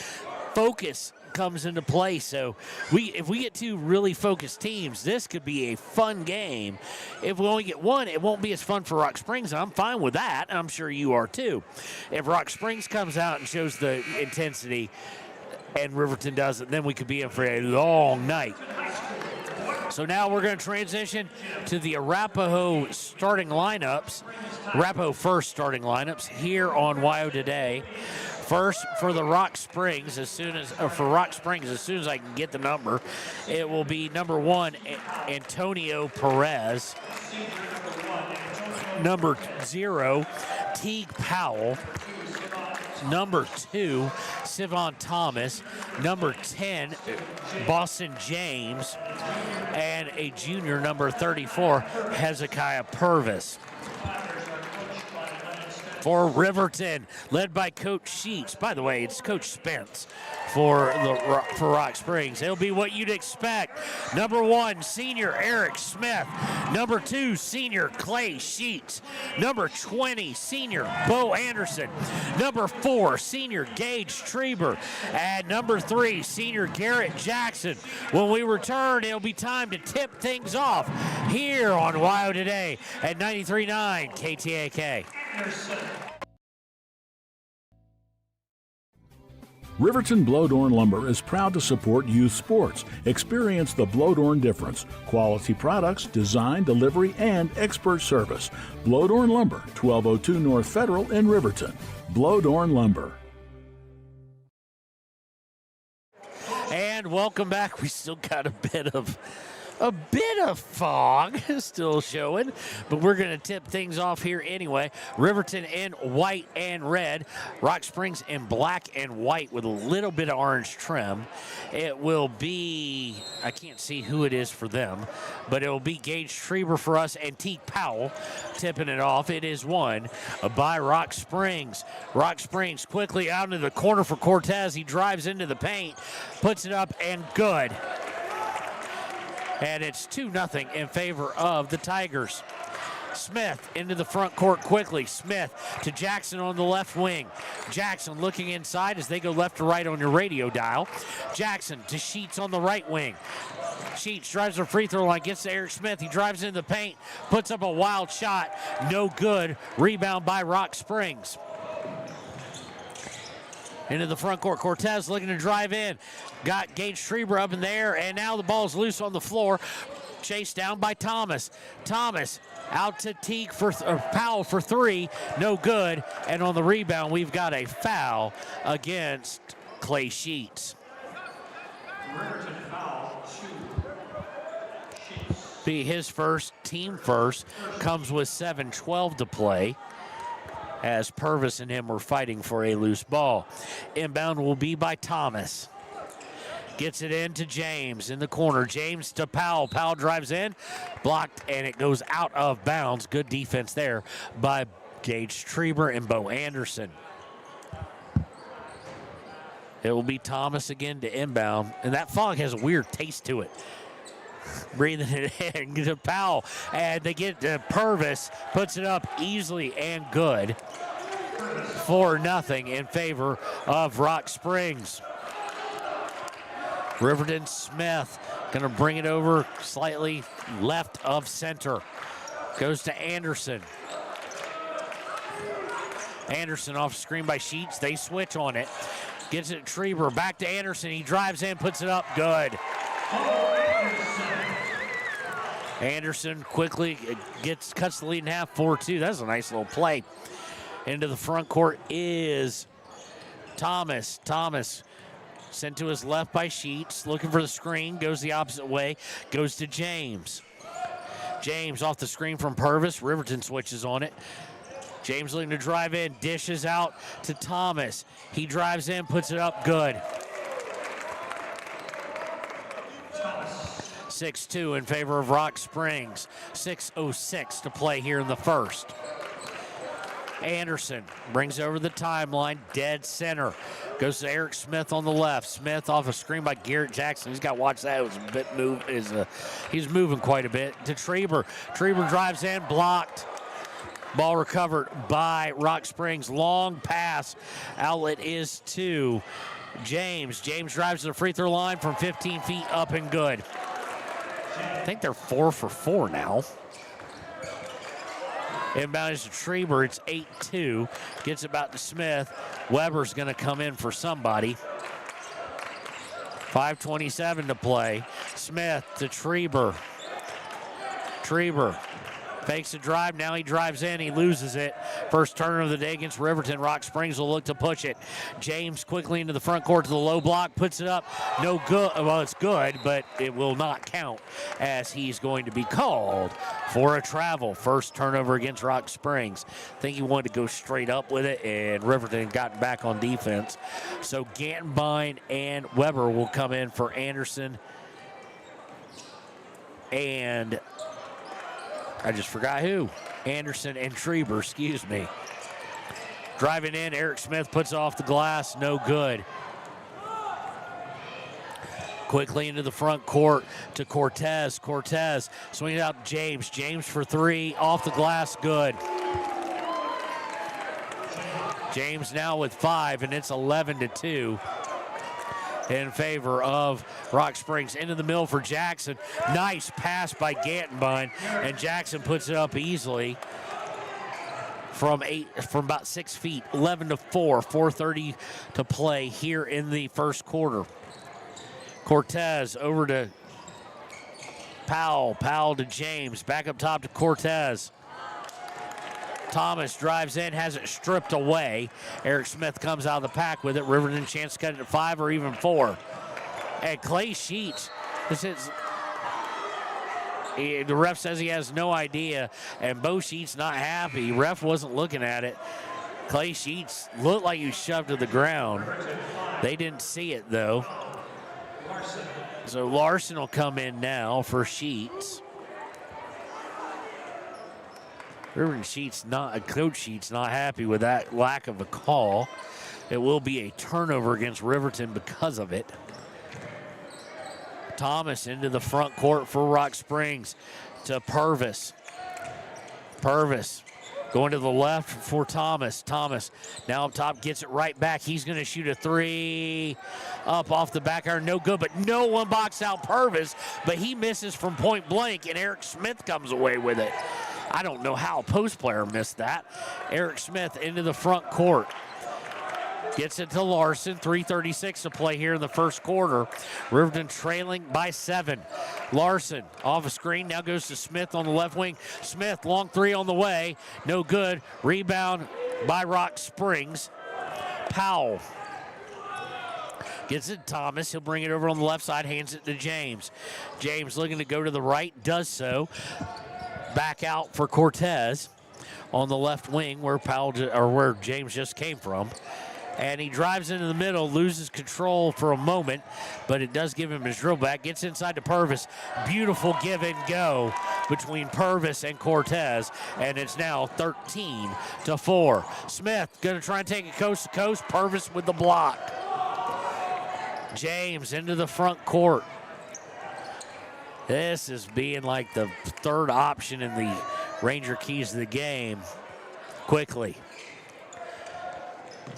Speaker 7: Focus comes into play, so if we get 2 really focused teams, this could be a fun game. If we only get 1, it won't be as fun for Rock Springs. I'm fine with that, and I'm sure you are too. If Rock Springs comes out and shows the intensity and Riverton doesn't, then we could be in for a long night. So now we're going to transition to the Arapahoe starting lineups, Arapahoe first starting lineups here on WYO Today. First for the Rock Springs, as soon as I can get the number, it will be number 1, Antonio Perez. Number 0, Teague Powell. Number 2, Sivan Thomas. Number 10, Boston James. And a junior, number 34, Hezekiah Purvis. For Riverton, led by Coach Sheets. By the way, it's Coach Spence for Rock Springs. It'll be what you'd expect. Number 1, senior Eric Smith. Number 2, senior Clay Sheets. Number 20, senior Bo Anderson. Number 4, senior Gage Treber. And number 3, senior Garrett Jackson. When we return, it'll be time to tip things off here on WYO Today at 93.9 KTAK.
Speaker 9: Riverton Blodorn Lumber is proud to support youth sports. Experience the Blodorn difference. Quality products, design, delivery, and expert service. Blodorn Lumber, 1202 North Federal in Riverton. Blodorn Lumber.
Speaker 7: And welcome back. We still got a bit of fog still showing, but we're going to tip things off here anyway. Riverton in white and red. Rock Springs in black and white with a little bit of orange trim. It will be, I can't see who it is for them, but it will be Gage Treber for us and Teague Powell tipping it off. It is won by Rock Springs. Rock Springs quickly out into the corner for Cortez. He drives into the paint, puts it up, and good. And it's 2-0 in favor of the Tigers. Smith into the front court quickly. Smith to Jackson on the left wing. Jackson looking inside as they go left to right on your radio dial. Jackson to Sheets on the right wing. Sheets drives the free throw line, gets to Eric Smith. He drives into the paint, puts up a wild shot. No good. Rebound by Rock Springs. Into the front court. Cortez looking to drive in. Got Gage Treber up in the air, and now the ball's loose on the floor. Chased down by Thomas. Thomas out to Teague for Powell for 3. No good. And on the rebound, we've got a foul against Clay Sheets. Be his first, team first. Comes with 7:12 to play, as Purvis and him were fighting for a loose ball. Inbound will be by Thomas. Gets it in to James in the corner. James to Powell. Powell drives in, blocked, and it goes out of bounds. Good defense there by Gage Treber and Bo Anderson. It will be Thomas again to inbound, and that fog has a weird taste to it. Breathing it in to Powell, and they get to Purvis, puts it up easily and good. 4-0 in favor of Rock Springs. Riverton Smith gonna bring it over slightly left of center. Goes to Anderson. Anderson off screen by Sheets. They switch on it. Gets it to Treber. Back to Anderson. He drives in, puts it up. Good. Anderson quickly cuts the lead in half, 4-2. That's a nice little play. Into the front court is Thomas. Thomas sent to his left by Sheets, looking for the screen, goes the opposite way, goes to James. James off the screen from Purvis. Riverton switches on it. James looking to drive in, dishes out to Thomas. He drives in, puts it up, good. 6-2 in favor of Rock Springs. 6:06 to play here in the first. Anderson brings over the timeline, dead center. Goes to Eric Smith on the left. Smith off a screen by Garrett Jackson. He's got to watch that. It was a bit he's moving quite a bit. To Treber. Treber drives in, blocked. Ball recovered by Rock Springs. Long pass. Outlet is to James. James drives to the free throw line from 15 feet up and good. I think they're 4 for 4 now. Inbound is to Treber. It's 8-2. Gets it back to Smith. Weber's going to come in for somebody. 5:27 to play. Smith to Treber. Treber fakes a drive. Now he drives in. He loses it. First turnover of the day against Riverton. Rock Springs will look to push it. James quickly into the front court to the low block. Puts it up. No good. Well, it's good, but it will not count as he's going to be called for a travel. First turnover against Rock Springs. I think he wanted to go straight up with it, and Riverton got back on defense. So Gantenbein and Weber will come in for Anderson and I just forgot who. Anderson and Treber, excuse me. Driving in, Eric Smith puts off the glass, no good. Quickly into the front court to Cortez. Cortez swinging out to James. James for three, off the glass, good. James now with 5, and it's 11-2. In favor of Rock Springs. Into the middle for Jackson. Nice pass by Gantenbein, and Jackson puts it up easily from about 6 feet. 11-4. 4:30 to play here in the first quarter. Cortez over to Powell. Powell to James. Back up top to Cortez. Thomas drives in, has it stripped away. Eric Smith comes out of the pack with it. Riverton chance to cut it to 5 or even 4. And Clay Sheets, the ref says he has no idea, and Bo Sheets not happy. Ref wasn't looking at it. Clay Sheets looked like he was shoved to the ground. They didn't see it though. So Larson will come in now for Sheets. Riverton Coach Sheets not happy with that lack of a call. It will be a turnover against Riverton because of it. Thomas into the front court for Rock Springs to Purvis. Purvis going to the left for Thomas. Thomas now up top, gets it right back. He's going to shoot a 3 up off the back iron. No good, but no one box out Purvis, but he misses from point blank, and Eric Smith comes away with it. I don't know how a post player missed that. Eric Smith into the front court. Gets it to Larson. 3:36 to play here in the first quarter. Riverton trailing by 7. Larson off a screen. Now goes to Smith on the left wing. Smith, long 3 on the way. No good. Rebound by Rock Springs. Powell gets it to Thomas. He'll bring it over on the left side. Hands it to James. James looking to go to the right. Does so. Back out for Cortez on the left wing where James just came from. And he drives into the middle, loses control for a moment, but it does give him his drill back. Gets inside to Purvis. Beautiful give and go between Purvis and Cortez, and it's now 13-4. Smith going to try and take it coast to coast. Purvis with the block. James into the front court. This is being like the third option in the Ranger keys of the game. Quickly.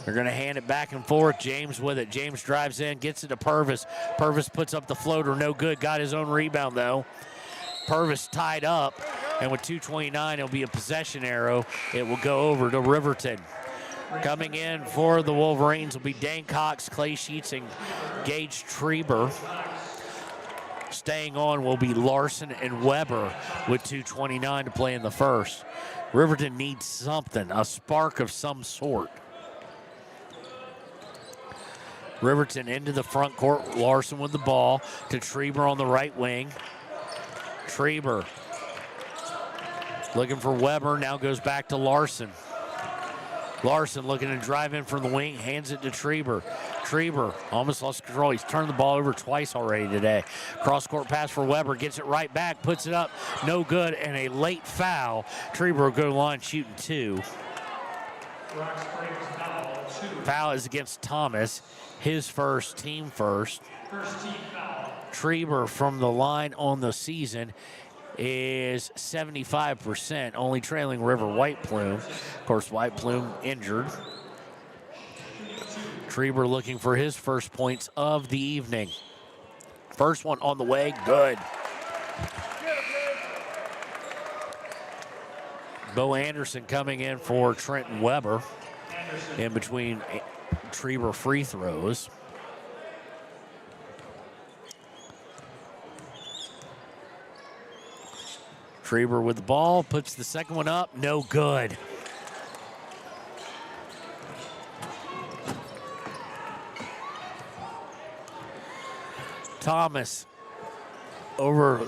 Speaker 7: They're going to hand it back and forth. James with it. James drives in, gets it to Purvis. Purvis puts up the floater. No good. Got his own rebound, though. Purvis tied up, and with 2:29, it'll be a possession arrow. It will go over to Riverton. Coming in for the Wolverines will be Dan Cox, Clay Sheets, and Gage Treber. Staying on will be Larson and Weber with 2:29 to play in the first. Riverton needs something, a spark of some sort. Riverton into the front court. Larson with the ball to Treber on the right wing. Treber Looking for Weber, now goes back to Larson. Larson looking to drive in from the wing, hands it to Treber. Treber almost lost control. He's turned the ball over twice already today. Cross-court pass for Weber, gets it right back, puts it up, no good, and a late foul. Treber will go to the line shooting 2. Foul is against Thomas, his first, team first.
Speaker 21: First team foul.
Speaker 7: Treber from the line on the season is 75%, only trailing River White Plume. Of course, White Plume injured. Treber looking for his first points of the evening. First one on the way, good. Bo Anderson coming in for Trenton Weber in between Treber free throws. Treber with the ball, puts the second one up, no good. Thomas over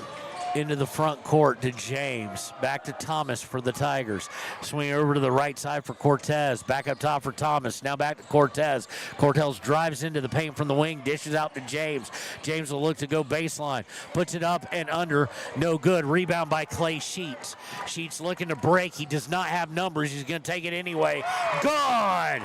Speaker 7: into the front court to James. Back to Thomas for the Tigers. Swing over to the right side for Cortez. Back up top for Thomas. Now back to Cortez. Cortez drives into the paint from the wing. Dishes out to James. James will look to go baseline. Puts it up and under. No good. Rebound by Clay Sheets. Sheets looking to break. He does not have numbers. He's going to take it anyway. Good!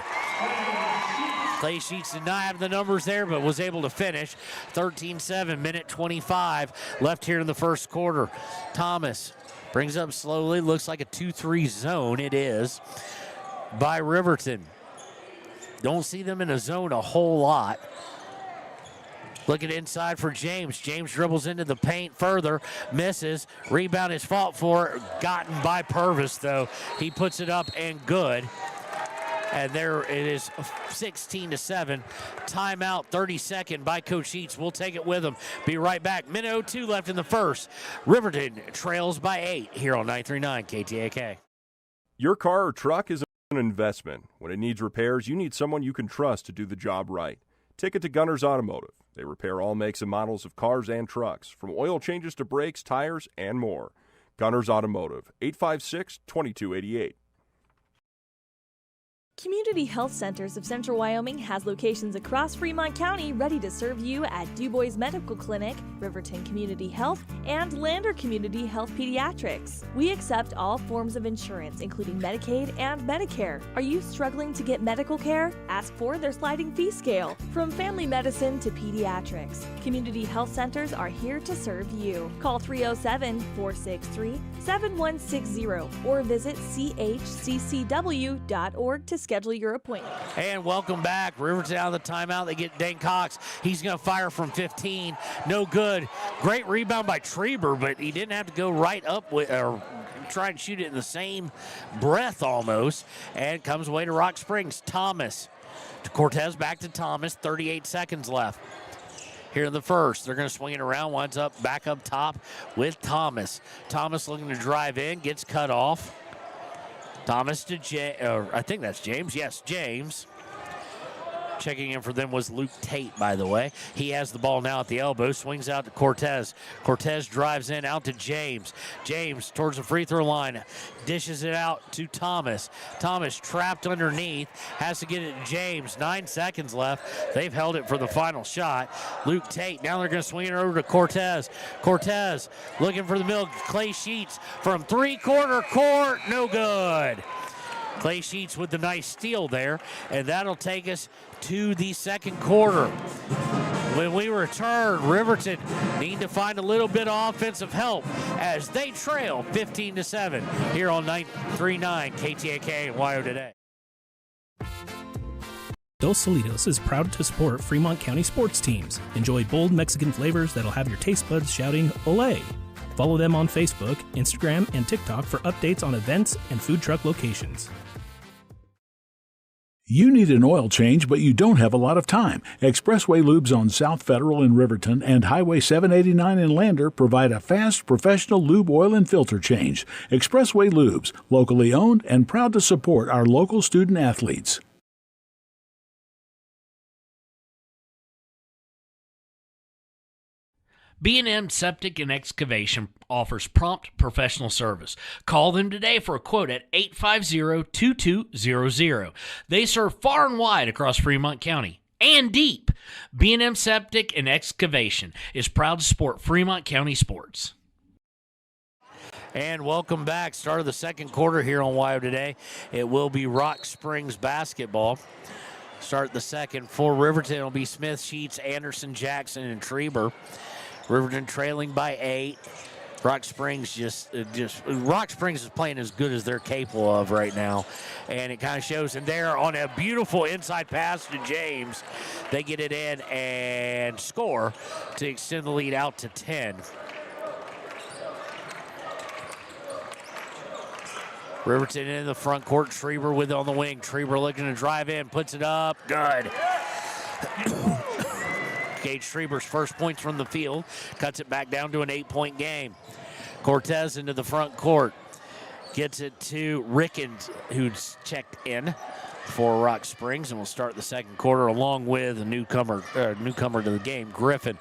Speaker 7: Clay Sheets did not have the numbers there, but was able to finish. 13-7, minute 25 left here in the first quarter. Thomas brings up slowly, looks like a 2-3 zone. It is by Riverton. Don't see them in a zone a whole lot. Looking inside for James. James dribbles into the paint further, misses. Rebound is fought for, gotten by Purvis though. He puts it up and good. And there it is, 16-7. Timeout, 32nd by Coach Sheets. We'll take it with him. Be right back. Minute 02 left in the first. Riverton trails by 8 here on 939 KTAK.
Speaker 12: Your car or truck is an investment. When it needs repairs, you need someone you can trust to do the job right. Take it to Gunners Automotive. They repair all makes and models of cars and trucks, from oil changes to brakes, tires, and more. Gunners Automotive, 856-2288.
Speaker 6: Community Health Centers of Central Wyoming has locations across Fremont County ready to serve you at DuBois Medical Clinic, Riverton Community Health, and Lander Community Health Pediatrics. We accept all forms of insurance, including Medicaid and Medicare. Are you struggling to get medical care? Ask for their sliding fee scale. From family medicine to pediatrics, Community Health Centers are here to serve you. Call 307-463-7160 or visit chccw.org to schedule your appointment.
Speaker 7: And welcome back. Riverton out of the timeout. They get Dane Cox. He's going to fire from 15. No good. Great rebound by Treber, but he didn't have to go right up with or try and shoot it in the same breath almost. And comes away to Rock Springs. Thomas to Cortez, back to Thomas. 38 seconds left here in the first. They're going to swing it around. Winds up back up top with Thomas. Thomas looking to drive in. Gets cut off. Thomas to I think that's James. Yes, James. Checking in for them was Luke Tate, by the way. He has the ball now at the elbow. Swings out to Cortez. Cortez drives in out to James. James towards the free throw line. Dishes it out to Thomas. Thomas trapped underneath. Has to get it to James. 9 seconds left. They've held it for the final shot. Luke Tate. Now they're going to swing it over to Cortez. Cortez looking for the middle. Clay Sheets from three-quarter court. No good. Clay Sheets with the nice steal there, and that'll take us to the second quarter. When we return, Riverton need to find a little bit of offensive help as they trail 15-7 here on 939 KTAK and WYO Today.
Speaker 13: Dos Solitos is proud to support Fremont County sports teams. Enjoy bold Mexican flavors that'll have your taste buds shouting "Olé!" Follow them on Facebook, Instagram, and TikTok for updates on events and food truck locations.
Speaker 9: You need an oil change, but you don't have a lot of time. Expressway Lubes on South Federal in Riverton and Highway 789 in Lander provide a fast, professional lube oil and filter change. Expressway Lubes, locally owned and proud to support our local student athletes.
Speaker 11: B&M Septic and Excavation offers prompt professional service. Call them today for a quote at 850-2200. They serve far and wide across Fremont County and deep. B&M Septic and Excavation is proud to support Fremont County sports.
Speaker 7: And welcome back. Start of the second quarter here on WYO Today. It will be Rock Springs basketball. Start the second for Riverton. It'll be Smith, Sheets, Anderson, Jackson, and Treber. Riverton trailing by 8. Rock Springs Rock Springs is playing as good as they're capable of right now, and it kind of shows. And there on a beautiful inside pass to James, they get it in and score to extend the lead out to 10. Riverton in the front court. Treber with it on the wing. Treber looking to drive in, puts it up, good. Gage Treber's first points from the field, cuts it back down to an 8-point game. Cortez into the front court, gets it to Rickens, who's checked in for Rock Springs, and will start the second quarter along with a newcomer to the game, Griffin.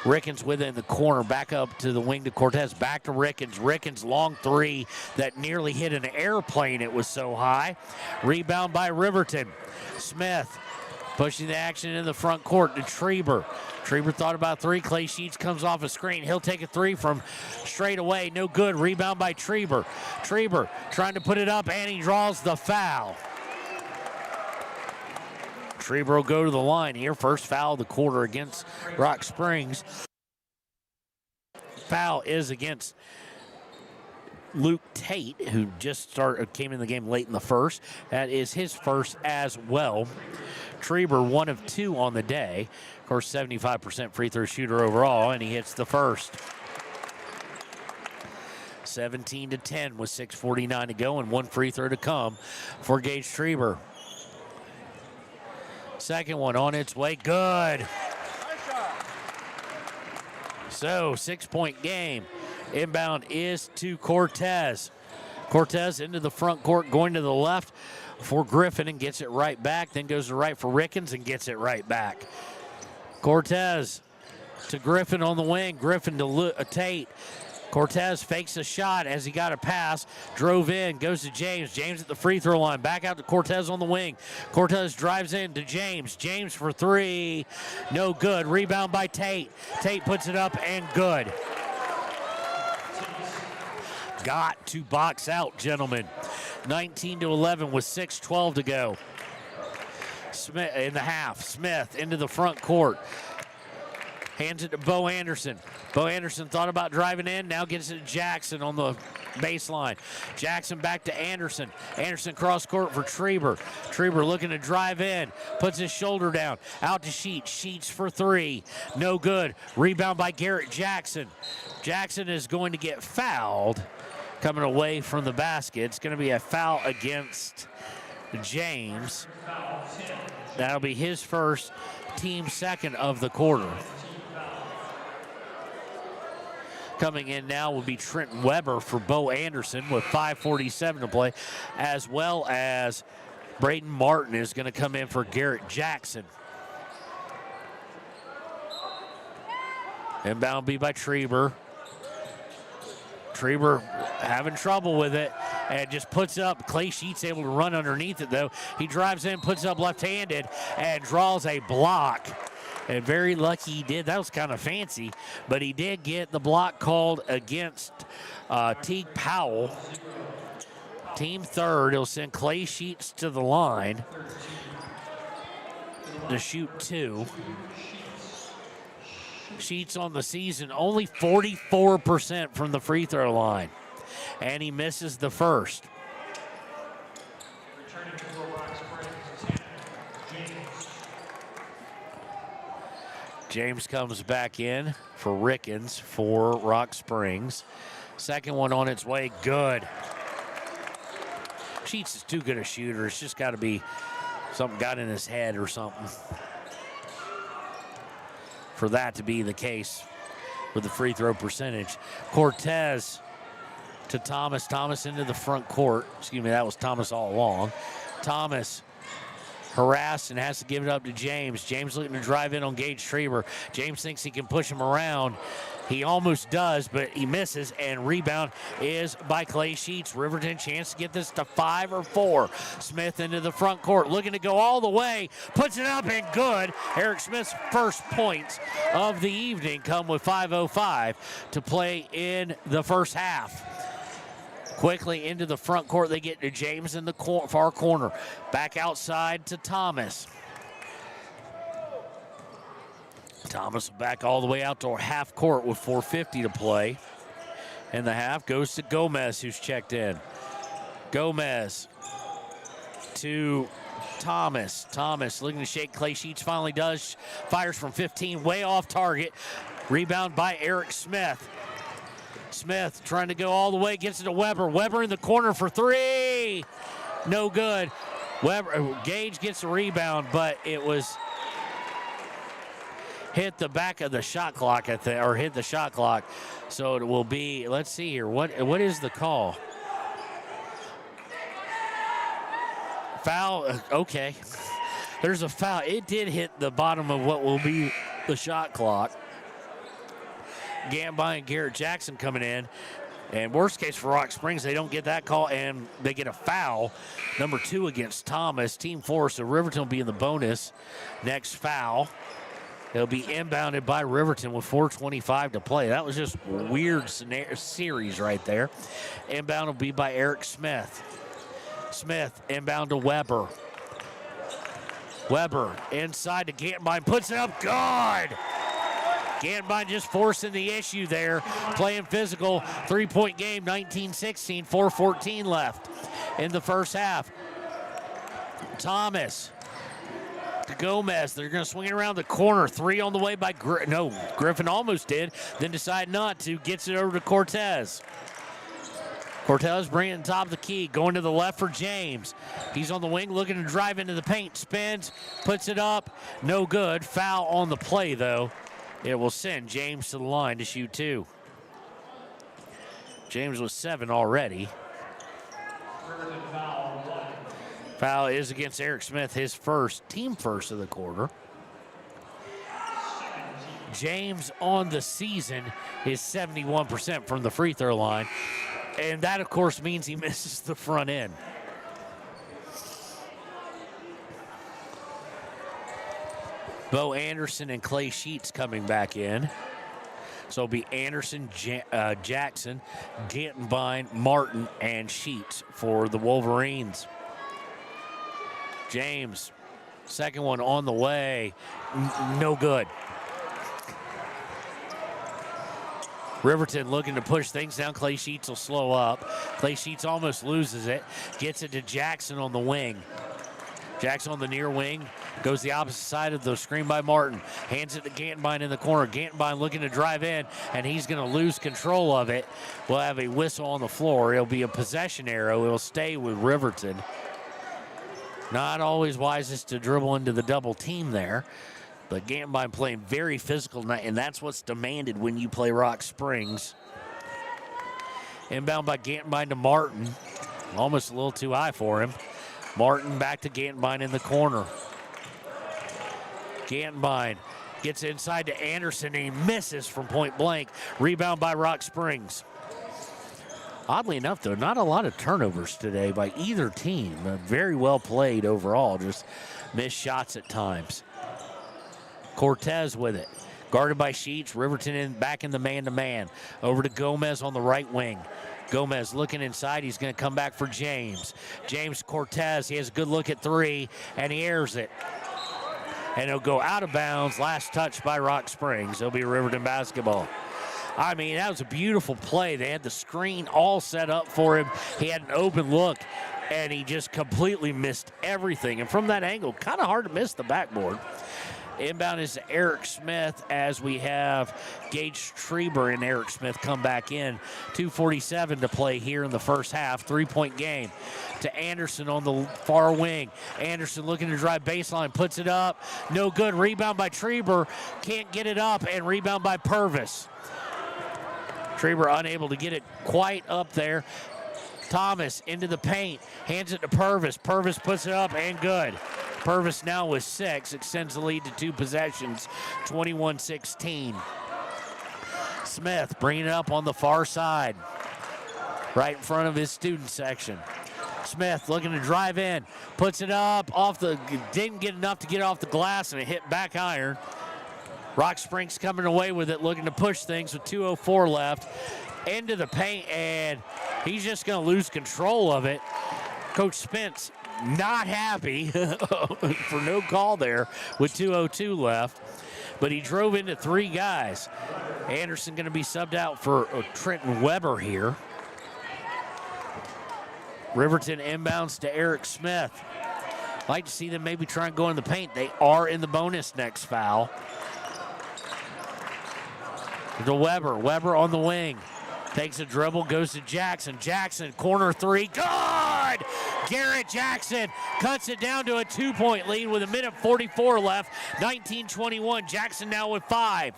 Speaker 7: Rickens with it in the corner, back up to the wing to Cortez, back to Rickens. Rickens long three that nearly hit an airplane, it was so high. Rebound by Riverton. Smith pushing the action in the front court to Treber. Treber thought about three. Clay Sheets comes off a screen. He'll take a three from straight away. No good. Rebound by Treber. Treber trying to put it up, and he draws the foul. Treber will go to the line here. First foul of the quarter against Rock Springs. Foul is against Luke Tate, who just came in the game late in the first. That is his first as well. Treber, 1 of 2 on the day. Of course, 75% free throw shooter overall, and he hits the first. 17-10 with 6:49 to go and 1 free throw to come for Gage Treber. Second one on its way, good. So, 6-point game. Inbound is to Cortez. Cortez into the front court, going to the left for Griffin and gets it right back. Then goes to right for Rickens and gets it right back. Cortez to Griffin on the wing. Griffin to Tate. Cortez fakes a shot as he got a pass. Drove in, goes to James. James at the free throw line. Back out to Cortez on the wing. Cortez drives in to James. James for 3. No good. Rebound by Tate. Tate puts it up and good. Got to box out, gentlemen. 19-11 with 6:12 to go. Smith in the half. Smith into the front court. Hands it to Bo Anderson. Bo Anderson thought about driving in, now gets it to Jackson on the baseline. Jackson back to Anderson. Anderson cross court for Treber. Treber looking to drive in, puts his shoulder down. Out to Sheets. Sheets for 3. No good. Rebound by Garrett Jackson. Jackson is going to get fouled coming away from the basket. It's going to be a foul against James. That'll be his first, team second of the quarter. Coming in now will be Trenton Weber for Bo Anderson with 5:47 to play, as well as Braden Martin is going to come in for Garrett Jackson. Inbound be by Treber. Treber having trouble with it and just puts up. Clay Sheets able to run underneath it, though. He drives in, puts up left-handed, and draws a block. And very lucky he did. That was kind of fancy, but he did get the block called against Teague Powell. Team third. He'll send Clay Sheets to the line to shoot 2. Sheets on the season, only 44% from the free throw line. And he misses the first. James comes back in for Rickens for Rock Springs. Second one on its way, good. Sheets is too good a shooter. It's just got to be something got in his head or something for that to be the case with the free throw percentage. Cortez to Thomas. Thomas into the front court. Excuse me, that was Thomas all along. Thomas harassed and has to give it up to James. James looking to drive in on Gage Trieber. James thinks he can push him around. He almost does, but he misses, and rebound is by Clay Sheets. Riverton chance to get this to 5 or 4. Smith into the front court, looking to go all the way, puts it up and good. Eric Smith's first points of the evening come with 5:05 to play in the first half. Quickly into the front court, they get to James in the far corner. Back outside to Thomas. Thomas back all the way out to half court with 4:50 to play. In the half goes to Gomez, who's checked in. Gomez to Thomas. Thomas looking to shake. Clay Sheets finally does. Fires from 15, way off target. Rebound by Eric Smith. Smith trying to go all the way, gets it to Weber. Weber in the corner for 3. No good. Weber, Gage gets a rebound, but it was hit the back of the shot clock, I think, or hit the shot clock. So it will be, let's see here, what is the call? Foul, okay. There's a foul. It did hit the bottom of what will be the shot clock. Gambine and Garrett Jackson coming in. And worst case for Rock Springs, they don't get that call, and they get a foul. Number 2 against Thomas, team 4, so Riverton will be in the bonus. Next foul. It'll be inbounded by Riverton with 4:25 to play. That was just a weird series right there. Inbound will be by Eric Smith. Smith inbound to Weber. Weber inside to Gantenbein, puts it up, good! Gantenbein just forcing the issue there. Playing physical, 3-point game, 19-16, 4:14 left in the first half. Thomas to Gomez. They're going to swing it around the corner. 3 on the way by Griffin almost did, then decided not to. Gets it over to Cortez. Cortez bringing it top of the key, going to the left for James. He's on the wing looking to drive into the paint. Spins, puts it up. No good. Foul on the play, though. It will send James to the line to shoot 2. James was 7 already. Foul is against Eric Smith, his first, team first of the quarter. James on the season is 71% from the free throw line. And that, of course, means he misses the front end. Bo Anderson and Clay Sheets coming back in. So it'll be Anderson, Jackson, Gantenbein, Martin, and Sheets for the Wolverines. James, second one on the way, no good. Riverton looking to push things down. Clay Sheets will slow up. Clay Sheets almost loses it. Gets it to Jackson on the wing. Jackson on the near wing. Goes the opposite side of the screen by Martin. Hands it to Gantenbein in the corner. Gantenbein looking to drive in, and he's going to lose control of it. We'll have a whistle on the floor. It'll be a possession arrow. It'll stay with Riverton. Not always wisest to dribble into the double team there. But Gantenbein playing very physical tonight, and that's what's demanded when you play Rock Springs. Inbound by Gantenbein to Martin. Almost a little too high for him. Martin back to Gantenbein in the corner. Gantenbein gets inside to Anderson, and he misses from point blank. Rebound by Rock Springs. Oddly enough, though, not a lot of turnovers today by either team. Very well played overall, just missed shots at times. Cortez with it. Guarded by Sheets. Riverton back in the man-to-man. Over to Gomez on the right wing. Gomez looking inside. He's going to come back for James. James Cortez, he has a good look at 3, and he airs it. And it'll go out of bounds. Last touch by Rock Springs. It'll be Riverton basketball. I mean, that was a beautiful play. They had the screen all set up for him. He had an open look, and he just completely missed everything. And from that angle, kind of hard to miss the backboard. Inbound is Eric Smith as we have Gage Trieber and Eric Smith come back in. 2:47 to play here in the first half. 3-point game to Anderson on the far wing. Anderson looking to drive baseline, puts it up. No good. Rebound by Trieber. Can't get it up, and rebound by Purvis. Trieber unable to get it quite up there. Thomas into the paint. Hands it to Purvis. Purvis puts it up and good. Purvis now with 6, extends the lead to 2 possessions, 21-16. Smith bringing it up on the far side, right in front of his student section. Smith looking to drive in, puts it up didn't get enough to get off the glass, and it hit back iron. Rock Springs coming away with it, looking to push things with 2:04 left into the paint, and he's just going to lose control of it. Coach Spence not happy for no call there with 2:02 left, but he drove into 3 guys. Anderson going to be subbed out for Trenton Weber here. Riverton inbounds to Eric Smith. Like to see them maybe try and go in the paint. They are in the bonus next foul. To Weber. Weber on the wing. Takes a dribble, goes to Jackson. Jackson, corner 3. Good! Garrett Jackson cuts it down to a 2-point lead with 1:44 left. 19-21. Jackson now with 5.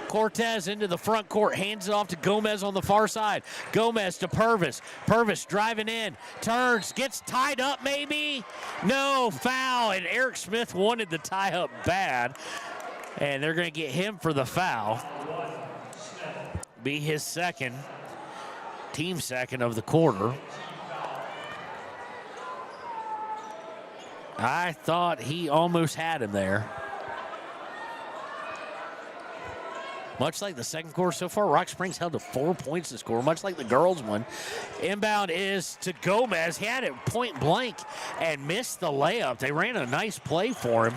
Speaker 7: Cortez into the front court, hands it off to Gomez on the far side. Gomez to Purvis. Purvis driving in, turns, gets tied up maybe? No, foul, and Eric Smith wanted the tie up bad, and they're going to get him for the foul. Be his second, team second of the quarter. I thought he almost had him there. Much like the second quarter so far, Rock Springs held to 4 points to score, much like the girls' one. Inbound is to Gomez. He had it point blank and missed the layup. They ran a nice play for him.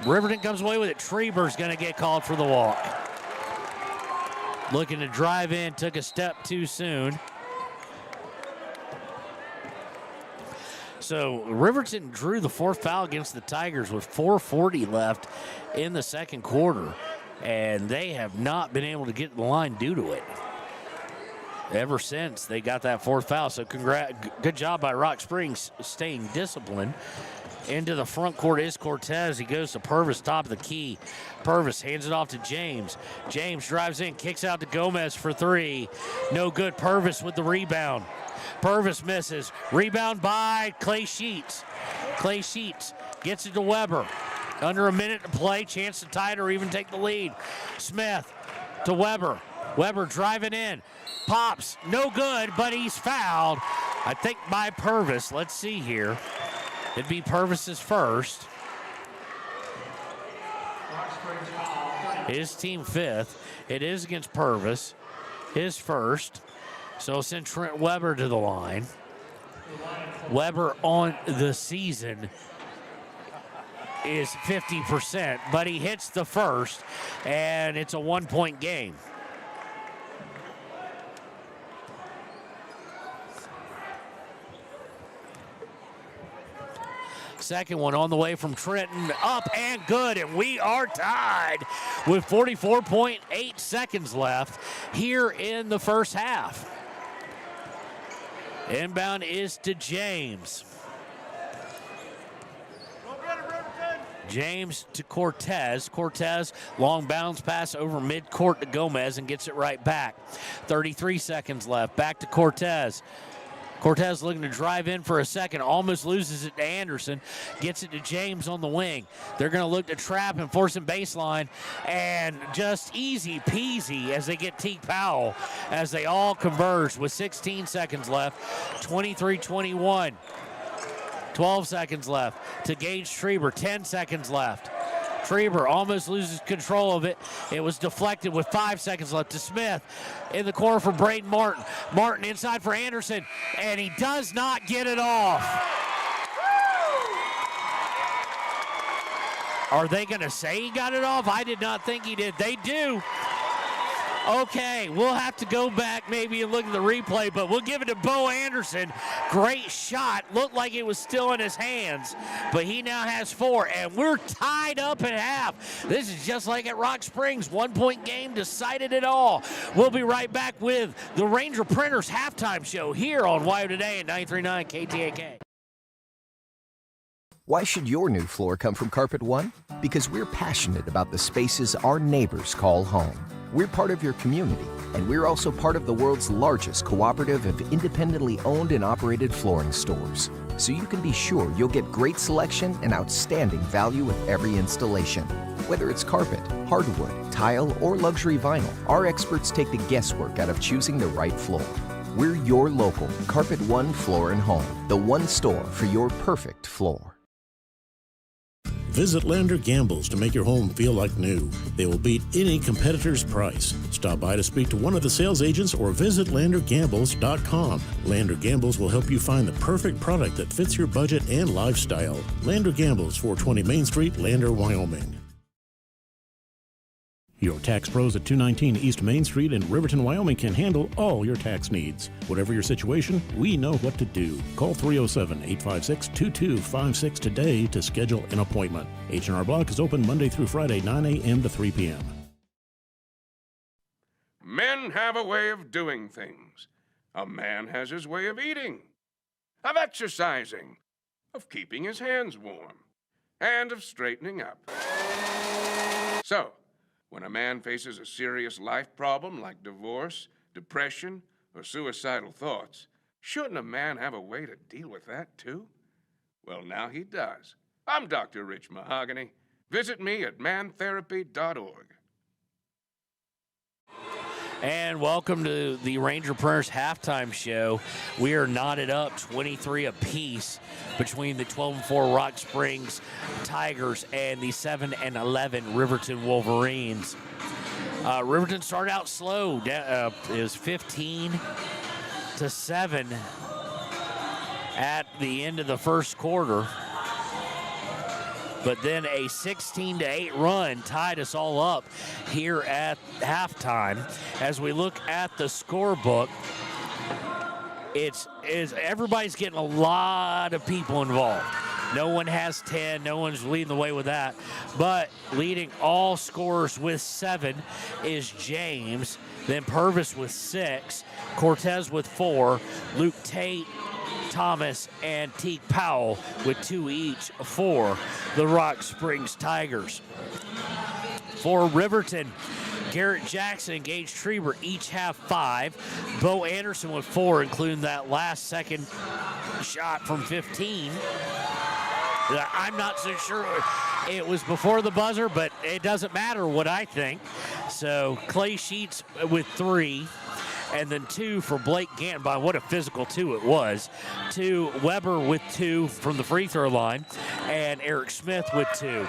Speaker 7: Riverton comes away with it. Treber's going to get called for the walk. Looking to drive in, took a step too soon. So Riverton drew the 4th foul against the Tigers with 4:40 left in the second quarter, and they have not been able to get to the line due to it ever since they got that 4th foul. So good job by Rock Springs staying disciplined. Into the front court is Cortez. He goes to Purvis, top of the key. Purvis hands it off to James. James drives in, kicks out to Gomez for 3. No good. Purvis with the rebound. Purvis misses. Rebound by Clay Sheets. Clay Sheets gets it to Weber. Under a minute to play. Chance to tie it or even take the lead. Smith to Weber. Weber driving in. Pops. No good, but he's fouled. I think by Purvis. Let's see here. It'd be Purvis's first. His team 5th. It is against Purvis. His first. So send Trent Weber to the line. Weber on the season is 50%, but he hits the first, and it's a 1-point game. Second one on the way from Trenton, up and good, and we are tied with 44.8 seconds left here in the first half. Inbound is to James. James to Cortez. Cortez, long bounce pass over midcourt to Gomez and gets it right back. 33 seconds left. Back to Cortez. Cortez looking to drive in for a second, almost loses it to Anderson, gets it to James on the wing. They're going to look to trap and force him baseline, and just easy peasy as they get Teague Powell as they all converge with 16 seconds left, 23-21. 12 seconds left to Gage Treber, 10 seconds left. Treber almost loses control of it. It was deflected with 5 seconds left to Smith in the corner for Braden Martin. Martin inside for Anderson, and he does not get it off. Are they going to say he got it off? I did not think he did. They do. Okay, we'll have to go back maybe and look at the replay, but we'll give it to Bo Anderson. Great shot. Looked like it was still in his hands, but he now has 4, and we're tied up at half. This is just like at Rock Springs. 1-point game decided it all. We'll be right back with the Ranger Printers halftime show here on WYO Today at 93.9 KTAK.
Speaker 14: Why should your new floor come from Carpet One? Because we're passionate about the spaces our neighbors call home. We're part of your community, And we're also part of the world's largest cooperative of independently owned and operated flooring stores. So you can be sure you'll get great selection and outstanding value with every installation. Whether it's carpet, hardwood, tile, or luxury vinyl, our experts take the guesswork out of choosing the right floor. We're your local Carpet One Floor and Home, the one store for your perfect floor.
Speaker 4: Visit Lander Gambles to make your home feel like new. They will beat any competitor's price. Stop by to speak to one of the sales agents or visit LanderGambles.com. Lander Gambles will help you find the perfect product that fits your budget and lifestyle. Lander Gambles, 420 Main Street, Lander, Wyoming. Your tax pros at 219 East Main Street in Riverton, Wyoming can handle all your tax needs. Whatever your situation, we know what to do. Call 307-856-2256 today to schedule an appointment. H&R Block is open Monday through Friday, 9 a.m. to 3 p.m.
Speaker 15: Men have a way of doing things. A man has his way of eating, of exercising, of keeping his hands warm, and of straightening up. So, when a man faces a serious life problem like divorce, depression, or suicidal thoughts, shouldn't a man have a way to deal with that too? Well, now he does. I'm Dr. Rich Mahogany. Visit me at mantherapy.org.
Speaker 7: And welcome to the Rangerpreneurs halftime show. We are knotted up 23 apiece between the 12-4 Rock Springs Tigers and the 7-11 Riverton Wolverines. Riverton started out slow. It was 15-7 at the end of the first quarter. But then a 16-8 run tied us all up here at halftime. As we look at the scorebook, everybody's getting a lot of people involved. No one has 10. No one's leading the way with that. But leading all scorers with 7 is James. Then Purvis with 6. Cortez with 4. Luke Tate, Thomas, and Teague Powell with 2 each for the Rock Springs Tigers. For Riverton, Garrett Jackson and Gage Treber each have 5. Bo Anderson with 4, including that last second shot from 15. I'm not so sure it was before the buzzer, but it doesn't matter what I think. So Clay Sheets with 3. And then 2 for Blake Ganton. What a physical 2 it was. 2, Weber with 2 from the free throw line, and Eric Smith with 2.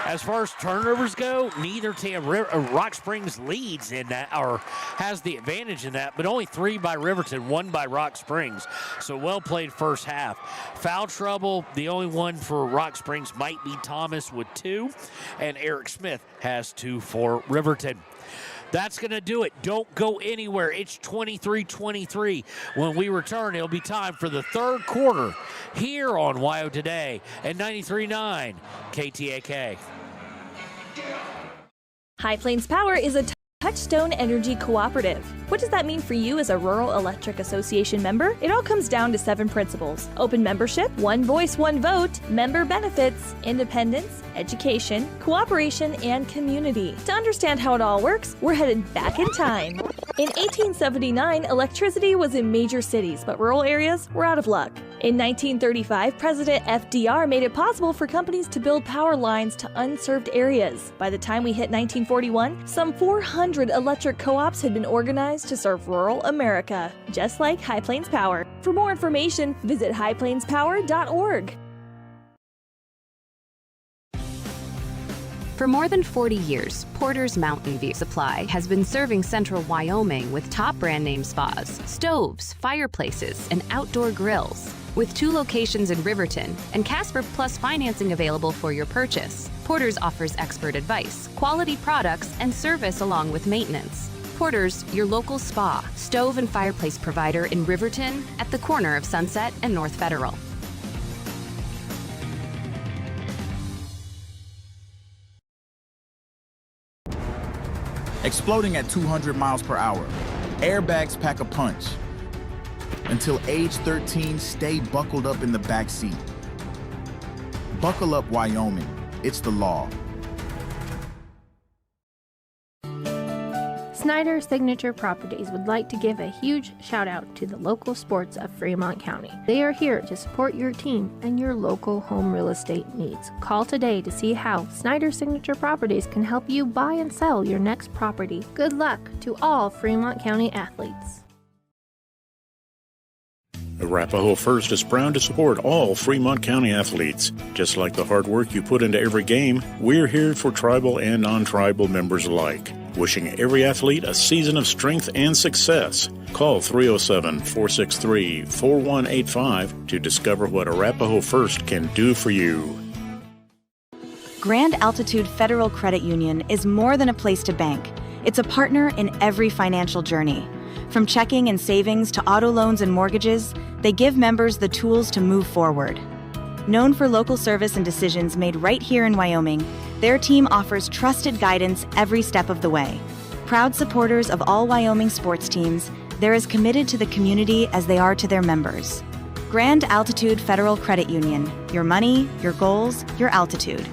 Speaker 7: As far as turnovers go, neither team, Rock Springs leads in that, or has the advantage in that, but only 3 by Riverton, 1 by Rock Springs. So well played first half. Foul trouble, the only one for Rock Springs might be Thomas with 2, and Eric Smith has 2 for Riverton. That's going to do it. Don't go anywhere. It's 23-23. When we return, it'll be time for the third quarter here on WYO Today at 93.9 KTAK.
Speaker 6: High Plains Power is a Touchstone Energy Cooperative. What does that mean for you as a Rural Electric Association member? It all comes down to 7 principles: open membership, one voice, one vote, member benefits, independence, education, cooperation, and community. To understand how it all works, we're headed back in time. In 1879, electricity was in major cities, but rural areas were out of luck. In 1935, President FDR made it possible for companies to build power lines to unserved areas. By the time we hit 1941, some 400 electric co-ops had been organized to serve rural America, just like High Plains Power. For more information, visit highplainspower.org.
Speaker 10: For more than 40 years, Porter's Mountain View Supply has been serving central Wyoming with top brand name spas, stoves, fireplaces, and outdoor grills. With 2 locations in Riverton and Casper Plus financing available for your purchase, Porter's offers expert advice, quality products, and service along with maintenance. Porter's, your local spa, stove, and fireplace provider in Riverton at the corner of Sunset and North Federal.
Speaker 16: Exploding at 200 miles per hour. Airbags pack a punch. Until age 13, stay buckled up in the back seat. Buckle up, Wyoming. It's the law.
Speaker 17: Snyder Signature Properties would like to give a huge shout out to the local sports of Fremont County. They are here to support your team and your local home real estate needs. Call today to see how Snyder Signature Properties can help you buy and sell your next property. Good luck to all Fremont County athletes.
Speaker 4: Arapahoe First is proud to support all Fremont County athletes. Just like the hard work you put into every game, we're here for tribal and non-tribal members alike. Wishing every athlete a season of strength and success. Call 307-463-4185 to discover what Arapahoe First can do for you.
Speaker 18: Grand Altitude Federal Credit Union is more than a place to bank. It's a partner in every financial journey. From checking and savings to auto loans and mortgages, they give members the tools to move forward. Known for local service and decisions made right here in Wyoming, their team offers trusted guidance every step of the way. Proud supporters of all Wyoming sports teams, they're as committed to the community as they are to their members. Grand Altitude Federal Credit Union. Your money, your goals, your altitude.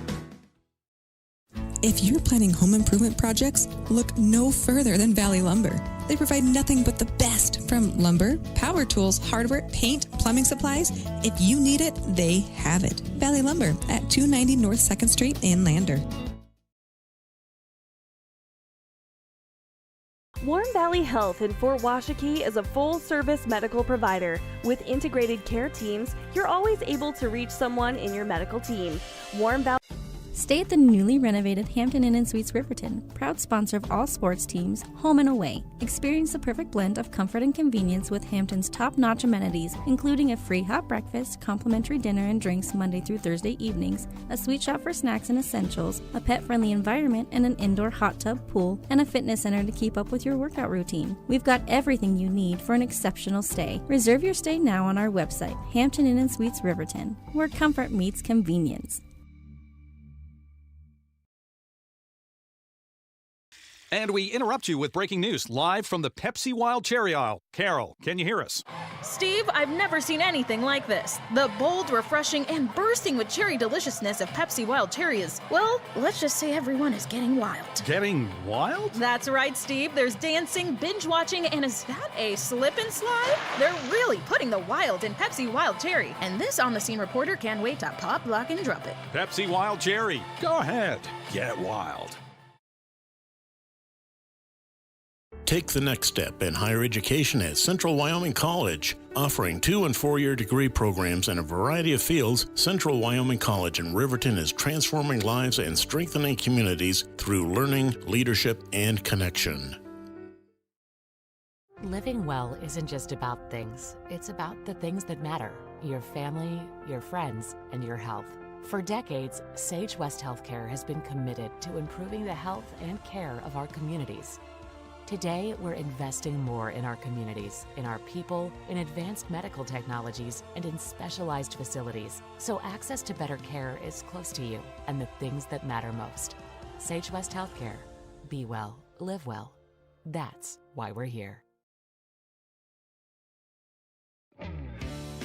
Speaker 19: If you're planning home improvement projects, look no further than Valley Lumber. They provide nothing but the best from lumber, power tools, hardware, paint, plumbing supplies. If you need it, they have it. Valley Lumber at 290 North 2nd Street in Lander.
Speaker 6: Warm Valley Health in Fort Washakie is a full-service medical provider. With integrated care teams, you're always able to reach someone in your medical team. Warm Valley.
Speaker 3: Stay at the newly renovated Hampton Inn & Suites Riverton, proud sponsor of all sports teams, home and away. Experience the perfect blend of comfort and convenience with Hampton's top-notch amenities, including a free hot breakfast, complimentary dinner and drinks Monday through Thursday evenings, a sweet shop for snacks and essentials, a pet-friendly environment and an indoor hot tub pool, and a fitness center to keep up with your workout routine. We've got everything you need for an exceptional stay. Reserve your stay now on our website, Hampton Inn & Suites Riverton, where comfort meets convenience.
Speaker 5: And we interrupt you with breaking news live from the Pepsi Wild Cherry Aisle. Carol, can you hear us?
Speaker 8: Steve, I've never seen anything like this. The bold, refreshing, and bursting with cherry deliciousness of Pepsi Wild Cherry is, well, let's just say everyone is getting wild.
Speaker 5: Getting wild?
Speaker 8: That's right, Steve. There's dancing, binge-watching, and is that a slip and slide? They're really putting the wild in Pepsi Wild Cherry. And this on-the-scene reporter can't wait to pop, lock, and drop it.
Speaker 5: Pepsi Wild Cherry. Go ahead. Get wild.
Speaker 4: Take the next step in higher education at Central Wyoming College. Offering 2- and 4-year degree programs in a variety of fields, Central Wyoming College in Riverton is transforming lives and strengthening communities through learning, leadership, and connection.
Speaker 10: Living well isn't just about things. It's about the things that matter. Your family, your friends, and your health. For decades, Sage West Healthcare has been committed to improving the health and care of our communities. Today, we're investing more in our communities, in our people, in advanced medical technologies, and in specialized facilities, so access to better care is close to you and the things that matter most. Sage West Healthcare. Be well, live well. That's why we're here.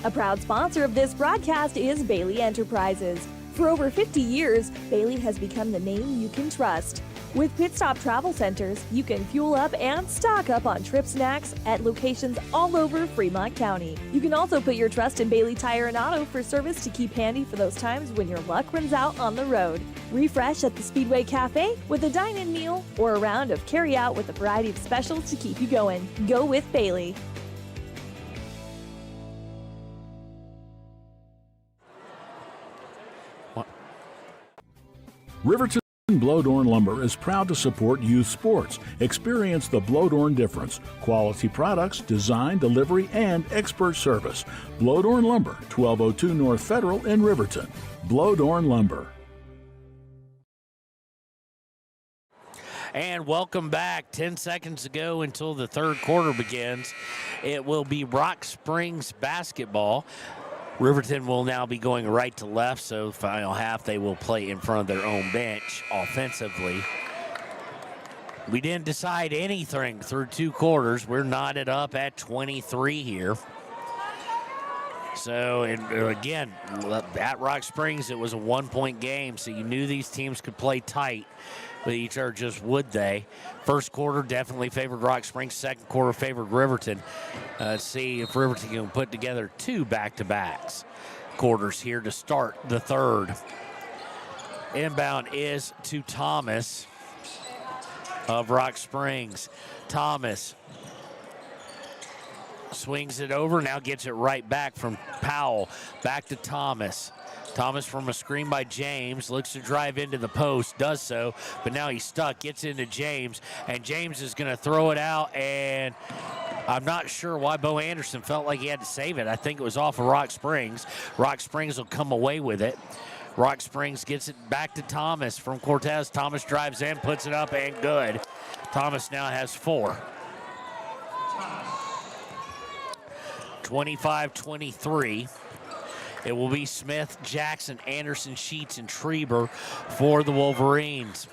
Speaker 6: A proud sponsor of this broadcast is Bailey Enterprises. For over 50 years, Bailey has become the name you can trust. With Pit Stop Travel Centers, you can fuel up and stock up on trip snacks at locations all over Fremont County. You can also put your trust in Bailey Tire and Auto for service to keep handy for those times when your luck runs out on the road. Refresh at the Speedway Cafe with a dine-in meal or a round of carry-out with a variety of specials to keep you going. Go with Bailey.
Speaker 9: Riverton Blowdorn Lumber is proud to support youth sports. Experience the Blowdorn difference. Quality products, design, delivery, and expert service. Blowdorn Lumber, 1202 North Federal in Riverton. Blowdorn Lumber.
Speaker 7: And welcome back. 10 seconds to go until the third quarter begins. It will be Rock Springs basketball. Riverton will now be going right to left, so final half they will play in front of their own bench offensively. We didn't decide anything through two quarters. We're knotted up at 23 here. So, and again, at Rock Springs, it was a 1-point game, so you knew these teams could play tight with each other, just would they. First quarter definitely favored Rock Springs. Second quarter favored Riverton. See if Riverton can put together 2 back-to-backs quarters here to start the third. Inbound is to Thomas of Rock Springs. Thomas swings it over, now gets it right back from Powell. Back to Thomas. Thomas from a screen by James, looks to drive into the post, does so, but now he's stuck, gets into James, and James is going to throw it out, and I'm not sure why Bo Anderson felt like he had to save it. I think it was off of Rock Springs. Rock Springs will come away with it. Rock Springs gets it back to Thomas from Cortez. Thomas drives in, puts it up, and good. Thomas now has 4. 25-23. It will be Smith, Jackson, Anderson, Sheets, and Trieber for the Wolverines.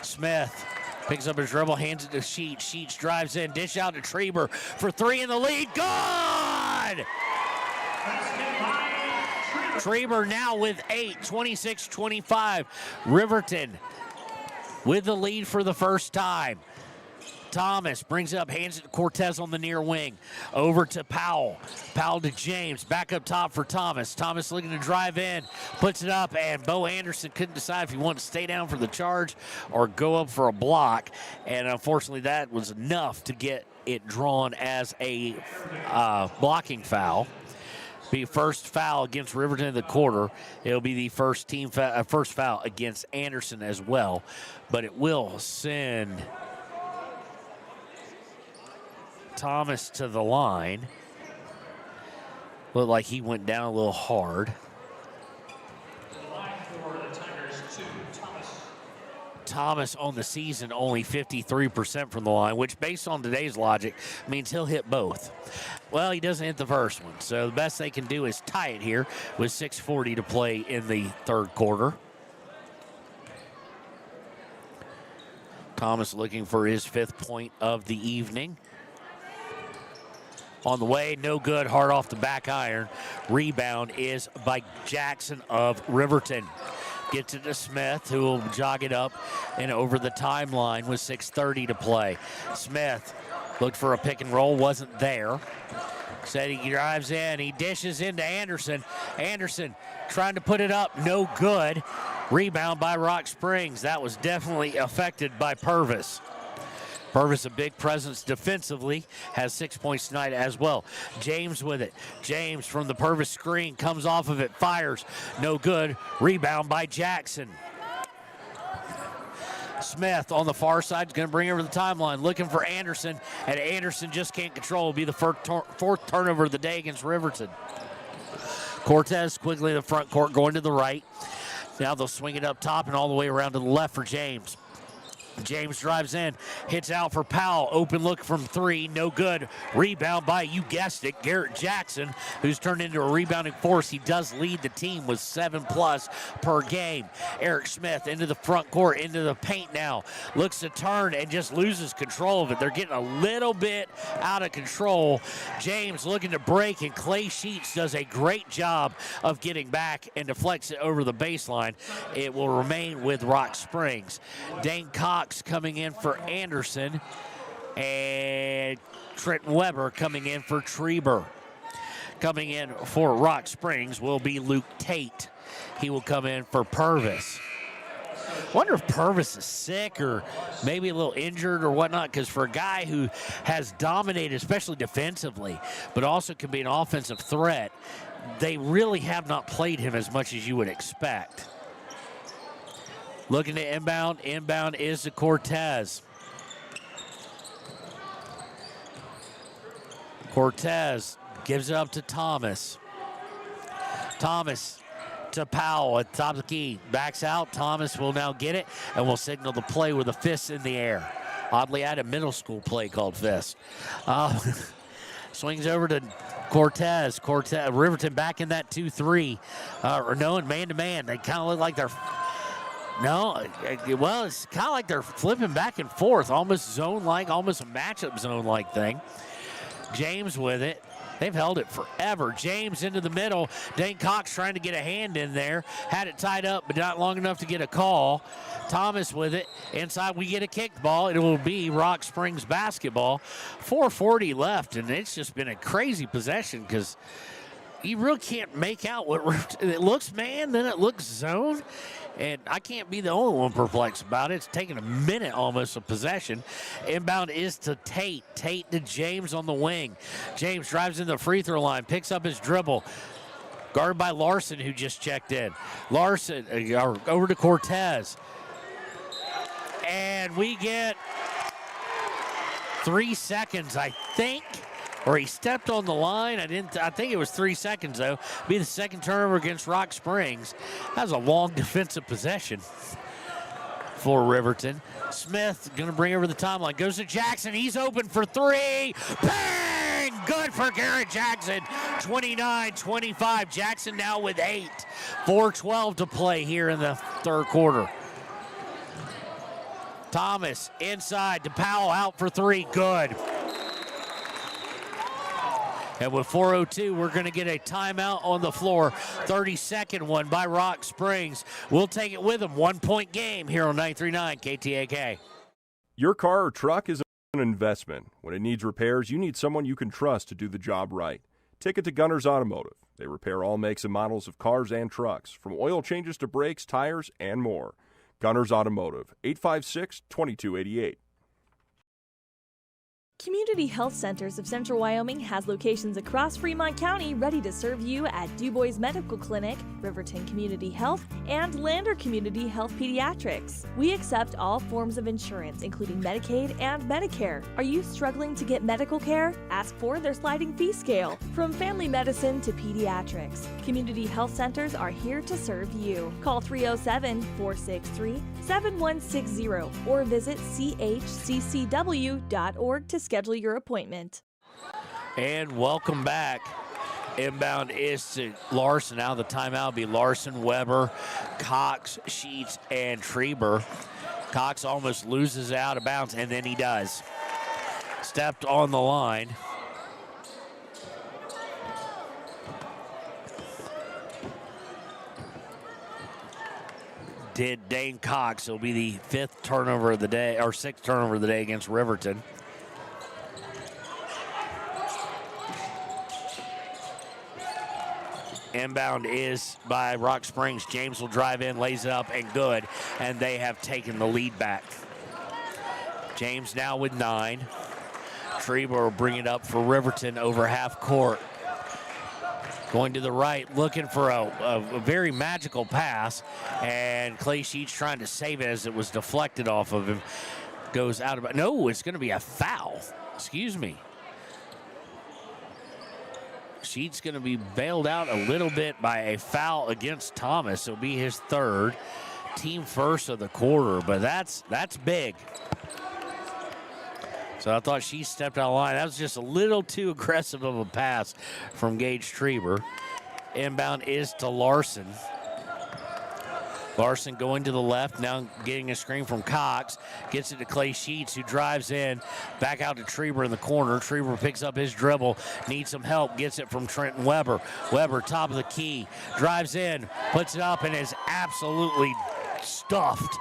Speaker 7: Smith picks up his dribble, hands it to Sheets. Sheets drives in, dish out to Trieber for 3 in the lead. Good! Trieber now with 8, 26-25. Riverton with the lead for the first time. Thomas brings it up, hands it to Cortez on the near wing. Over to Powell. Powell to James. Back up top for Thomas. Thomas looking to drive in. Puts it up, and Bo Anderson couldn't decide if he wanted to stay down for the charge or go up for a block. And unfortunately, that was enough to get it drawn as a blocking foul. Be first foul against Riverton in the quarter. It'll be the first foul against Anderson as well. But it will send Thomas to the line. Looked like he went down a little hard. Thomas on the season only 53% from the line, which based on today's logic means he'll hit both. Well, he doesn't hit the first one, so the best they can do is tie it here with 6:40 to play in the third quarter. Thomas looking for his 5th point of the evening. On the way, no good, hard off the back iron. Rebound is by Jackson of Riverton. Gets it to Smith, who will jog it up and over the timeline with 6:30 to play. Smith looked for a pick and roll, wasn't there. Said he drives in, he dishes into Anderson. Anderson trying to put it up, no good. Rebound by Rock Springs. That was definitely affected by Purvis. Purvis, a big presence defensively, has 6 points tonight as well. James with it. James from the Purvis screen comes off of it, fires. No good. Rebound by Jackson. Smith on the far side is going to bring it over the timeline, looking for Anderson, and Anderson just can't control. It'll be the fourth turnover of the day against Riverton. Cortez quickly in the front court, going to the right. Now they'll swing it up top and all the way around to the left for James. James drives in, hits out for Powell. Open look from 3, no good. Rebound by, you guessed it, Garrett Jackson, who's turned into a rebounding force. He does lead the team with 7+ per game. Eric Smith into the front court, into the paint now. Looks to turn and just loses control of it. They're getting a little bit out of control. James looking to break, and Clay Sheets does a great job of getting back and deflects it over the baseline. It will remain with Rock Springs. Dane Cox coming in for Anderson, and Trenton Weber coming in for Trieber. Coming in for Rock Springs will be Luke Tate. He will come in for Purvis. Wonder if Purvis is sick or maybe a little injured or whatnot, because for a guy who has dominated, especially defensively, but also can be an offensive threat, they really have not played him as much as you would expect. Looking to inbound. Inbound is to Cortez. Cortez gives it up to Thomas. Thomas to Powell at the top of the key. Backs out. Thomas will now get it and will signal the play with a fist in the air. Oddly, I had a middle school play called fist. Swings over to Cortez. Riverton back in that 2-3. And man-to-man. They kind of look like they're... No, well, it's kind of like they're flipping back and forth, almost zone-like, almost a matchup zone-like thing. James with it. They've held it forever. James into the middle. Dane Cox trying to get a hand in there. Had it tied up, but not long enough to get a call. Thomas with it. Inside, we get a kicked ball. It will be Rock Springs basketball. 4:40 left, and it's just been a crazy possession because you really can't make out what it looks man, then it looks zone. And I can't be the only one perplexed about it. It's taken a minute almost of possession. Inbound is to Tate. Tate to James on the wing. James drives in the free throw line, picks up his dribble. Guarded by Larson, who just checked in. Larson over to Cortez. And we get 3 seconds, I think. Or he stepped on the line. I think it was 3 seconds, though. Be the second turnover against Rock Springs. That was a long defensive possession for Riverton. Smith going to bring over the timeline. Goes to Jackson. He's open for three. Bang! Good for Garrett Jackson. 29-25. Jackson now with 8. 4:12 to play here in the third quarter. Thomas inside to Powell, out for three. Good. And with 4:02, we're going to get a timeout on the floor. 32nd one by Rock Springs. We'll take it with them. 1 point game here on 93.9 KTAK.
Speaker 12: Your car or truck is an investment. When it needs repairs, you need someone you can trust to do the job right. Take it to Gunners Automotive. They repair all makes and models of cars and trucks, from oil changes to brakes, tires, and more. Gunners Automotive, 856-2288.
Speaker 6: Community Health Centers of Central Wyoming has locations across Fremont County ready to serve you at DuBois Medical Clinic, Riverton Community Health, and Lander Community Health Pediatrics. We accept all forms of insurance, including Medicaid and Medicare. Are you struggling to get medical care? Ask for their sliding fee scale. From family medicine to pediatrics, Community Health Centers are here to serve you. Call 307-463-7160 or visit chccw.org to schedule your appointment.
Speaker 7: And welcome back. Inbound is to Larson. Now the timeout will be Larson, Weber, Cox, Sheets, and Treber. Cox almost loses out of bounds, and then he does. Stepped on the line. Did Dane Cox. It'll be the 5th turnover of the day, or 6th turnover of the day against Riverton. Inbound is by Rock Springs. James will drive in, lays it up, and good. And they have taken the lead back. James now with 9. Treber will bring it up for Riverton over half court. Going to the right, looking for a very magical pass. And Clay Sheets trying to save it as it was deflected off of him. Goes out of it. No, it's going to be a foul. Excuse me. Sheets going to be bailed out a little bit by a foul against Thomas. It'll be his 3rd, team first of the quarter, but that's big. So I thought she stepped out of line. That was just a little too aggressive of a pass from Gage Treber. Inbound is to Larson. Larson going to the left, now getting a screen from Cox. Gets it to Clay Sheets, who drives in. Back out to Treber in the corner. Treber picks up his dribble. Needs some help. Gets it from Trenton Weber. Weber, top of the key. Drives in. Puts it up and is absolutely stuffed.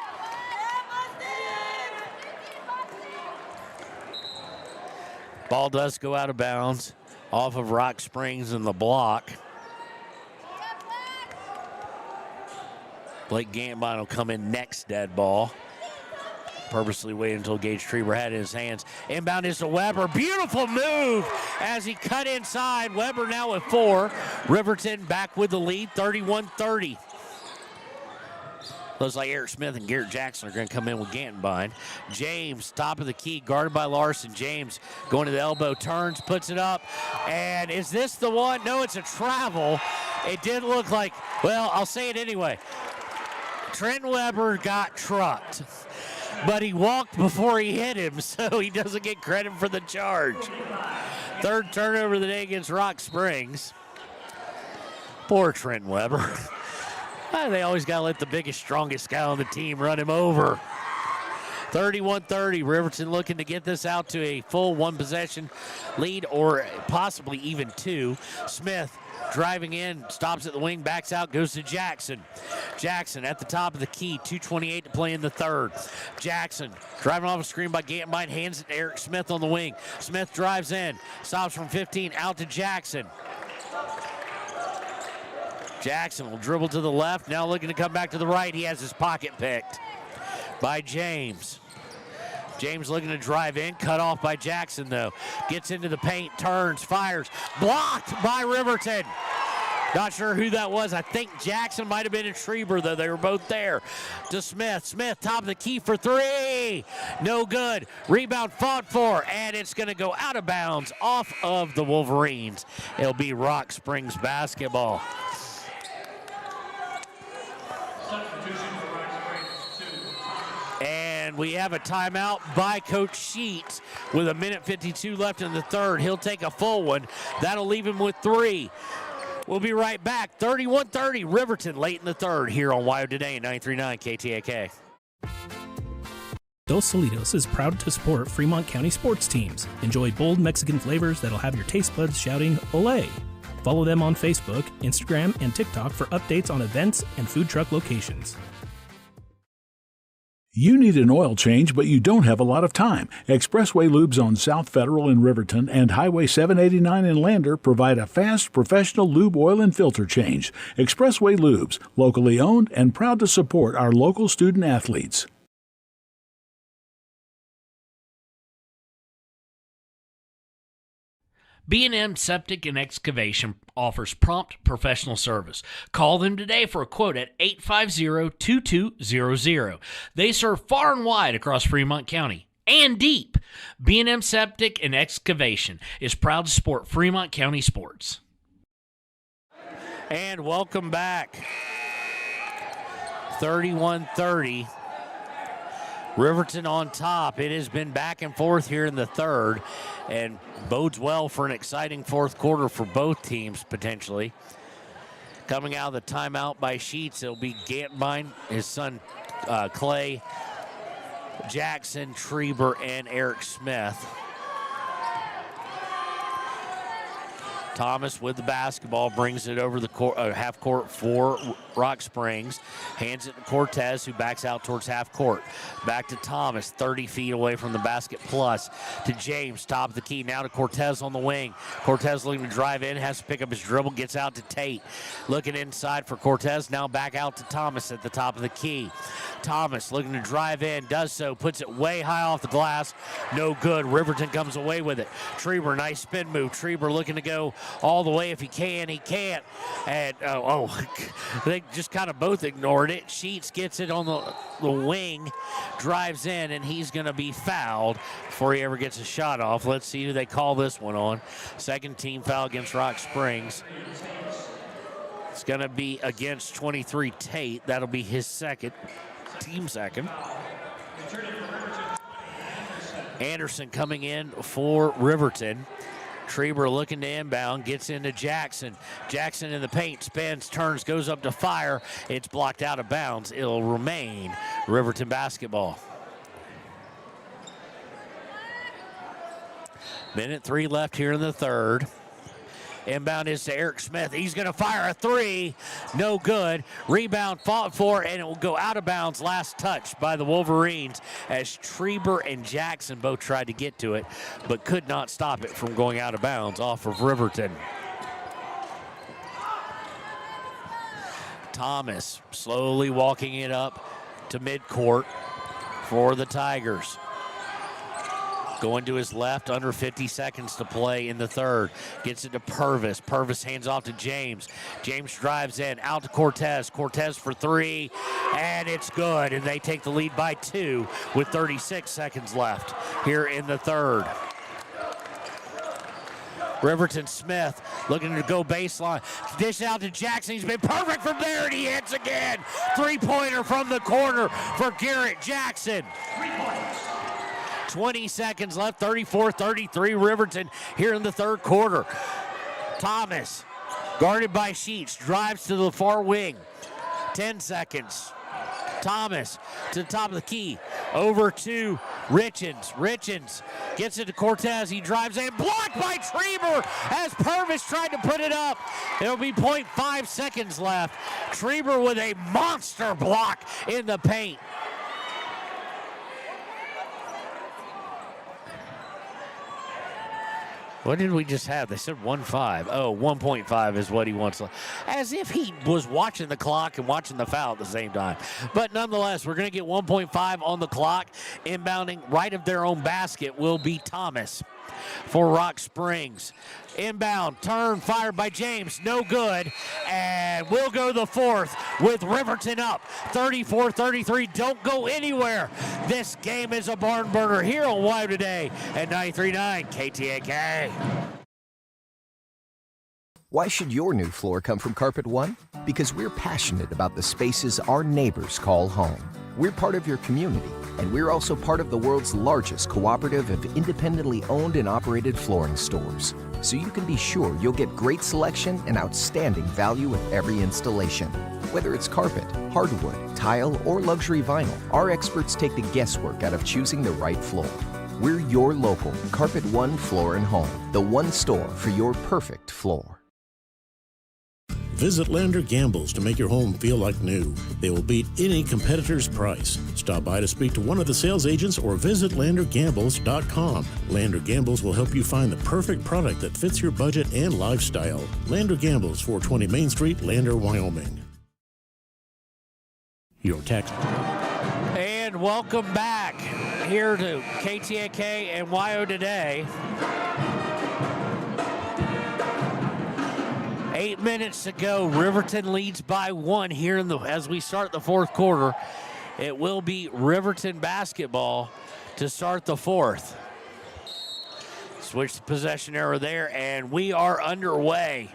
Speaker 7: Ball does go out of bounds off of Rock Springs in the block. Blake Gambine will come in next dead ball. Purposely waited until Gage Treber had it in his hands. Inbound is to Weber. Beautiful move as he cut inside. Weber now with 4. Riverton back with the lead, 31-30. Looks like Eric Smith and Garrett Jackson are going to come in with Gantenbein. James, top of the key, guarded by Larson. James going to the elbow, turns, puts it up. And is this the one? No, it's a travel. It did look like, well, I'll say it anyway. Trent Weber got trucked, but he walked before he hit him, so he doesn't get credit for the charge. 3rd turnover of the day against Rock Springs. Poor Trent Weber. They always got to let the biggest, strongest guy on the team run him over. 31-30. Riverton looking to get this out to a full one-possession lead or possibly even two. Smith driving in, stops at the wing, backs out, goes to Jackson. Jackson at the top of the key, 2:28 to play in the third. Jackson driving off a screen by Gantmine, hands it to Eric Smith on the wing. Smith drives in, stops from 15, out to Jackson. Jackson will dribble to the left, now looking to come back to the right. He has his pocket picked by James. James looking to drive in, cut off by Jackson though. Gets into the paint, turns, fires, blocked by Riverton. Not sure who that was. I think Jackson might have been a Schreiber though. They were both there. To Smith. Smith, top of the key for three. No good. Rebound fought for, and it's going to go out of bounds off of the Wolverines. It'll be Rock Springs basketball. And we have a timeout by Coach Sheets with 1:52 left in the third. He'll take a full one. That'll leave him with three. We'll be right back. 31-30, Riverton late in the third here on WIO Today, 93.9 KTAK.
Speaker 13: Dos Solitos is proud to support Fremont County sports teams. Enjoy bold Mexican flavors that'll have your taste buds shouting, "Olé!" Follow them on Facebook, Instagram, and TikTok for updates on events and food truck locations.
Speaker 9: You need an oil change, but you don't have a lot of time. Expressway Lubes on South Federal in Riverton and Highway 789 in Lander provide a fast, professional lube, oil, and filter change. Expressway Lubes, locally owned and proud to support our local student athletes.
Speaker 11: B&M Septic and Excavation offers prompt professional service. Call them today for a quote at 850-2200. They serve far and wide across Fremont County and deep. B&M Septic and Excavation is proud to support Fremont County sports.
Speaker 7: And welcome back. 31-30. Riverton on top. It has been back and forth here in the third and bodes well for an exciting fourth quarter for both teams potentially. Coming out of the timeout by Sheets, it'll be Gantmine, his son Clay, Jackson, Schreiber, and Eric Smith. Thomas with the basketball brings it over the half court for Rock Springs. Hands it to Cortez, who backs out towards half court. Back to Thomas, 30 feet away from the basket plus. To James, top of the key. Now to Cortez on the wing. Cortez looking to drive in, has to pick up his dribble, gets out to Tate. Looking inside for Cortez, now back out to Thomas at the top of the key. Thomas looking to drive in, does so, puts it way high off the glass. No good. Riverton comes away with it. Schreiber, nice spin move. Schreiber looking to go all the way if he can. He can't. And, they just kind of both ignored it. Sheets gets it on the wing, drives in, and he's going to be fouled before he ever gets a shot off. Let's see who they call this one on. Second team foul against Rock Springs. It's going to be against 23 Tate. That'll be his second, team second. Anderson coming in for Riverton. Schreiber looking to inbound, gets into Jackson. Jackson in the paint, spins, turns, goes up to fire. It's blocked out of bounds. It'll remain Riverton basketball. Minute 3 left here in the third. Inbound is to Eric Smith. He's going to fire a three. No good. Rebound fought for, and it will go out of bounds. Last touch by the Wolverines as Schreiber and Jackson both tried to get to it, but could not stop it from going out of bounds off of Riverton. Thomas slowly walking it up to midcourt for the Tigers. Going to his left, under 50 seconds to play in the third. Gets it to Purvis. Purvis hands off to James. James drives in, out to Cortez. Cortez for three, and it's good. And they take the lead by 2 with 36 seconds left here in the third. Riverton Smith looking to go baseline. Dish out to Jackson. He's been perfect from there, and he hits again. Three-pointer from the corner for Garrett Jackson. 20 seconds left, 34-33 Riverton here in the third quarter. Thomas, guarded by Sheets, drives to the far wing. 10 seconds. Thomas to the top of the key. Over to Richens. Richens gets it to Cortez. He drives in. Blocked by Trieber as Purvis tried to put it up. It'll be 0.5 seconds left. Trieber with a monster block in the paint. What did we just have? They said 1.5. Oh, 1.5 is what he wants. As if he was watching the clock and watching the foul at the same time. But nonetheless, we're going to get 1.5 on the clock. Inbounding right of their own basket will be Thomas for Rock Springs. Inbound, turn, fired by James, no good. And we'll go the fourth with Riverton up 34-33. Don't go anywhere. This game is a barn burner here on WIO Today at 93.9 KTAK.
Speaker 14: Why should your new floor come from Carpet One? Because we're passionate about the spaces our neighbors call home. We're part of your community, and we're also part of the world's largest cooperative of independently owned and operated flooring stores. So you can be sure you'll get great selection and outstanding value with every installation. Whether it's carpet, hardwood, tile, or luxury vinyl, our experts take the guesswork out of choosing the right floor. We're your local Carpet One Floor and Home, the one store for your perfect floor.
Speaker 4: Visit Lander Gambles to make your home feel like new. They will beat any competitor's price. Stop by to speak to one of the sales agents or visit LanderGambles.com. Lander Gambles will help you find the perfect product that fits your budget and lifestyle. Lander Gambles, 420 Main Street, Lander, Wyoming. Your text.
Speaker 7: And welcome back here to KTAK and WIO Today. 8 minutes to go. Riverton leads by 1 here as we start the fourth quarter. It will be Riverton basketball to start the fourth. Switch the possession error there, and we are underway.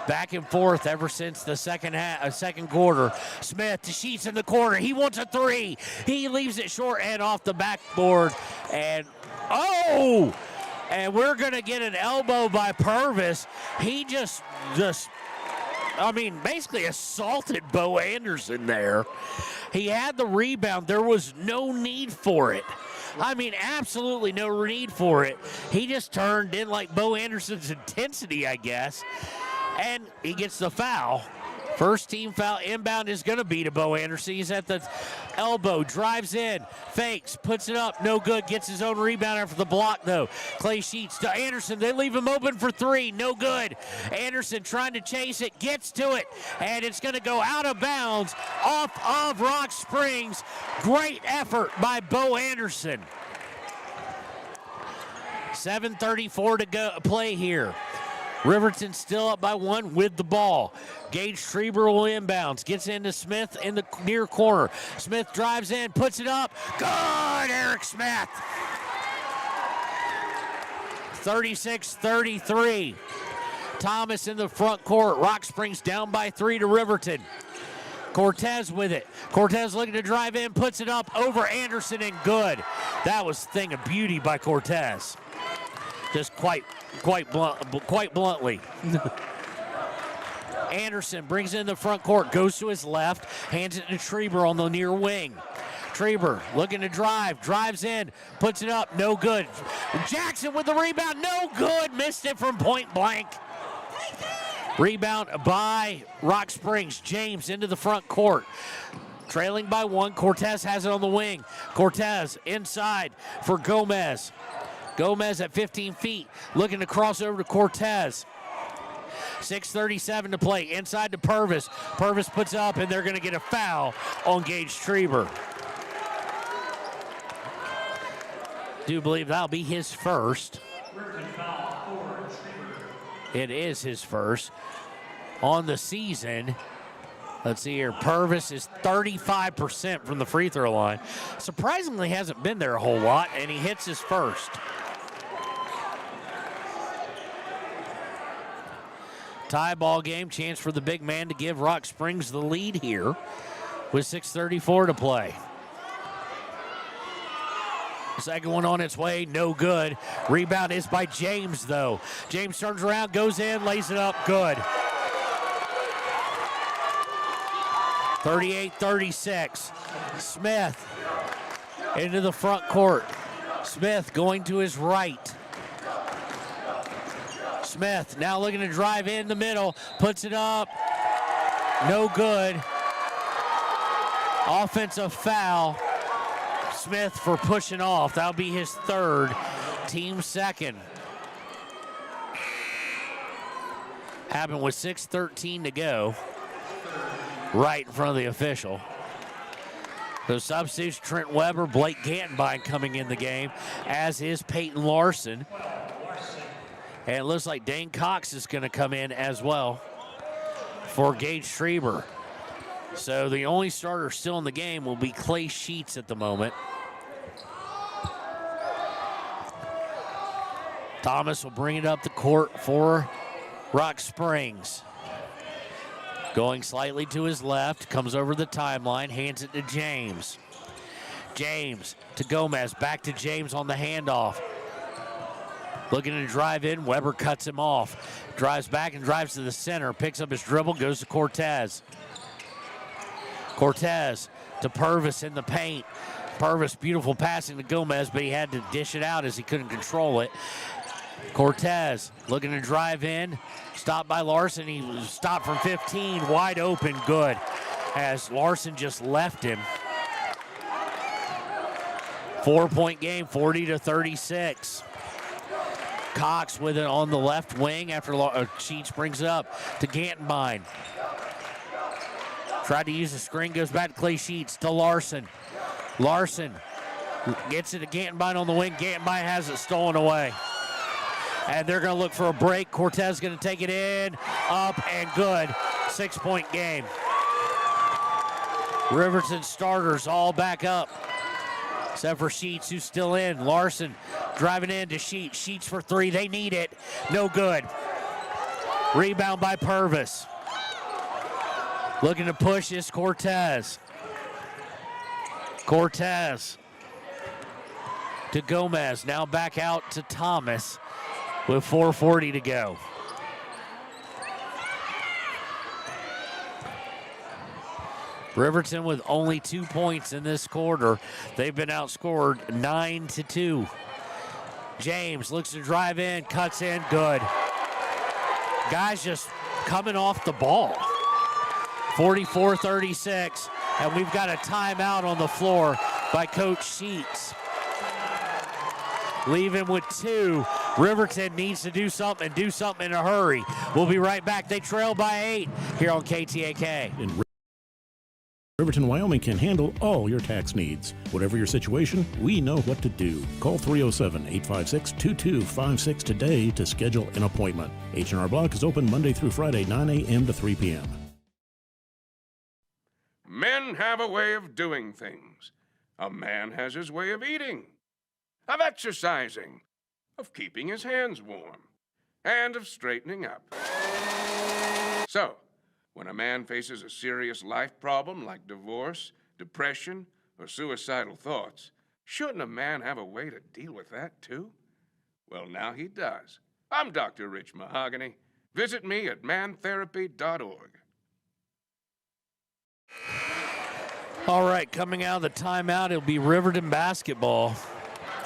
Speaker 7: Back and forth ever since the second quarter. Smith to Sheets in the corner. He wants a three. He leaves it short and off the backboard. And and we're going to get an elbow by Purvis. He just basically assaulted Bo Anderson there. He had the rebound. There was no need for it. Absolutely no need for it. He just turned in like Bo Anderson's intensity, I guess. And he gets the foul. First team foul. Inbound is going to be to Bo Anderson. He's at the elbow, drives in, fakes, puts it up, no good, gets his own rebound after the block, though. Clay Sheets to Anderson. They leave him open for three, no good. Anderson trying to chase it, gets to it, and it's going to go out of bounds off of Rock Springs. Great effort by Bo Anderson. 7:34 to go play here. Riverton still up by 1 with the ball. Gage Trieber will inbounds. Gets into Smith in the near corner. Smith drives in, puts it up. Good, Eric Smith. 36-33. Thomas in the front court. Rock Springs down by 3 to Riverton. Cortez with it. Cortez looking to drive in, puts it up over Anderson, and good. That was a thing of beauty by Cortez. Just quite bluntly. Anderson brings in the front court, goes to his left, hands it to Trieber on the near wing. Trieber looking to drives in, puts it up, no good. Jackson with the rebound, no good, missed it from point blank. Rebound by Rock Springs. James into the front court. Trailing by 1, Cortez has it on the wing. Cortez inside for Gomez. Gomez at 15 feet, looking to cross over to Cortez. 6:37 to play. Inside to Purvis. Purvis puts up, and they're going to get a foul on Gage Trieber. Do believe that'll be his first. It is his first on the season. Let's see here. Purvis is 35% from the free throw line. Surprisingly hasn't been there a whole lot, and he hits his first. Tie ball game, chance for the big man to give Rock Springs the lead here with 6:34 to play. Second one on its way, no good. Rebound is by James, though. James turns around, goes in, lays it up, good. 38-36. Smith into the front court. Smith going to his right. Smith now looking to drive in the middle, puts it up, no good. Offensive foul. Smith for pushing off. That'll be his third, team second. Happened with 6:13 to go, right in front of the official. So substitutes Trent Weber, Blake Gantenbein coming in the game, as is Peyton Larson. And it looks like Dane Cox is going to come in as well for Gage Schreiber. So the only starter still in the game will be Clay Sheets at the moment. Thomas will bring it up the court for Rock Springs. Going slightly to his left, comes over the timeline, hands it to James. James to Gomez, back to James on the handoff. Looking to drive in, Weber cuts him off. Drives back and drives to the center, picks up his dribble, goes to Cortez. Cortez to Purvis in the paint. Purvis, beautiful passing to Gomez, but he had to dish it out as he couldn't control it. Cortez looking to drive in, stopped by Larson. He was stopped from 15, wide open, good, as Larson just left him. 4-point game, 40-36. Cox with it on the left wing after Sheets brings it up to Gantenbein. Tried to use the screen, goes back to Clay Sheets to Larson. Larson gets it to Gantenbein on the wing. Gantenbein has it stolen away. And they're going to look for a break. Cortez going to take it in, up, and good. 6-point game. Riverton starters all back up, except for Sheets, who's still in. Larson driving in to Sheets. Sheets for three. They need it. No good. Rebound by Purvis. Looking to push is Cortez. Cortez to Gomez. Now back out to Thomas with 4:40 to go. Riverton with only 2 points in this quarter. They've been outscored 9-2. James looks to drive in, cuts in, good. Guys just coming off the ball. 44-36, and we've got a timeout on the floor by Coach Sheets. Leaving with 2. Riverton needs to do something in a hurry. We'll be right back. They trail by 8 here on KTAK.
Speaker 4: Riverton, Wyoming can handle all your tax needs. Whatever your situation, we know what to do. Call 307-856-2256 today to schedule an appointment. H&R Block is open Monday through Friday, 9 a.m. to 3 p.m.
Speaker 15: Men have a way of doing things. A man has his way of eating, of exercising, of keeping his hands warm, and of straightening up. So, when a man faces a serious life problem like divorce, depression, or suicidal thoughts, shouldn't a man have a way to deal with that too? Well, now he does. I'm Dr. Rich Mahogany. Visit me at mantherapy.org.
Speaker 7: All right, coming out of the timeout, it'll be Riverton basketball,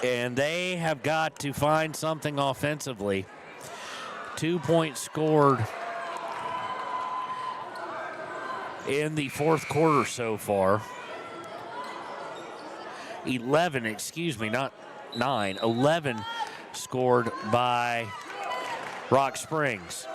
Speaker 7: and they have got to find something offensively. 2 points scored in the fourth quarter so far. 11 scored by Rock Springs.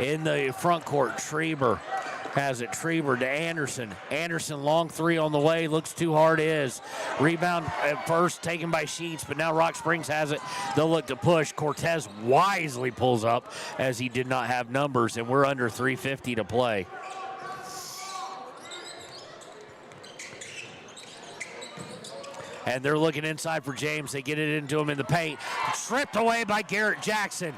Speaker 7: In the front court, Schreiber has it. Schreiber to Anderson. Anderson, long three on the way. Looks too hard, is. Rebound at first taken by Sheets, but now Rock Springs has it. They'll look to push. Cortez wisely pulls up as he did not have numbers, and we're under 3:50 to play. And they're looking inside for James. They get it into him in the paint. Stripped away by Garrett Jackson.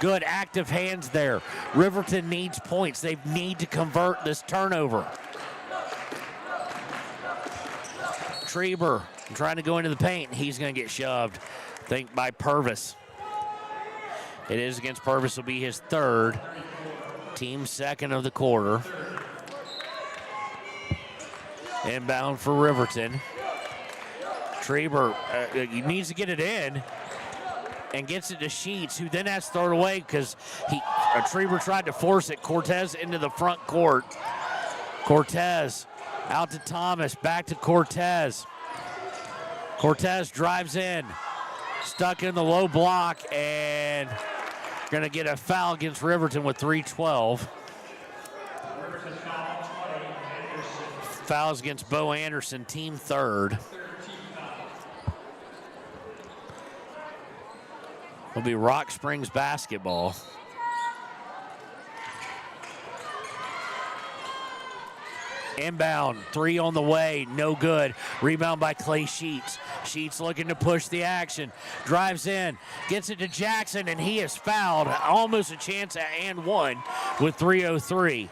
Speaker 7: Good active hands there. Riverton needs points. They need to convert this turnover. Schreiber trying to go into the paint, and he's going to get shoved, I think, by Purvis. It is against Purvis. Will be his third, team second of the quarter. Inbound for Riverton. Treber he needs to get it in and gets it to Sheets, who then has to throw it away because Treber tried to force it. Cortez into the front court. Cortez out to Thomas, back to Cortez. Cortez drives in, stuck in the low block, and going to get a foul against Riverton with 3:12. Fouls against Bo Anderson, team third. Will be Rock Springs basketball. Inbound, three on the way, no good. Rebound by Clay Sheets. Sheets looking to push the action. Drives in, gets it to Jackson, and he is fouled. Almost a chance at and one with 3:03.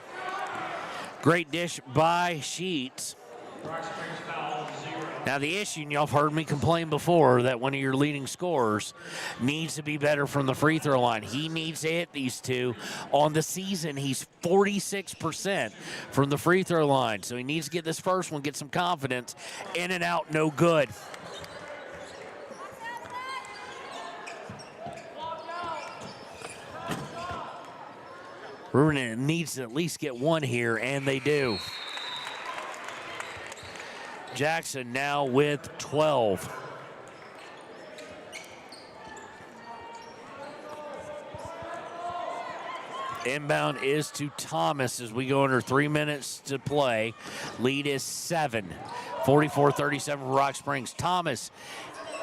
Speaker 7: Great dish by Sheets. Now the issue, and y'all have heard me complain before, that one of your leading scorers needs to be better from the free throw line. He needs to hit these two. On the season, he's 46% from the free throw line. So he needs to get this first one, get some confidence. In and out, no good. Riverton needs to at least get one here, and they do. Jackson now with 12. Inbound is to Thomas as we go under 3 minutes to play. Lead is 7. 44-37 for Rock Springs. Thomas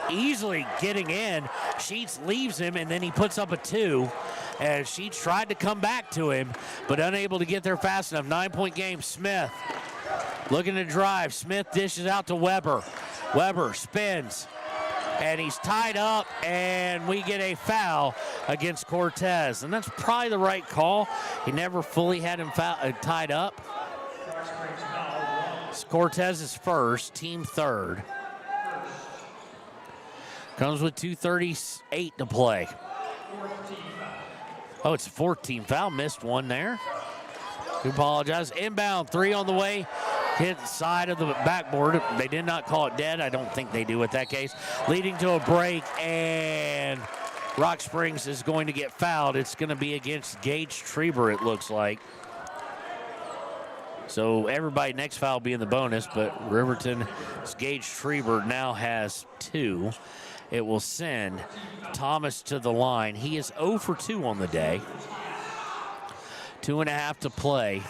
Speaker 7: easily getting in. Sheets leaves him, and then he puts up a 2. As Sheets tried to come back to him, but unable to get there fast enough. 9-point game. Smith looking to drive. Smith dishes out to Weber. Weber spins, and he's tied up, and we get a foul against Cortez. And that's probably the right call. He never fully had him tied up. Cortez is first, team third. Comes with 2:38 to play. Oh, it's a 14 foul. Missed one there. We apologize. Inbound, 3 on the way. Hit the side of the backboard. They did not call it dead. I don't think they do in that case. Leading to a break, and Rock Springs is going to get fouled. It's going to be against Gage Treber, it looks like. So everybody next foul will be in the bonus, but Riverton's Gage Treber now has 2. It will send Thomas to the line. He is 0 for 2 on the day. 2.5 to play.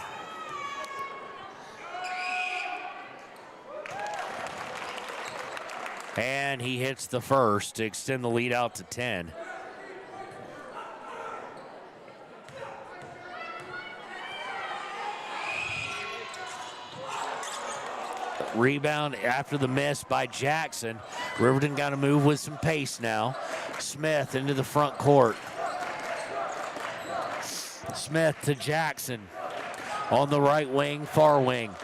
Speaker 7: And he hits the first to extend the lead out to 10. Rebound after the miss by Jackson. Riverton got to move with some pace now. Smith into the front court. Smith to Jackson on the right wing, far wing.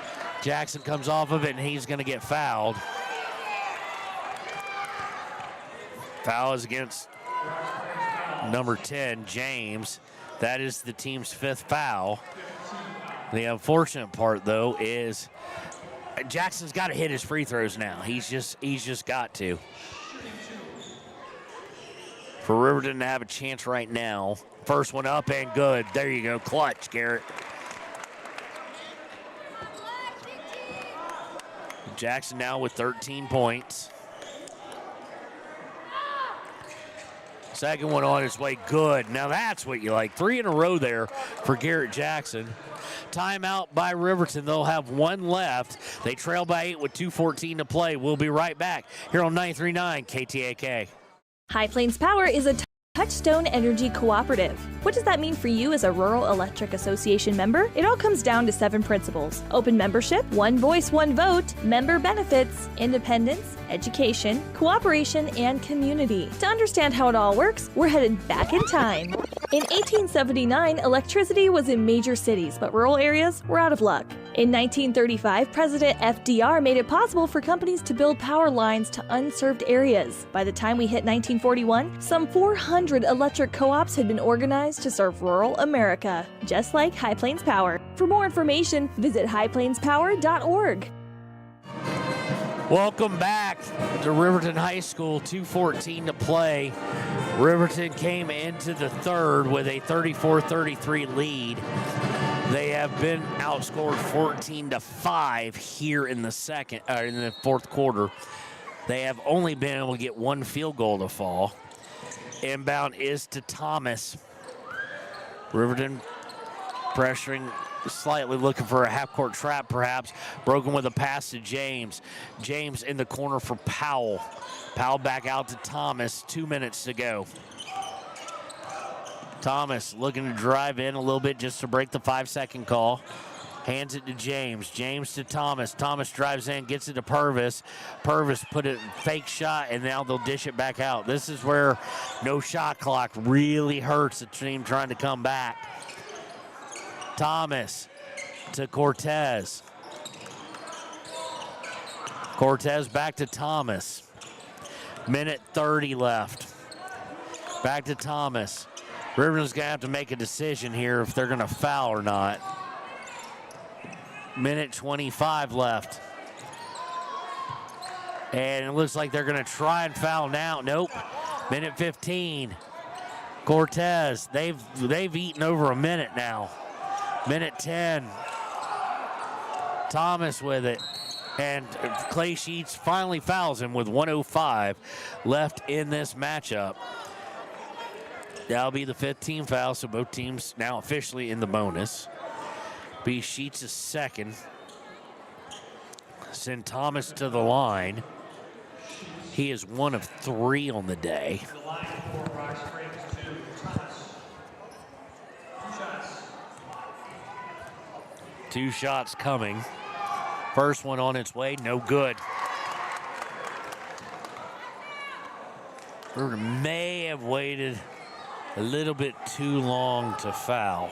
Speaker 7: Jackson comes off of it, and he's going to get fouled. Foul is against number 10, James. That is the team's 5th foul. The unfortunate part, though, is Jackson's got to hit his free throws now. He's just got to. For Riverton to have a chance right now. First one up and good. There you go. Clutch, Garrett. Jackson now with 13 points. Second one on its way. Good. Now that's what you like. 3 in a row there for Garrett Jackson. Timeout by Riverton. They'll have 1 left. They trail by 8 with 2:14 to play. We'll be right back here on 93.9 KTAK.
Speaker 6: High Plains Power is a Touchstone Energy Cooperative. What does that mean for you as a Rural Electric Association member? It all comes down to 7 principles: open membership, 1 voice, 1 vote, member benefits, independence, education, cooperation, and community. To understand how it all works, we're headed back in time. In 1879, electricity was in major cities, but rural areas were out of luck. In 1935, President FDR made it possible for companies to build power lines to unserved areas. By the time we hit 1941, some 400 electric co-ops had been organized to serve rural America, just like High Plains Power. For more information, visit highplainspower.org.
Speaker 7: Welcome back to Riverton High School, 2:14 to play. Riverton came into the third with a 34-33 lead. They have been outscored 14-5 here in the fourth quarter. They have only been able to get one field goal to fall. Inbound is to Thomas. Riverton pressuring slightly, looking for a half-court trap perhaps. Broken with a pass to James. James in the corner for Powell. Powell back out to Thomas. 2 minutes to go. Thomas looking to drive in a little bit just to break the 5-second call. Hands it to James. James to Thomas. Thomas drives in, gets it to Purvis. Purvis put it fake shot, and now they'll dish it back out. This is where no shot clock really hurts the team trying to come back. Thomas to Cortez. Cortez back to Thomas. Minute 30 left. Back to Thomas. Riverton's going to have to make a decision here if they're going to foul or not. Minute 25 left. And it looks like they're going to try and foul now. Nope. Minute 15. Cortez, they've eaten over a minute now. Minute 10. Thomas with it. And Clay Sheets finally fouls him with 1:05 left in this matchup. That'll be the 5th team foul, so both teams now officially in the bonus. B. Sheets is second. Send Thomas to the line. He is 1 of 3 on the day. Two shots coming. First one on its way, no good. Riverton may have waited a little bit too long to foul.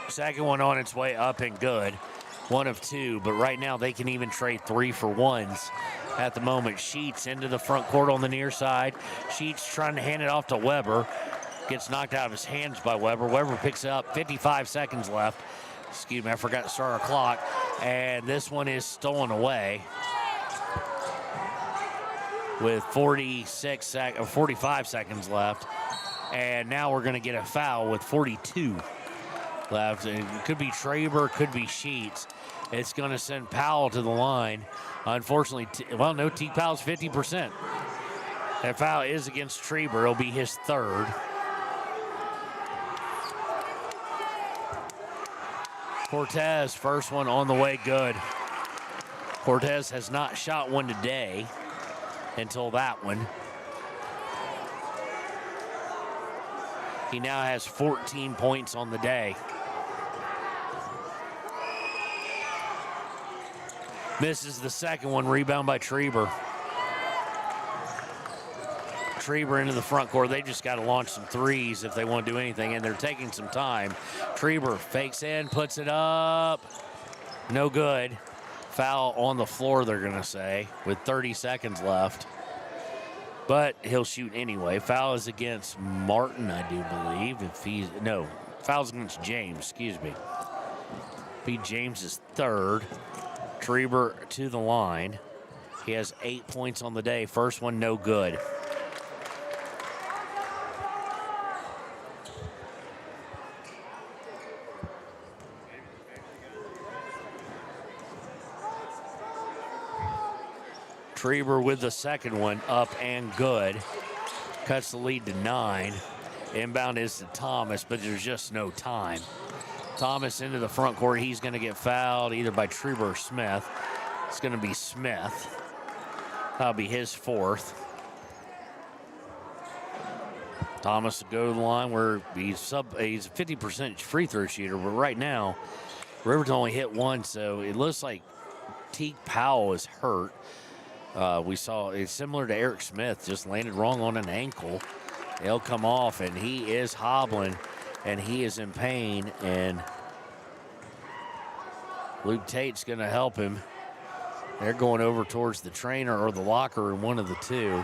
Speaker 7: Second one on its way up and good. 1 of 2, but right now they can even trade 3 for 1s at the moment. Sheets into the front court on the near side. Sheets trying to hand it off to Weber. Gets knocked out of his hands by Weber. Weber picks it up, 55 seconds left. Excuse me, I forgot to start our clock. And this one is stolen away with 45 seconds left. And now we're going to get a foul with 42 left. It could be Traber, could be Sheets. It's going to send Powell to the line. Unfortunately, no, T. Powell's 50%. That foul is against Traber. It'll be his 3rd. Cortez, first one on the way, good. Cortez has not shot one today until that one. He now has 14 points on the day. Misses the second one, rebound by Traber. Traber into the front court. They just got to launch some threes if they want to do anything, and they're taking some time. Traber fakes in, puts it up. No good. Foul on the floor, they're going to say, with 30 seconds left. But he'll shoot anyway. Foul is against Martin, I do believe. Foul's against James, excuse me. Be James's 3rd. Traber to the line. He has 8 points on the day. First one, no good. Traber with the second one, up and good. Cuts the lead to 9. Inbound is to Thomas, but there's just no time. Thomas into the front court. He's going to get fouled either by Traber or Smith. It's going to be Smith. That'll be his 4th. Thomas will go to the line where he's a 50% free throw shooter, but right now, Riverton only hit 1, so it looks like Teague Powell is hurt. We saw it's similar to Eric Smith, just landed wrong on an ankle. He'll come off, and he is hobbling. and he is in pain, and Luke Tate's going to help him. They're going over towards the trainer or the locker room, one of the two.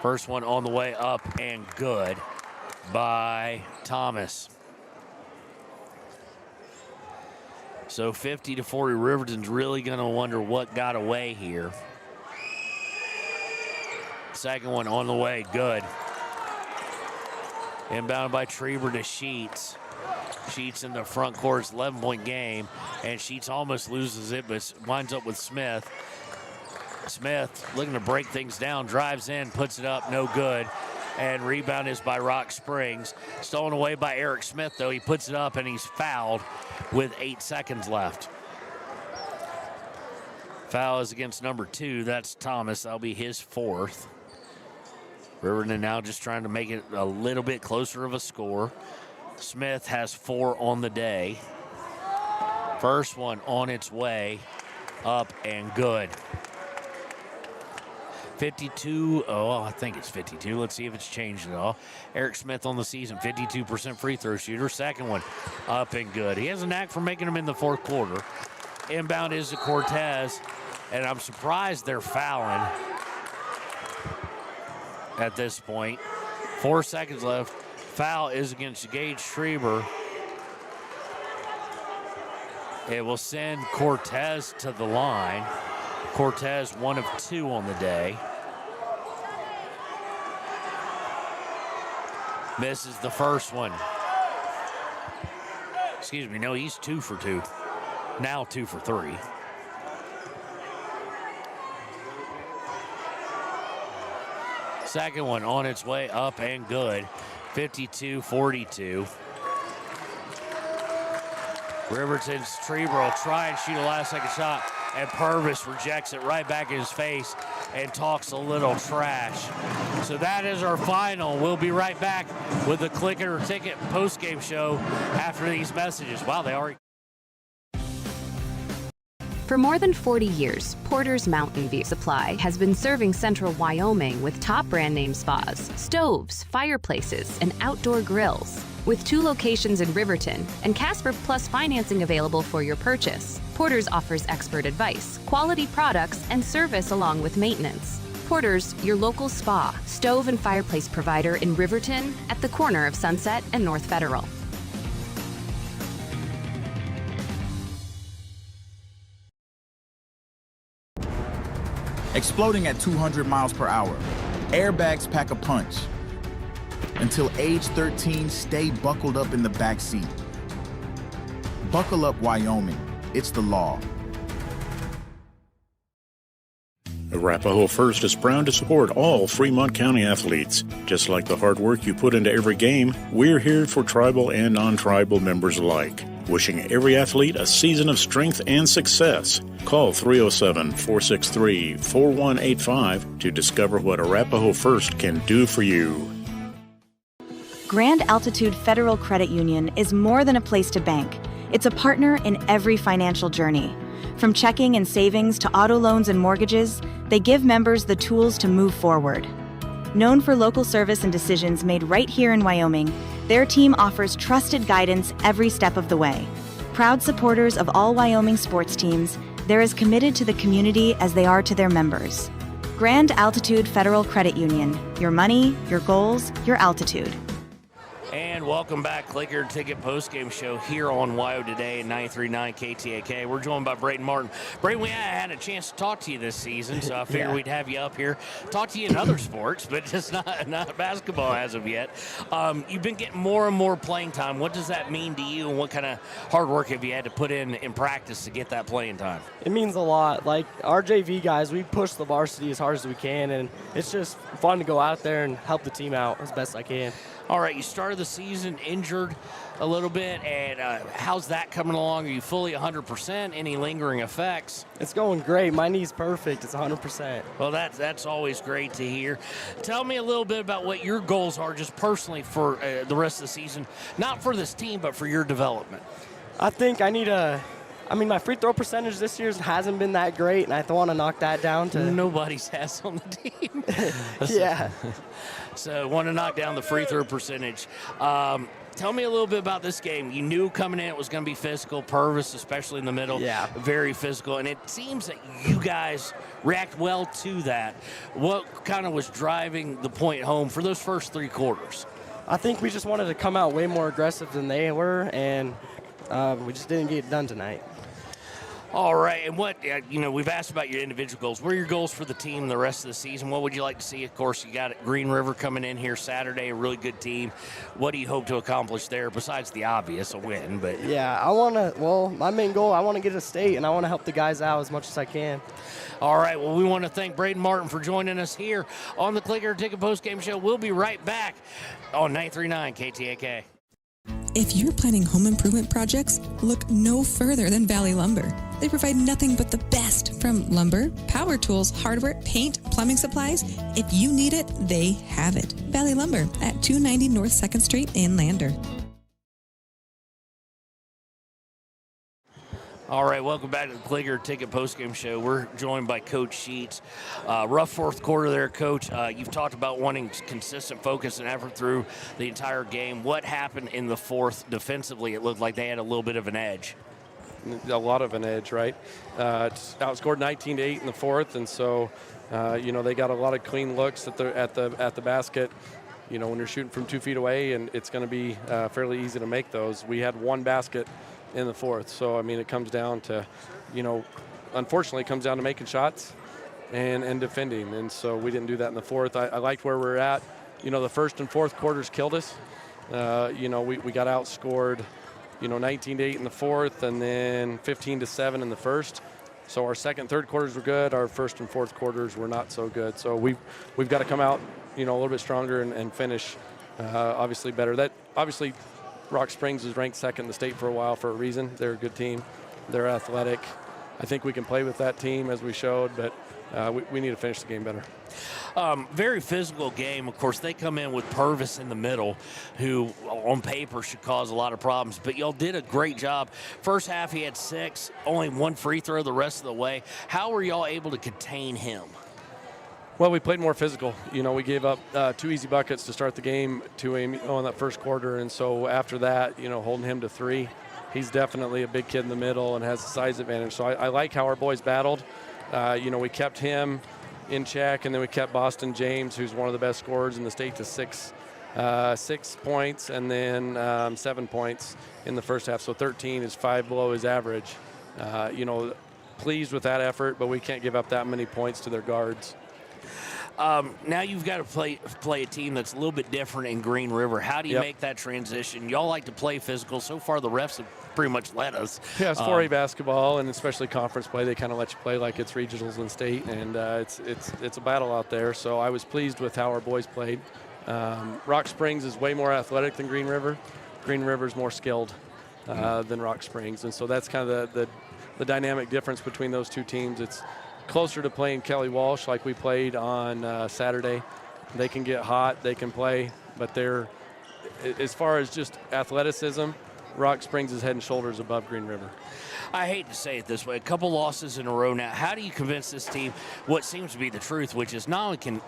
Speaker 7: First one on the way up and good by Thomas. So 50-40, Riverton's really going to wonder what got away here. Second one on the way, good. Inbounded by Trieber to Sheets. Sheets in the front court, 11-point game, and Sheets almost loses it, but winds up with Smith. Smith looking to break things down, drives in, puts it up, no good. And rebound is by Rock Springs. Stolen away by Eric Smith, though. He puts it up, and he's fouled with 8 seconds left. Foul is against number 2. That's Thomas. That'll be his 4th. Riverton now just trying to make it a little bit closer of a score. Smith has 4 on the day. First one on its way, up and good. 52, I think it's 52. Let's see if it's changed at all. Eric Smith on the season, 52% free throw shooter. Second one, up and good. He has a knack for making them in the fourth quarter. Inbound is to Cortez, and I'm surprised they're fouling at this point. 4 seconds left. Foul is against Gage Trieber. It will send Cortez to the line. Cortez 1 of 2 on the day. Misses the first one. Excuse me, no, he's 2 for 2. Now 2 for 3. Second one on its way up and good. 52-42. Riverton's Trieber will try and shoot a last-second shot, and Purvis rejects it right back in his face and talks a little trash. So that is our final. We'll be right back with the Click It or Ticket post-game show after these messages. Wow, they already...
Speaker 1: For more than 40 years, Porter's Mountain View Supply has been serving central Wyoming with top brand name spas, stoves, fireplaces, and outdoor grills. With 2 locations in Riverton and Casper Plus financing available for your purchase, Porter's offers expert advice, quality products, and service along with maintenance. Porter's, your local spa, stove, and fireplace provider in Riverton at the corner of Sunset and North Federal.
Speaker 16: Exploding at 200 miles per hour. Airbags pack a punch. Until age 13, stay buckled up in the back seat. Buckle up, Wyoming. It's the law.
Speaker 4: Arapahoe First is proud to support all Fremont County athletes. Just like the hard work you put into every game, we're here for tribal and non-tribal members alike. Wishing every athlete a season of strength and success. Call 307-463-4185 to discover what Arapahoe First can do for you.
Speaker 18: Grand Altitude Federal Credit Union is more than a place to bank. It's a partner in every financial journey. From checking and savings to auto loans and mortgages, they give members the tools to move forward. Known for local service and decisions made right here in Wyoming, their team offers trusted guidance every step of the way. Proud supporters of all Wyoming sports teams, they're as committed to the community as they are to their members. Grand Altitude Federal Credit Union. Your money, your goals, your altitude.
Speaker 7: And welcome back, Clicker Ticket postgame show here on WYO Today at 93.9 KTAK. We're joined by Brayden Martin. Brayden, we haven't had a chance to talk to you this season, so I figured we'd have you up here, talk to you in other sports, but just not basketball as of yet. You've been getting more and more playing time. What does that mean to you, and what kind of hard work have you had to put in practice to get that playing time?
Speaker 2: It means a lot. Like, our JV guys, we push the varsity as hard as we can, and it's just fun to go out there and help the team out as best I can.
Speaker 7: All right, you started the season injured a little bit, and how's that coming along? Are you fully 100%? Any lingering effects?
Speaker 2: It's going great. My knee's perfect. It's 100%.
Speaker 7: Well, that's always great to hear. Tell me a little bit about what your goals are just personally for the rest of the season, not for this team, but for your development.
Speaker 2: I think I need my free throw percentage this year hasn't been that great, and I want to knock that down to...
Speaker 7: Nobody's has on the team.
Speaker 2: Yeah.
Speaker 7: So want to knock down the free throw percentage. Tell me a little bit about this game. You knew coming in it was going to be physical. Purvis, especially in the middle, very physical. And it seems that you guys react well to that. What kind of was driving the point home for those first 3 quarters?
Speaker 2: I think we just wanted to come out way more aggressive than they were, and we just didn't get it done tonight.
Speaker 7: All right, and what, we've asked about your individual goals. What are your goals for the team the rest of the season? What would you like to see? Of course, you got Green River coming in here Saturday, a really good team. What do you hope to accomplish there besides the obvious, a win? But
Speaker 2: yeah, my main goal, I want to get a state, and I want to help the guys out as much as I can.
Speaker 7: All right, well, we want to thank Braden Martin for joining us here on the Clicker Ticket Postgame Show. We'll be right back on 939 KTAK.
Speaker 19: If you're planning home improvement projects, look no further than Valley Lumber. They provide nothing but the best from lumber, power tools, hardware, paint, plumbing supplies. If you need it, they have it. Valley Lumber at 290 North 2nd Street in Lander.
Speaker 7: All right, welcome back to the Clicker Ticket Postgame Show. We're joined by Coach Sheets. Rough fourth quarter there, Coach. You've talked about wanting consistent focus and effort through the entire game. What happened in the fourth defensively? It looked like they had a little bit of an edge.
Speaker 20: A lot of an edge, right? Outscored 19-8 in the fourth, and so they got a lot of clean looks at the basket. When you're shooting from 2 feet away, and it's going to be fairly easy to make those. We had 1 basket in the fourth. So, it comes down to, unfortunately, it comes down to making shots and defending. And so we didn't do that in the fourth. I liked where we're at. The first and fourth quarters killed us. We got outscored, 19-8 in the fourth and then 15-7 in the first. So our second, third quarters were good. Our first and fourth quarters were not so good. So we've got to come out, a little bit stronger and finish obviously better. That obviously Rock Springs was ranked second in the state for a while for a reason. They're a good team. They're athletic. I think we can play with that team as we showed, but we need to finish the game better.
Speaker 7: Very physical game. Of course, they come in with Purvis in the middle, who on paper should cause a lot of problems. But y'all did a great job. First half, he had 6, only 1 free throw the rest of the way. How were y'all able to contain him?
Speaker 20: Well, we played more physical. We gave up 2 easy buckets to start the game to him in that first quarter. And so after that, holding him to 3, he's definitely a big kid in the middle and has a size advantage. So I like how our boys battled. We kept him in check, and then we kept Boston James, who's one of the best scorers in the state, to 6 points and then 7 points in the first half. So 13 is 5 below his average. Pleased with that effort, but we can't give up that many points to their guards.
Speaker 7: Now you've got to play a team that's a little bit different in Green River. How do you make that transition? Y'all like to play physical. So far, the refs have pretty much let us.
Speaker 20: Yeah, it's 4A basketball, and especially conference play. They kind of let you play like it's regionals and state, and it's a battle out there. So I was pleased with how our boys played. Rock Springs is way more athletic than Green River. Green River is more skilled than Rock Springs, and so that's kind of the dynamic difference between those two teams. It's closer to playing Kelly Walsh like we played on Saturday. They can get hot, they can play, but they're, as far as just athleticism, Rock Springs is head and shoulders above Green River.
Speaker 7: I hate to say it this way, a couple losses in a row now. How do you convince this team what seems to be the truth, which is not only can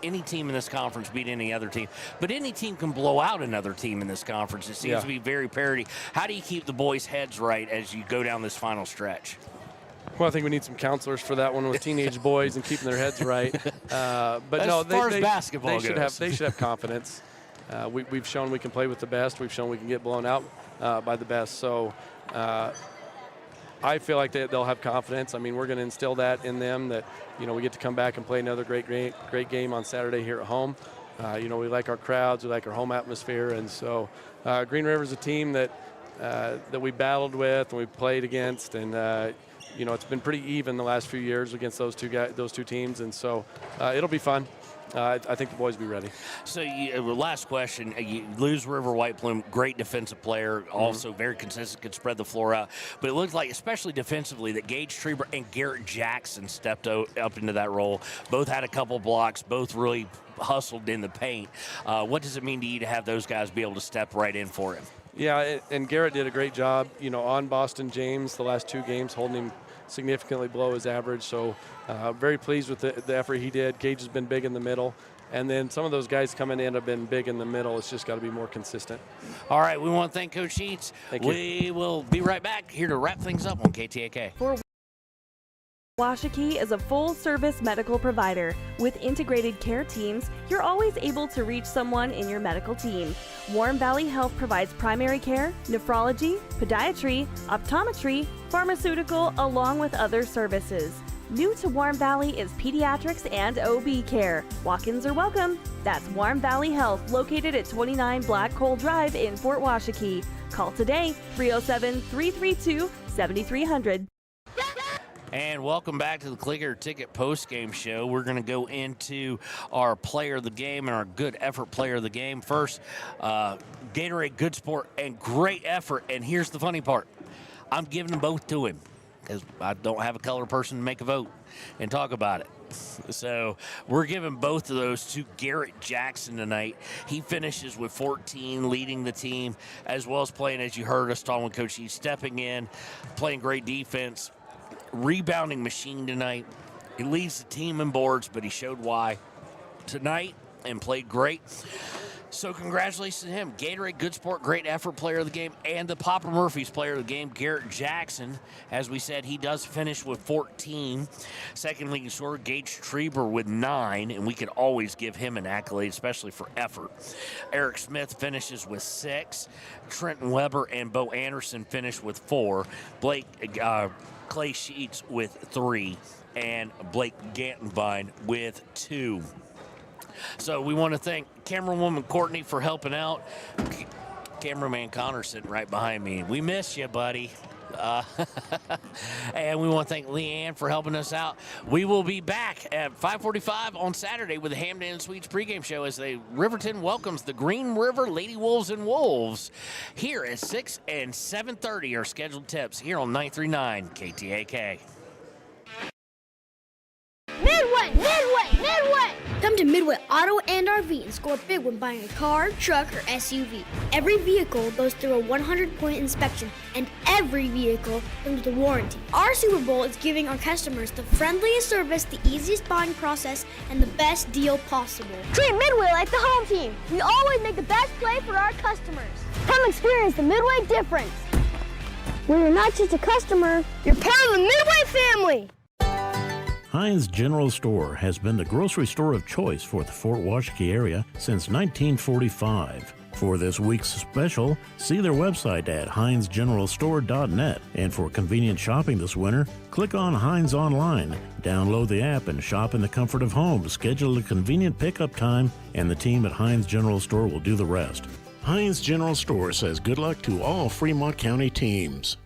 Speaker 7: any team in this conference beat any other team, but any team can blow out another team in this conference. It seems to be very parity. How do you keep the boys' heads right as you go down this final stretch?
Speaker 20: Well, I think we need some counselors for that one with teenage boys and keeping their heads right. But
Speaker 7: as far as basketball goes,
Speaker 20: they should have confidence. We've shown we can play with the best. We've shown we can get blown out by the best. So I feel like they'll have confidence. I mean, we're going to instill that in them, that we get to come back and play another great game on Saturday here at home. We like our crowds, we like our home atmosphere, and so Green River's a team that we battled with and we played against, and it's been pretty even the last few years against those two teams, and so it'll be fun. I think the boys will be ready.
Speaker 7: So, last question. You lose River White Plume, great defensive player, also very consistent, could spread the floor out. But it looked like, especially defensively, that Gage Treber and Garrett Jackson stepped up into that role. Both had a couple blocks, both really hustled in the paint. What does it mean to you to have those guys be able to step right in for him?
Speaker 20: Yeah, and Garrett did a great job, on Boston James the last 2 games, holding him significantly below his average. So very pleased with the effort he did. Gage has been big in the middle. And then some of those guys coming in have been big in the middle. It's just got to be more consistent.
Speaker 7: All right, we want to thank Coach Sheets.
Speaker 20: Thank you.
Speaker 7: We will be right back here to wrap things up on KTAK.
Speaker 6: Washakie is a full-service medical provider. With integrated care teams, you're always able to reach someone in your medical team. Warm Valley Health provides primary care, nephrology, podiatry, optometry, pharmaceutical, along with other services. New to Warm Valley is pediatrics and OB care. Walk-ins are welcome. That's Warm Valley Health, located at 29 Black Coal Drive in Fort Washakie. Call today, 307-332-7300.
Speaker 7: And welcome back to the Clicker Ticket postgame show. We're going to go into our player of the game and our good effort player of the game. First, Gatorade, good sport, and great effort. And here's the funny part. I'm giving them both to him because I don't have a color person to make a vote and talk about it. So we're giving both of those to Garrett Jackson tonight. He finishes with 14, leading the team, as well as playing, as you heard us talking with Coach, he's stepping in, playing great defense. Rebounding machine tonight. He leads the team in boards, but he showed why tonight and played great. So congratulations to him. Gatorade, good sport, great effort player of the game, and the Papa Murphy's player of the game, Garrett Jackson. As we said, he does finish with 14. Second leading scorer, Gage Treber with 9, and we could always give him an accolade, especially for effort. Eric Smith finishes with 6. Trenton Weber and Bo Anderson finish with 4. Clay Sheets with 3, and Blake Gantenbein with 2. So we want to thank camerawoman Courtney for helping out. Cameraman Connor sitting right behind me. We miss you, buddy. And we want to thank Leanne for helping us out. We will be back at 5:45 on Saturday with the Hampton Inn Suites pregame show as Riverton welcomes the Green River Lady Wolves and Wolves. Here at 6 and 7:30 are scheduled tips here on 939 KTAK.
Speaker 21: Midway! Come to Midway Auto and RV and score big when buying a car, truck, or SUV. Every vehicle goes through a 100-point inspection, and every vehicle comes with a warranty. Our Super Bowl is giving our customers the friendliest service, the easiest buying process, and the best deal possible.
Speaker 22: Treat Midway like the home team. We always make the best play for our customers. Come experience the Midway difference. Where you're not just a customer, you're part of the Midway family.
Speaker 4: Heinz General Store has been the grocery store of choice for the Fort Washakie area since 1945. For this week's special, see their website at heinzgeneralstore.net. And for convenient shopping this winter, click on Heinz Online, download the app, and shop in the comfort of home. Schedule a convenient pickup time, and the team at Heinz General Store will do the rest. Heinz General Store says good luck to all Fremont County teams.